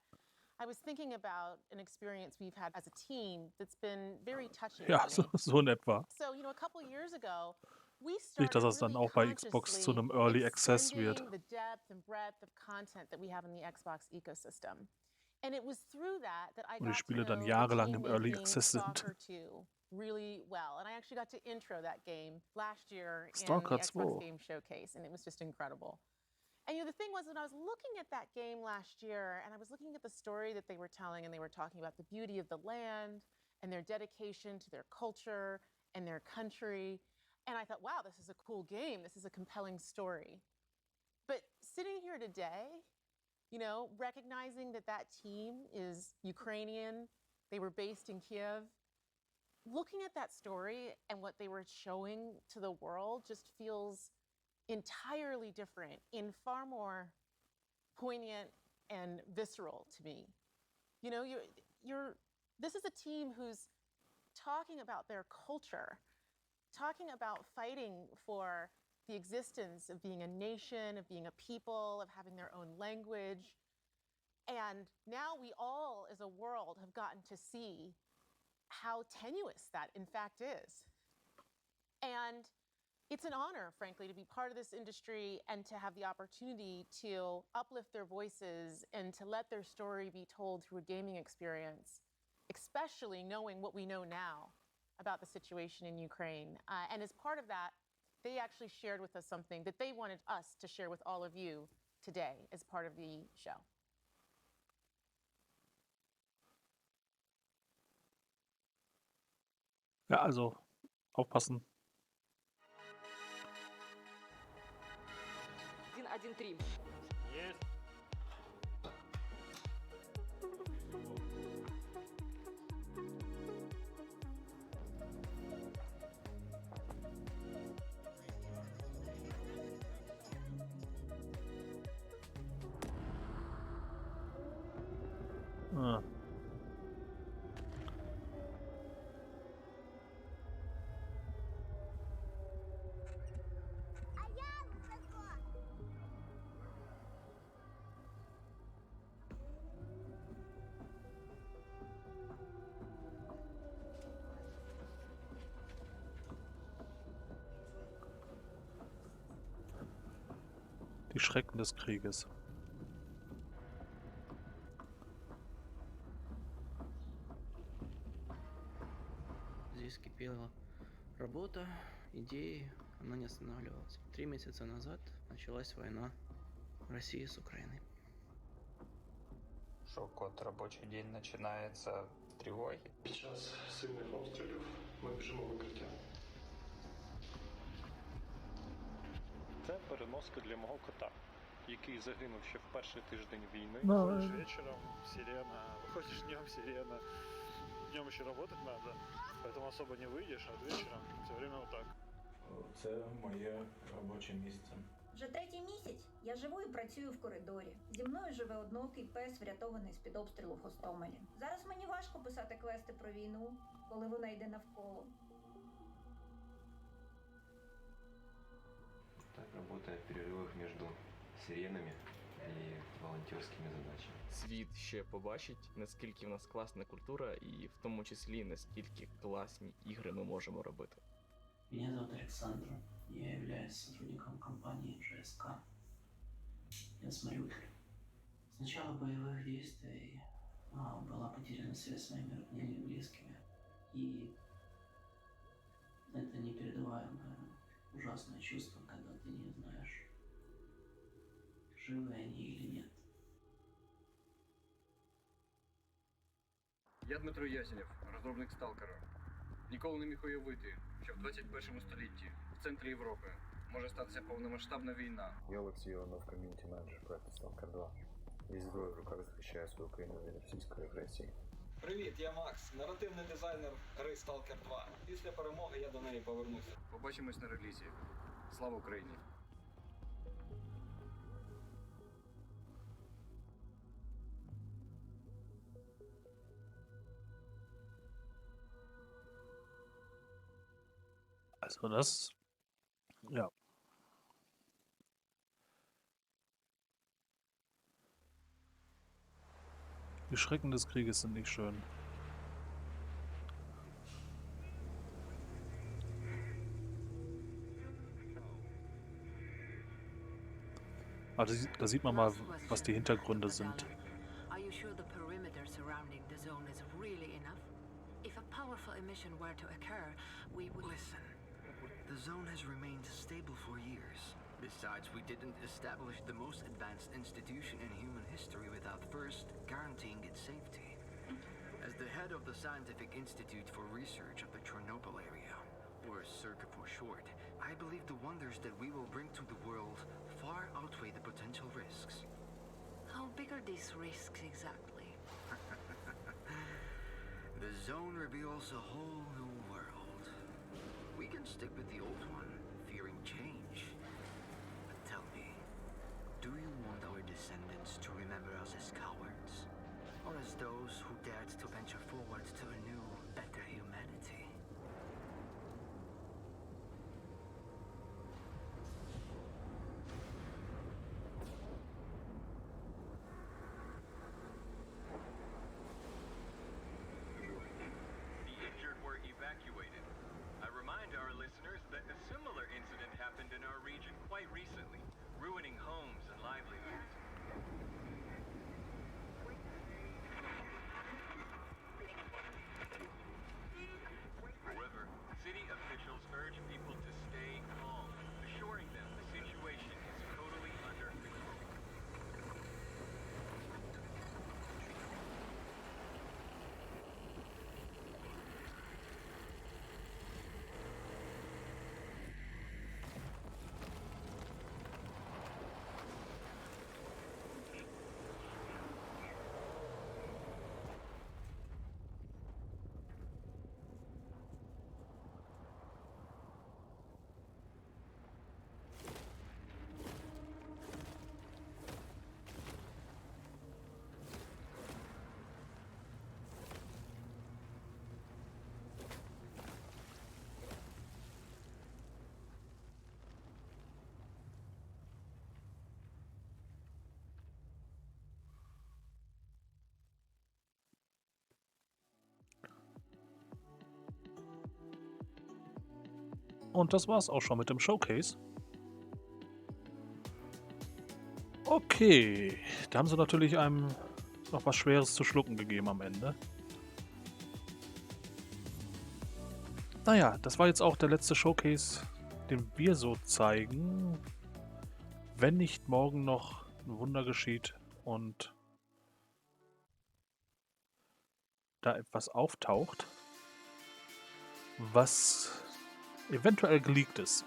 [SPEAKER 2] I was thinking about an experience we've had as a team that's been very touching
[SPEAKER 1] Ja,
[SPEAKER 2] for me.
[SPEAKER 1] so in etwa.
[SPEAKER 2] So, a couple years ago, we
[SPEAKER 1] Nicht, dass
[SPEAKER 2] started
[SPEAKER 1] das dann
[SPEAKER 2] really
[SPEAKER 1] auch bei Xbox zu
[SPEAKER 2] consciously
[SPEAKER 1] einem Early Access wird.
[SPEAKER 2] extending the depth and breadth of content that we have in the Xbox ecosystem. And it was through that I
[SPEAKER 1] Und die
[SPEAKER 2] got to
[SPEAKER 1] Spiele dann
[SPEAKER 2] know the
[SPEAKER 1] jahrelang
[SPEAKER 2] team
[SPEAKER 1] im Early
[SPEAKER 2] making
[SPEAKER 1] Access sind.
[SPEAKER 2] Stalker 2 really well. And I actually got to intro that game last year in the
[SPEAKER 1] Stalker
[SPEAKER 2] Xbox
[SPEAKER 1] 2.
[SPEAKER 2] Game Showcase, and it was just incredible. And the thing was, when I was looking at that game last year, and I was looking at the story that they were telling, and they were talking about the beauty of the land and their dedication to their culture and their country, and I thought, wow, this is a cool game. This is a compelling story. But sitting here today, recognizing that team is Ukrainian, they were based in Kiev, looking at that story and what they were showing to the world just feels entirely different and far more poignant and visceral to me. This is a team who's talking about their culture, talking about fighting for the existence of being a nation, of being a people, of having their own language. And now we all, as a world, have gotten to see how tenuous that, in fact, is. And it's an honor, frankly, to be part of this industry and to have the opportunity to uplift their voices and to let their story be told through a gaming experience, especially knowing what we know now about the situation in Ukraine. And as part of that, they actually shared with us something that they wanted us to share with all of you today as part of the show.
[SPEAKER 1] Ja, also aufpassen.
[SPEAKER 3] 1-3.
[SPEAKER 15] Есть.
[SPEAKER 1] Ah. Die Schrecken des Krieges.
[SPEAKER 7] Здесь кипела работа, идеи, она не останавливалась. 3 месяца назад началась война России с Украиной.
[SPEAKER 8] Шок от робочий день начинается с тривоги.
[SPEAKER 24] Під час сильних обстрілів ми біжимо в укриття.
[SPEAKER 9] Це переноска для мого кота, який загинув ще в перший тиждень війни.
[SPEAKER 15] Выходишь вечером, сирена, выходишь днем, сирена. Днем еще работать надо, поэтому особо не выйдешь, а вечером все время вот так.
[SPEAKER 20] Це моє робоче місце.
[SPEAKER 21] Вже 3-й місяць я живу і працюю в коридорі. Зі мною живе одноокий пес, врятований з-під обстрілу в Гостомелі. Зараз мені важко писати квести про війну, коли вона йде навколо.
[SPEAKER 26] Так работает в перерывах между сиренами і волонтерськими задачами.
[SPEAKER 27] Світ ще побачить, наскільки в нас класна культура і в тому числі наскільки класні ігри ми можемо робити.
[SPEAKER 7] Меня зовут Александр, я являюсь сотрудником компании ЖСК. Я с Мариуполя. С начала боевых действий была потеряна связь с моими родными и близкими. И это непередаваемое ужасное чувство, когда ты не знаешь, живы они или нет.
[SPEAKER 3] Я Дмитро Ясінєв, розробник Сталкера. Ніколи не міг уявити, що в 21 столітті в центрі Європи може статися повномасштабна війна.
[SPEAKER 20] Я Олексій Іванов, ком'юніті-менеджер проекту Stalker 2. Зі зброєю в руках захищаю свою країну від російської агресії.
[SPEAKER 3] Привіт, я Макс, наративний дизайнер гри Stalker 2. Після перемоги я до неї повернуся. Побачимось на релізі. Слава Україні!
[SPEAKER 1] Also das, ja. Die Schrecken des Krieges sind nicht schön. Also da sieht man mal, was die Hintergründe sind.
[SPEAKER 5] Are you sure the perimeter surrounding the zone is really enough? If a powerful emission were to occur, we would...
[SPEAKER 10] Listen, the zone has remained stable for years. Besides, we didn't establish the most advanced institution in human history without first guaranteeing its safety. As the head of the Scientific Institute for Research of the Chernobyl area, or CIRCA for short, I believe the wonders that we will bring to the world far outweigh the potential risks.
[SPEAKER 5] How big are these risks exactly?
[SPEAKER 10] The zone reveals a whole new world. We can stick with the old one, fearing change. But tell me, do you want our descendants to remember us as cowards? Or as those who dared to venture forward to a new, better humanity?
[SPEAKER 11] The injured were evacuated. I remind our listeners that a similar incident happened in our region quite recently, ruining homes and livelihoods. However, city officials urge people to stay calm, assuring them the situation is totally under control.
[SPEAKER 1] Und das war's auch schon mit dem Showcase. Okay, da haben sie natürlich einem noch was Schweres zu schlucken gegeben am Ende. Naja, das war jetzt auch der letzte Showcase, den wir so zeigen. Wenn nicht morgen noch ein Wunder geschieht und da etwas auftaucht, was eventuell geleakt ist.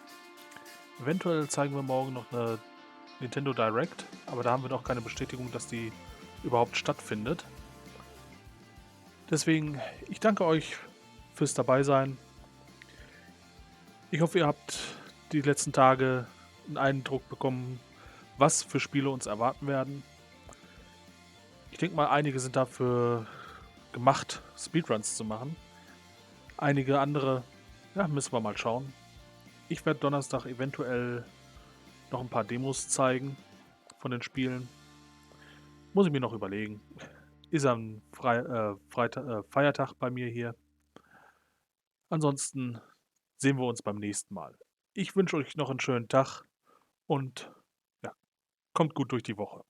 [SPEAKER 1] Eventuell zeigen wir morgen noch eine Nintendo Direct, aber da haben wir noch keine Bestätigung, dass die überhaupt stattfindet. Deswegen, ich danke euch fürs Dabeisein. Ich hoffe, ihr habt die letzten Tage einen Eindruck bekommen, was für Spiele uns erwarten werden. Ich denke mal, einige sind dafür gemacht, Speedruns zu machen. Einige andere, ja, müssen wir mal schauen. Ich werde Donnerstag eventuell noch ein paar Demos zeigen von den Spielen. Muss ich mir noch überlegen. Ist ein Feiertag bei mir hier. Ansonsten sehen wir uns beim nächsten Mal. Ich wünsche euch noch einen schönen Tag und ja, kommt gut durch die Woche.